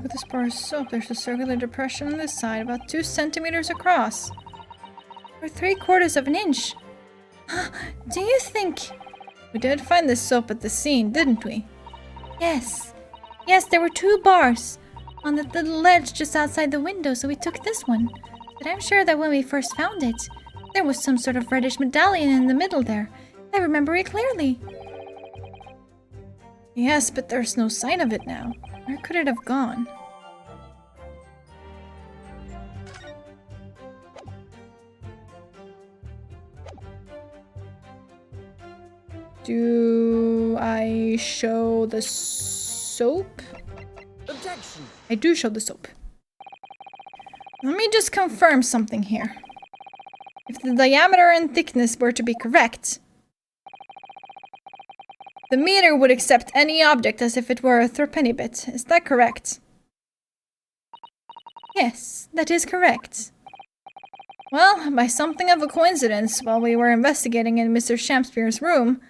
With this bar of soap, there's a circular depression on this side, about 2 centimeters across. Or 3/4 of an inch. Do you think... We did find this soap at the scene, didn't we? Yes. Yes, there were 2 bars on the little ledge just outside the window, so we took this one. But I'm sure that when we first found it, there was some sort of reddish medallion in the middle there. I remember it clearly. Yes, but there's no sign of it now. Where could it have gone? Do I show the soap? Objection! I do show the soap. Let me just confirm something here. If the diameter and thickness were to be correct, the meter would accept any object as if it were a threepenny bit. Is that correct? Yes, that is correct. Well, by something of a coincidence, while we were investigating in Mr. Shakespeare's room,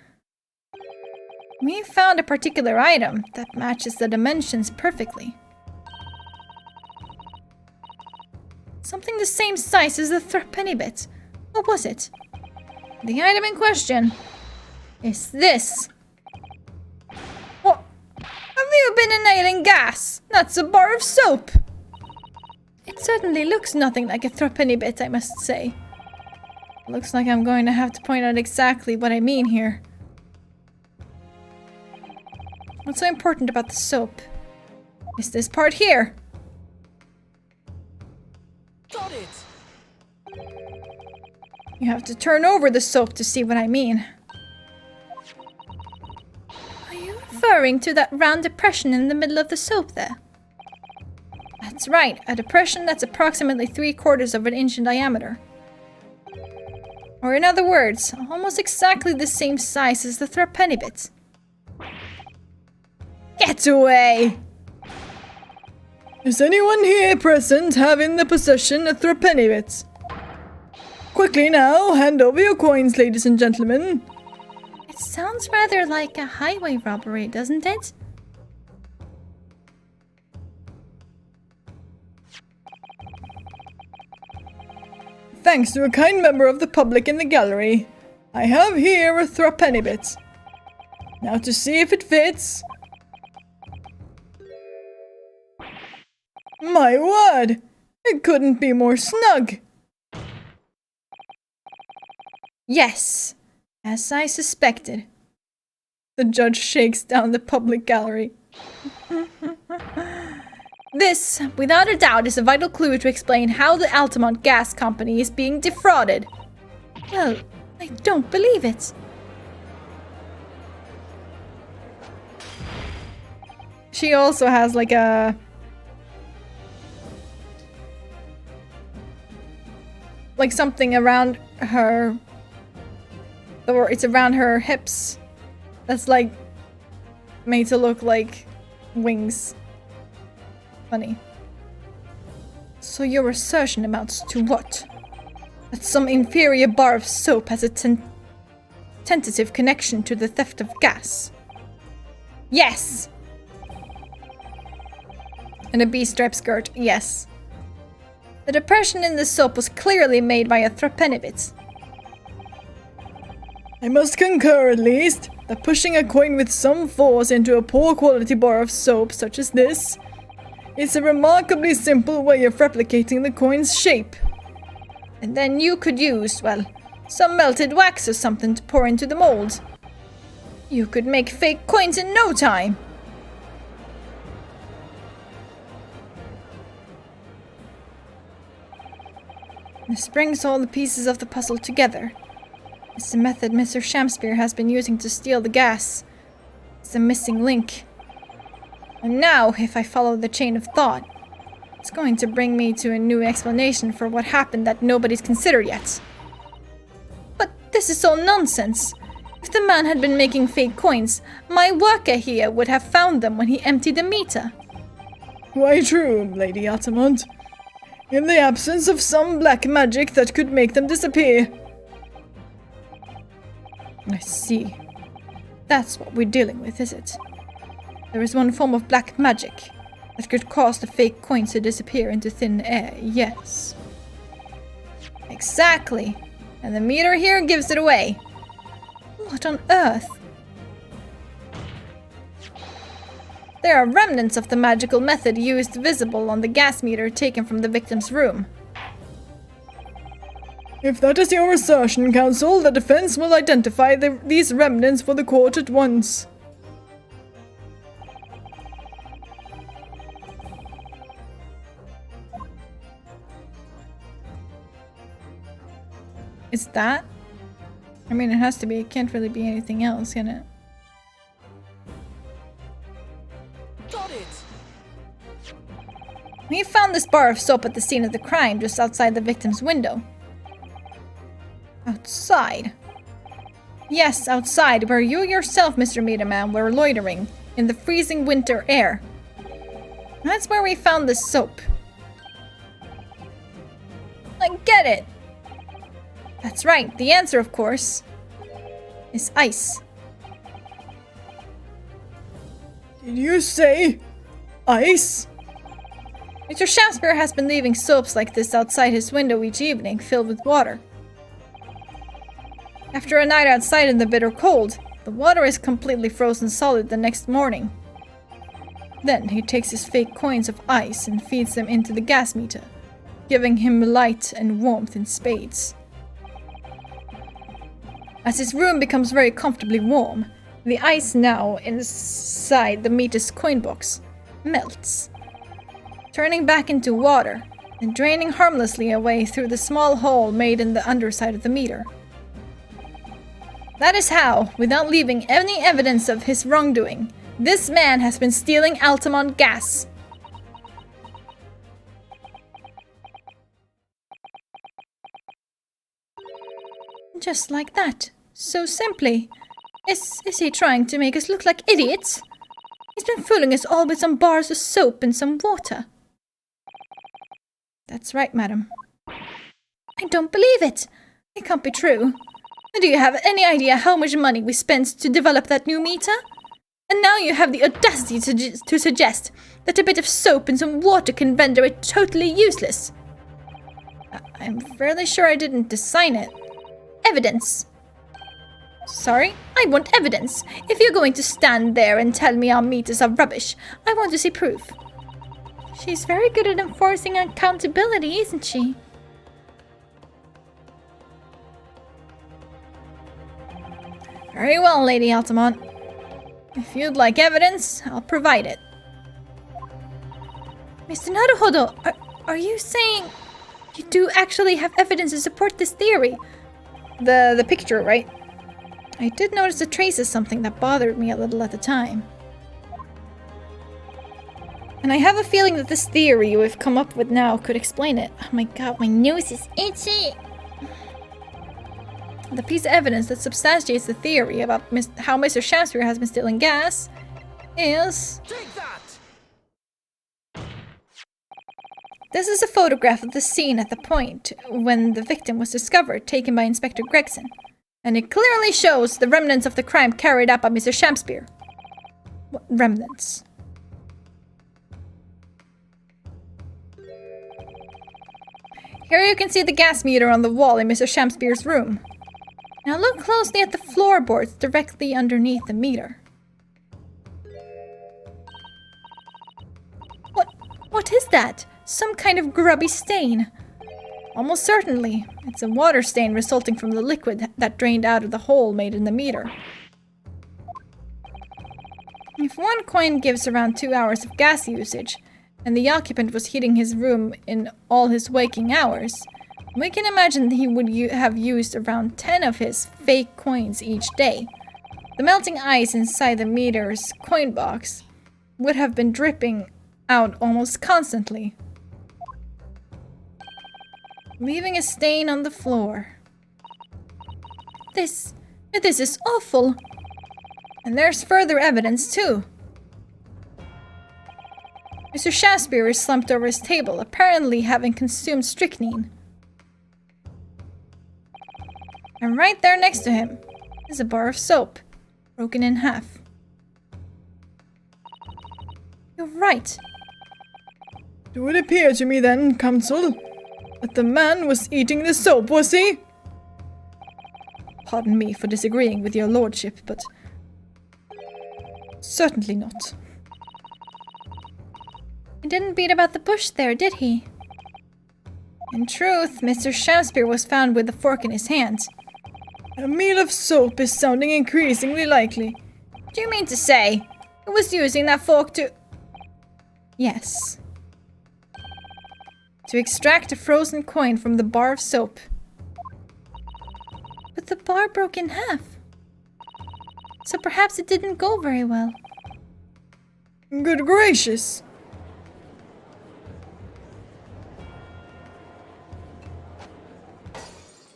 we found a particular item that matches the dimensions perfectly. Something the same size as the threepenny bit. What was it? The item in question is this. What? Have you been inhaling gas? That's a bar of soap. It certainly looks nothing like a threepenny bit, I must say. Looks like I'm going to have to point out exactly what I mean here. What's so important about the soap is this part here. Got it! You have to turn over the soap to see what I mean. Are you referring to that round depression in the middle of the soap there? That's right, a depression that's approximately 3/4 of an inch in diameter. Or in other words, almost exactly the same size as the threepenny bit. Get away! Is anyone here present having the possession of threepenny bits? Quickly now, hand over your coins, ladies and gentlemen. It sounds rather like a highway robbery, doesn't it? Thanks to a kind member of the public in the gallery, I have here a threepenny bit. Now to see if it fits. My word! It couldn't be more snug! Yes, as I suspected. The judge shakes down the public gallery. This, without a doubt, is a vital clue to explain how the Altamont Gas Company is being defrauded. Well, I don't believe it. She also has like something around her, or it's around her hips, that's like made to look like wings. Funny. So your assertion amounts to what? That some inferior bar of soap has a tentative connection to the theft of gas? Yes! And a B-stripe skirt, yes. The depression in the soap was clearly made by a threepenny bit. I must concur at least that pushing a coin with some force into a poor quality bar of soap such as this is a remarkably simple way of replicating the coin's shape. And then you could use, well, some melted wax or something to pour into the mold. You could make fake coins in no time. This brings all the pieces of the puzzle together. It's the method Mr. Shakespeare has been using to steal the gas. It's the missing link. And now, if I follow the chain of thought, it's going to bring me to a new explanation for what happened that nobody's considered yet. But this is all nonsense. If the man had been making fake coins, my worker here would have found them when he emptied the meter. Quite true, Lady Altamont. In the absence of some black magic that could make them disappear. I see. That's what we're dealing with, is it? There is one form of black magic that could cause the fake coins to disappear into thin air, yes. Exactly. And the meter here gives it away. What on earth? There are remnants of the magical method used visible on the gas meter taken from the victim's room. If that is your assertion, Counsel, the defense will identify these remnants for the court at once. Is that? I mean, it has to be. It can't really be anything else, can it? Got it! We found this bar of soap at the scene of the crime just outside the victim's window. Outside? Yes, outside, where you yourself, Mr. Meterman, were loitering in the freezing winter air. That's where we found this soap. I get it! That's right, the answer, of course, is ice. Did you say ice? Mr. Shakespeare has been leaving soaps like this outside his window each evening, filled with water. After a night outside in the bitter cold, the water is completely frozen solid the next morning. Then he takes his fake coins of ice and feeds them into the gas meter, giving him light and warmth in spades. As his room becomes very comfortably warm, the ice now inside the meter's coin box melts, turning back into water and draining harmlessly away through the small hole made in the underside of the meter. That is how, without leaving any evidence of his wrongdoing, this man has been stealing Altamont gas. Just like that. So simply. Is he trying to make us look like idiots? He's been fooling us all with some bars of soap and some water. That's right, madam. I don't believe it. It can't be true. Do you have any idea how much money we spent to develop that new meter? And now you have the audacity to suggest that a bit of soap and some water can render it totally useless. I'm fairly sure I didn't design it. Evidence. Sorry? I want evidence. If you're going to stand there and tell me our meters are rubbish, I want to see proof. She's very good at enforcing accountability, isn't she? Very well, Lady Altamont. If you'd like evidence, I'll provide it. Mr. Naruhodo, are you saying you do actually have evidence to support this theory? The picture, right? I did notice a trace of something that bothered me a little at the time. And I have a feeling that this theory we've come up with now could explain it. Oh my god, my nose is itchy! The piece of evidence that substantiates the theory about how Mr. Shakespeare has been stealing gas is... Take that! This is a photograph of the scene at the point when the victim was discovered, taken by Inspector Gregson. And it clearly shows the remnants of the crime carried out by Mr. Shakespeare. What remnants? Here you can see the gas meter on the wall in Mr. Shakespeare's room. Now look closely at the floorboards directly underneath the meter. What is that? Some kind of grubby stain. Almost certainly, it's a water stain resulting from the liquid that drained out of the hole made in the meter. If one coin gives around 2 hours of gas usage, and the occupant was heating his room in all his waking hours, we can imagine that he would have used around 10 of his fake coins each day. The melting ice inside the meter's coin box would have been dripping out almost constantly, leaving a stain on the floor. This is awful. And there's further evidence too. Mr. Shakespeare is slumped over his table, apparently having consumed strychnine. And right there next to him is a bar of soap, broken in half. You're right. It would appear to me then, Counsel, that the man was eating the soap, was he? Pardon me for disagreeing with your lordship, but certainly not. He didn't beat about the bush there, did he? In truth, Mr. Shakespeare was found with a fork in his hand. A meal of soap is sounding increasingly likely. Do you mean to say he was using that fork to... Yes. To extract a frozen coin from the bar of soap. But the bar broke in half. So perhaps it didn't go very well. Good gracious!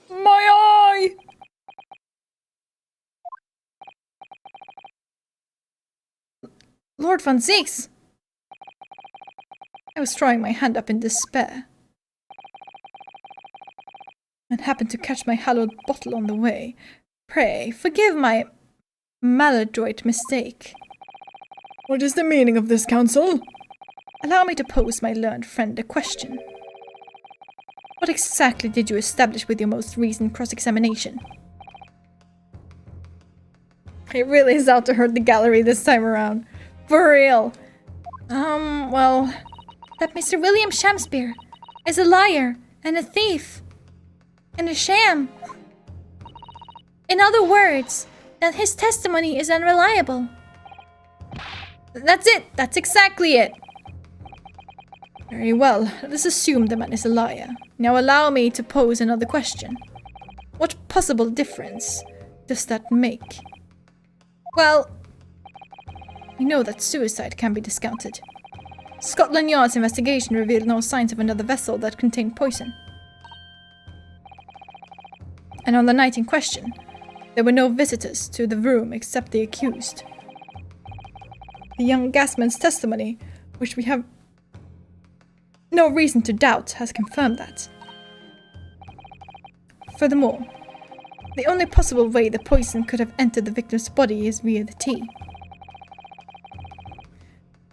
My eye! Lord Van Zeeks! I was throwing my hand up in despair. And happened to catch my hallowed bottle on the way. Pray, forgive my maladroit mistake. What is the meaning of this, Counsel? Allow me to pose my learned friend a question. What exactly did you establish with your most recent cross-examination? He really is out to hurt the gallery this time around. For real. Well... that Mr. William Shakespeare is a liar and a thief and a sham. In other words, that his testimony is unreliable. That's it! That's exactly it! Very well, let us assume the man is a liar. Now allow me to pose another question. What possible difference does that make? Well, we know that suicide can be discounted. Scotland Yard's investigation revealed no signs of another vessel that contained poison. And on the night in question, there were no visitors to the room except the accused. The young gasman's testimony, which we have no reason to doubt, has confirmed that. Furthermore, the only possible way the poison could have entered the victim's body is via the tea.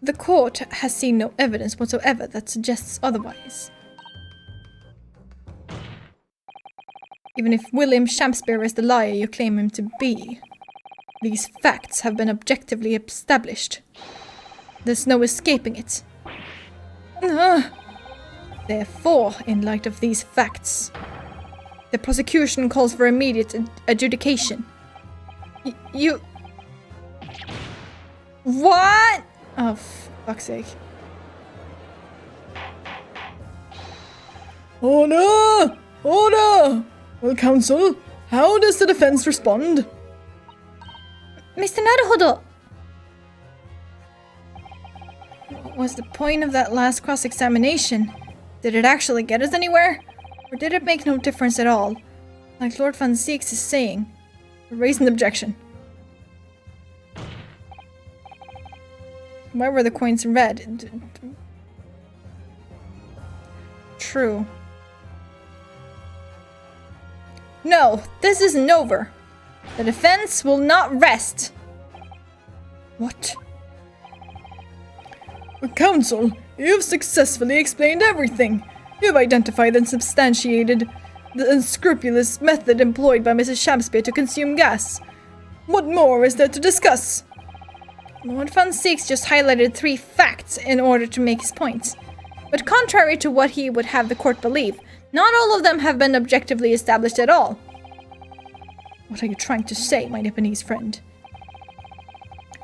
The court has seen no evidence whatsoever that suggests otherwise. Even if William Shakespeare is the liar you claim him to be, these facts have been objectively established. There's no escaping it. Therefore, in light of these facts, the prosecution calls for immediate adjudication. You... What? Oh, fuck's sake. Order! Order! Well, Counsel, how does the defense respond? Mr. Naruhodo! What was the point of that last cross-examination? Did it actually get us anywhere? Or did it make no difference at all? Like Lord Van Zeeks is saying. Raise an objection. Why were the coins red? True. No, this isn't over. The defense will not rest. What? Counsel, you've successfully explained everything. You've identified and substantiated the unscrupulous method employed by Mrs. Shakespeare to consume gas. What more is there to discuss? Lord Van Zeeks just highlighted 3 facts in order to make his point. But contrary to what he would have the court believe, not all of them have been objectively established at all. What are you trying to say, my Nipponese friend?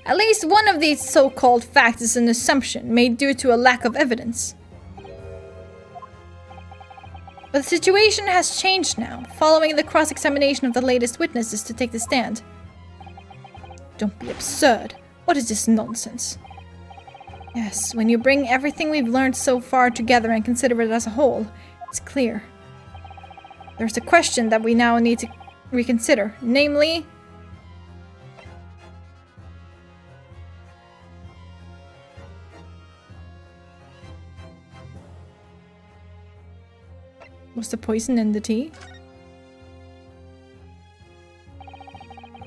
At least one of these so-called facts is an assumption made due to a lack of evidence. But the situation has changed now, following the cross-examination of the latest witnesses to take the stand. Don't be absurd. What is this nonsense? Yes, when you bring everything we've learned so far together and consider it as a whole, it's clear. There's a question that we now need to reconsider, namely... Was the poison in the tea?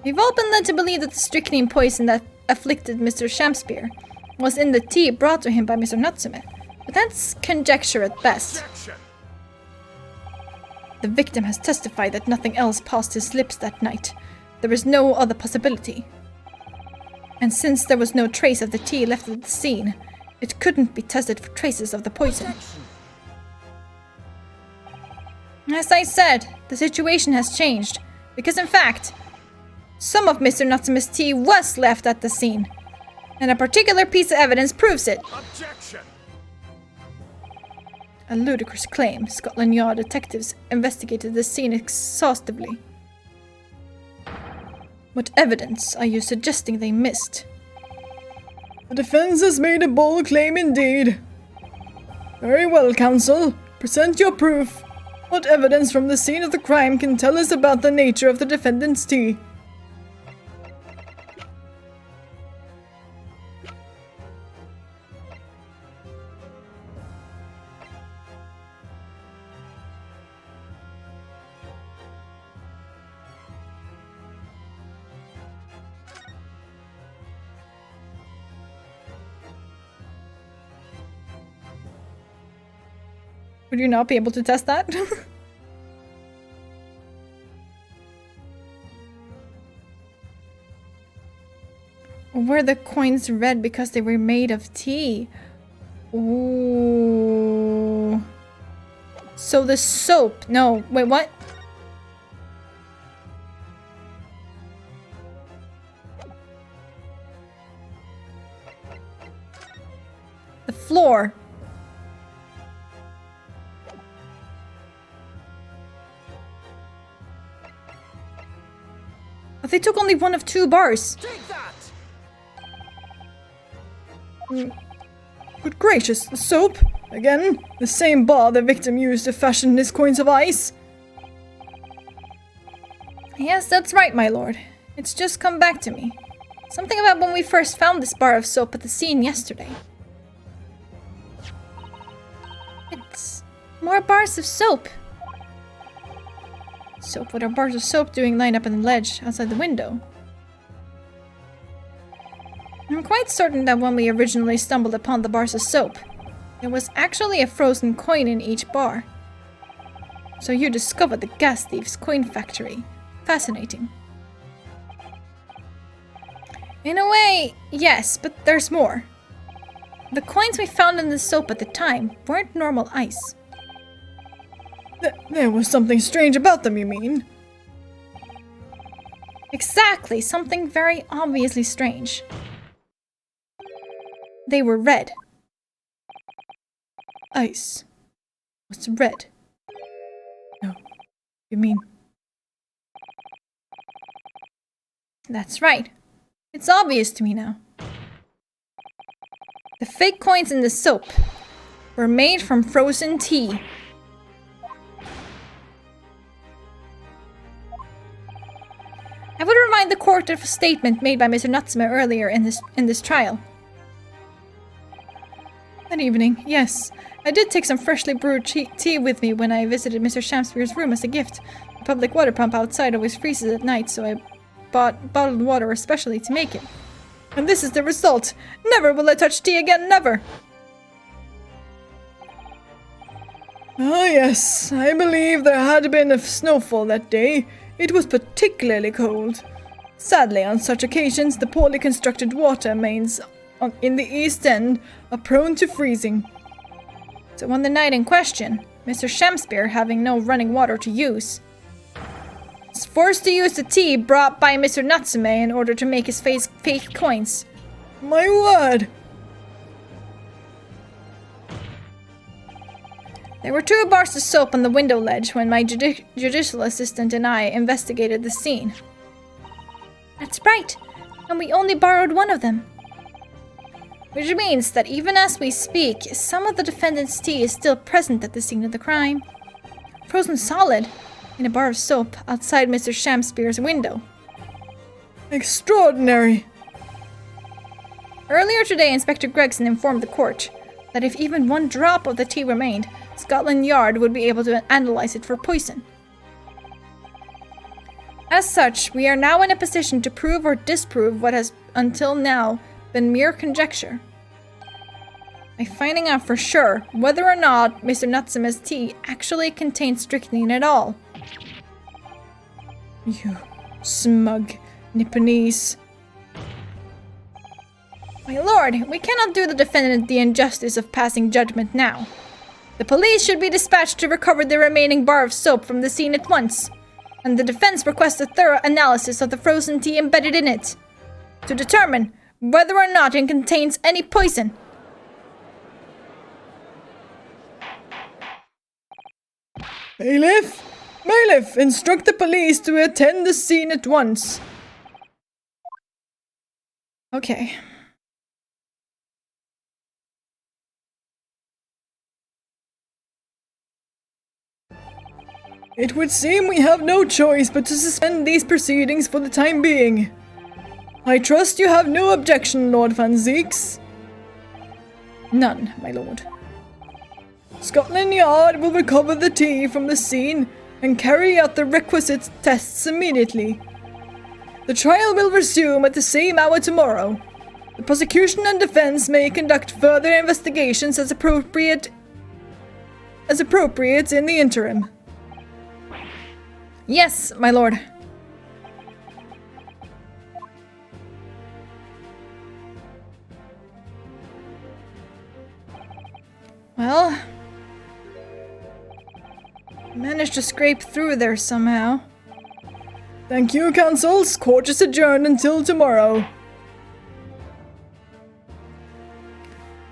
We've all been led to believe that the strychnine poison that afflicted Mr. Shakespeare was in the tea brought to him by Mr. Natsume, but that's conjecture at best. The victim has testified that nothing else passed his lips that night. There is no other possibility. And since there was no trace of the tea left at the scene, it couldn't be tested for traces of the poison. As I said, the situation has changed. Because in fact, some of Mr. Natsume's tea was left at the scene. And a particular piece of evidence proves it. Objection! A ludicrous claim. Scotland Yard detectives investigated the scene exhaustively. What evidence are you suggesting they missed? The defense has made a bold claim indeed. Very well, counsel. Present your proof. What evidence from the scene of the crime can tell us about the nature of the defendant's tea? Would you not be able to test that? Or were the coins red because they were made of tea? Ooh. So the soap. No, wait, what? The floor. But they took only one of 2 bars. Take that! Good gracious, the soap? Again? The same bar the victim used to fashion his coins of ice? Yes, that's right, my lord. It's just come back to me. Something about when we first found this bar of soap at the scene yesterday. It's more bars of soap. Soap, what are bars of soap doing lined up on the ledge outside the window? I'm quite certain that when we originally stumbled upon the bars of soap, there was actually a frozen coin in each bar. So you discovered the gas thief's coin factory. Fascinating. In a way, yes, but there's more. The coins we found in the soap at the time weren't normal ice. There was something strange about them, you mean? Exactly, something very obviously strange. They were red. Ice. What's red? No. You mean? That's right. It's obvious to me now. The fake coins in the soap were made from frozen tea. I would remind the court of a statement made by Mr. Natsume earlier in this trial. That evening, yes. I did take some freshly brewed tea with me when I visited Mr. Shamspeare's room as a gift. The public water pump outside always freezes at night, so I bought bottled water especially to make it. And this is the result! Never will I touch tea again, never! Ah yes, I believe there had been a snowfall that day. It was particularly cold. Sadly, on such occasions, the poorly constructed water mains in the East End are prone to freezing. So on the night in question, Mr. Shamspeare, having no running water to use, was forced to use the tea brought by Mr. Natsume in order to make his fake coins. My word! There were 2 bars of soap on the window ledge when my judicial assistant and I investigated the scene. That's right, and we only borrowed one of them. Which means that even as we speak, some of the defendant's tea is still present at the scene of the crime. Frozen solid in a bar of soap outside Mr. Shamspeare's window. Extraordinary! Earlier today, Inspector Gregson informed the court that if even 1 drop of the tea remained, Scotland Yard would be able to analyze it for poison. As such, we are now in a position to prove or disprove what has until now been mere conjecture. By finding out for sure whether or not Mr. Natsume's tea actually contained strychnine at all. You smug Nipponese. My lord, we cannot do the defendant the injustice of passing judgment now. The police should be dispatched to recover the remaining bar of soap from the scene at once. And the defense requests a thorough analysis of the frozen tea embedded in it, to determine whether or not it contains any poison. Bailiff! Bailiff, instruct the police to attend the scene at once. Okay. It would seem we have no choice but to suspend these proceedings for the time being. I trust you have no objection, Lord Van Zeeks. None, my lord. Scotland Yard will recover the tea from the scene and carry out the requisite tests immediately. The trial will resume at the same hour tomorrow. The prosecution and defense may conduct further investigations as appropriate in the interim. Yes, my lord. Well, managed to scrape through there somehow. Thank you, counsels. Court is adjourned until tomorrow.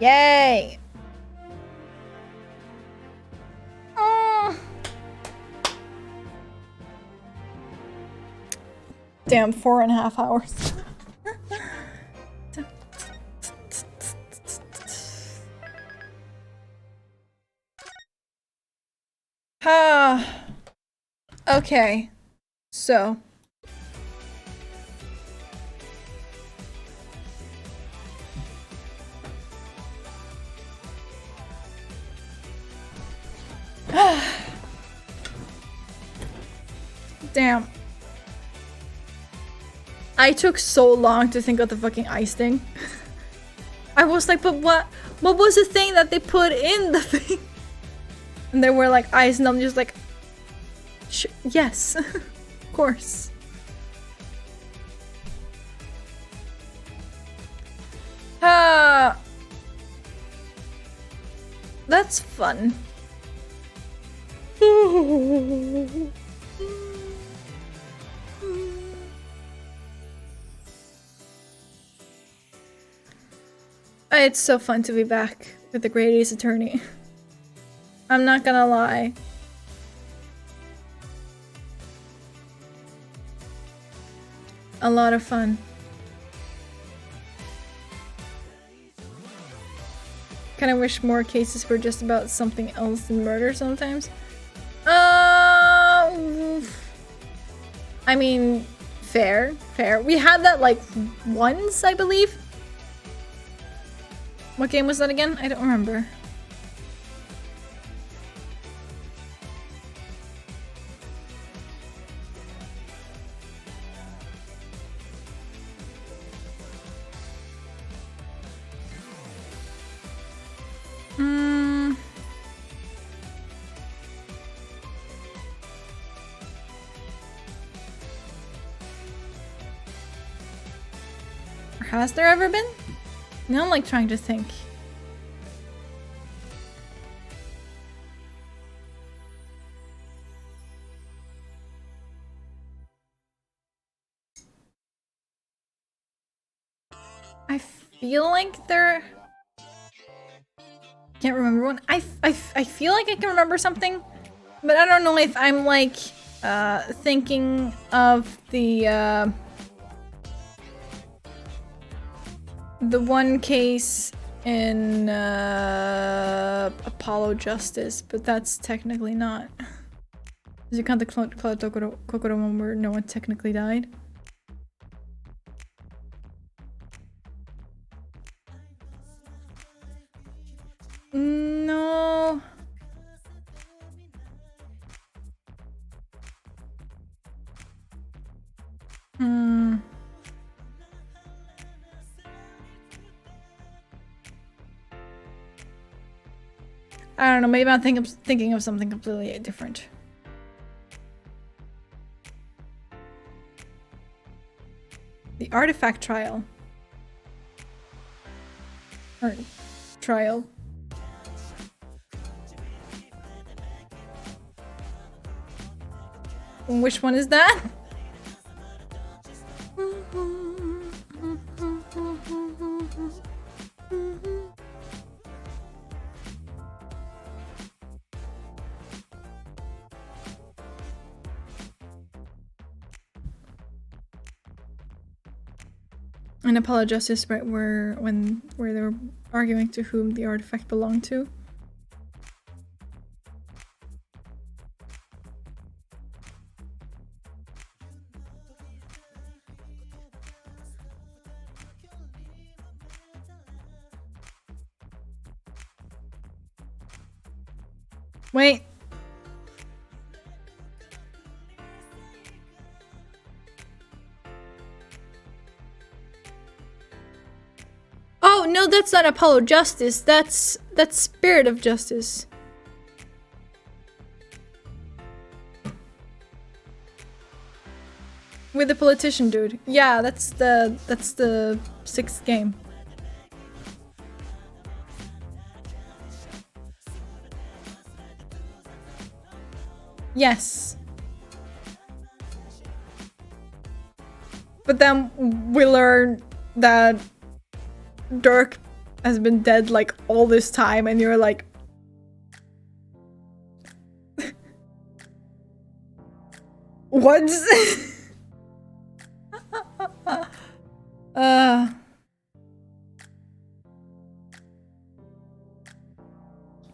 Yay! Oh. Damn, 4.5 hours. Okay. So. Damn. I took so long to think of the fucking ice thing. I was like, but what was the thing that they put in the thing? And they were like ice, and I'm just like, yes, of course. That's fun. It's so fun to be back with the Great Ace Attorney. I'm not gonna lie. A lot of fun. Kinda wish more cases were just about something else than murder sometimes. I mean, fair. We had that like once, I believe. What game was that again? I don't remember. Has there ever been? Now I'm like trying to think. I feel like there... Can't remember one. I feel like I can remember something, but I don't know if I'm like thinking of the one case in Apollo Justice, but that's technically not. Does you count the Kokoro one where no one technically died? No. I don't know, maybe I'm thinking of something completely different. The artifact trial. Or trial. Which one is that? An apologist, right, where they were arguing to whom the artifact belonged to. Wait. Oh, no, that's not Apollo Justice. That's Spirit of Justice. With the politician dude. Yeah, that's the 6th game. Yes. But then we learn that Dirk has been dead like all this time, and you're like, what? But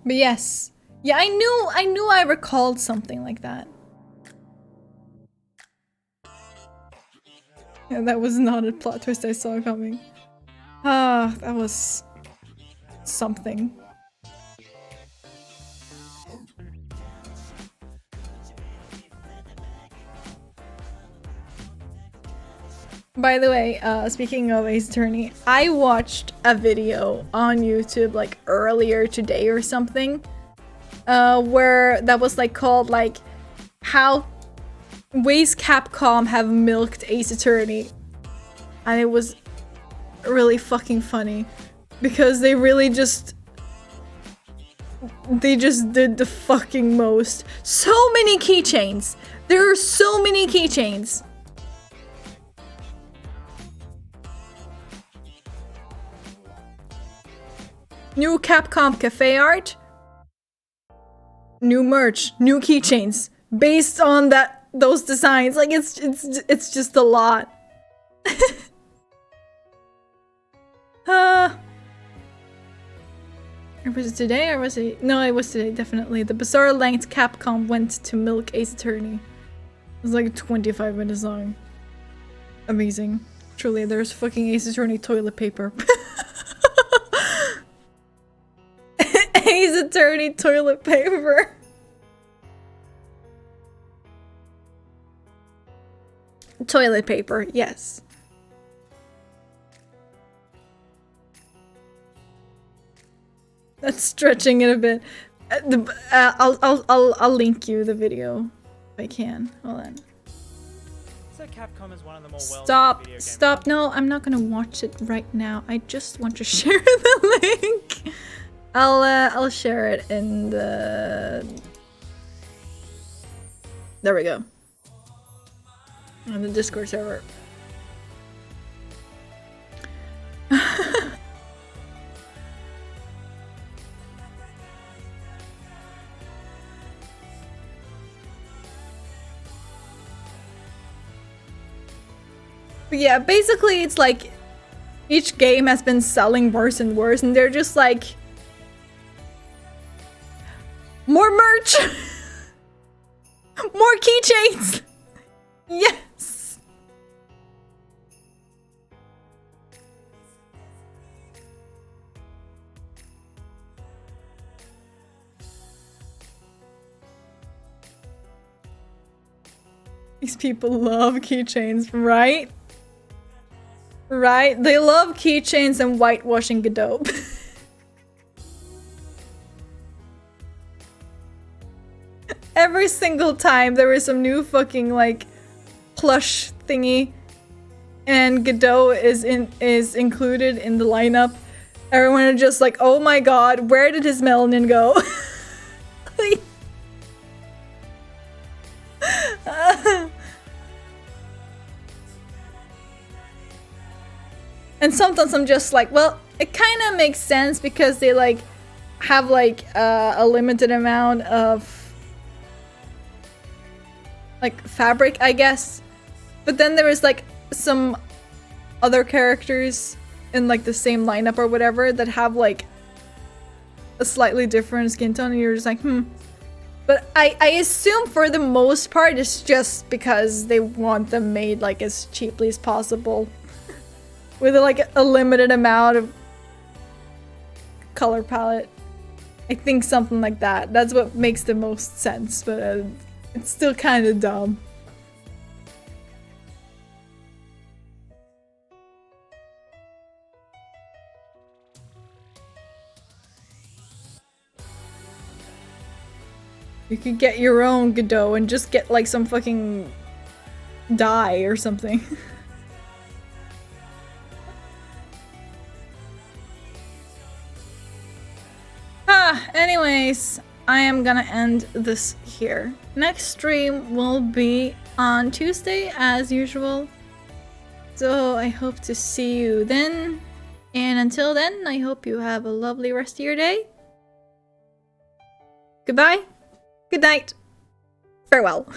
yes. Yeah, I knew I recalled something like that. Yeah, that was not a plot twist I saw coming. That was something. By the way, speaking of Ace Attorney, I watched a video on YouTube like earlier today or something, where that was like called like how ways Capcom have milked Ace Attorney, and it was really fucking funny because they really just did the fucking most. So many keychains. There are so many keychains. New Capcom cafe art, new merch, new keychains based on those designs. Like it's just a lot. Was it today or was it? No, it was today, definitely. The bizarre length Capcom went to milk Ace Attorney. It was like 25 minutes long. Amazing. Truly, there's fucking Ace Attorney toilet paper. Ace Attorney toilet paper. Toilet paper, yes. That's stretching it a bit. I'll link you the video if I can. Hold on. So Capcom is one of the more Stop. No, I'm not gonna watch it right now. I just want to share the link. I'll share it in the... There we go. On the Discord server. But yeah, basically it's like each game has been selling worse and worse, and they're just like, more merch! More keychains! Yes! These people love keychains, right? Right? They love keychains and whitewashing Godot. Every single time there is some new fucking like plush thingy and Godot is included in the lineup, everyone is just like, oh my god, where did his melanin go? Like, And sometimes I'm just like, well, it kind of makes sense because they like have like a limited amount of like fabric, I guess. But then there is like some other characters in like the same lineup or whatever that have like a slightly different skin tone, and you're just like, But I assume for the most part it's just because they want them made like as cheaply as possible. With like a limited amount of color palette. I think something like that. That's what makes the most sense, but it's still kind of dumb. You could get your own Godot and just get like some fucking dye or something. Anyways, I am gonna end this here. Next stream will be on Tuesday as usual. So I hope to see you then. And until then, I hope you have a lovely rest of your day. Goodbye. Good night. Farewell.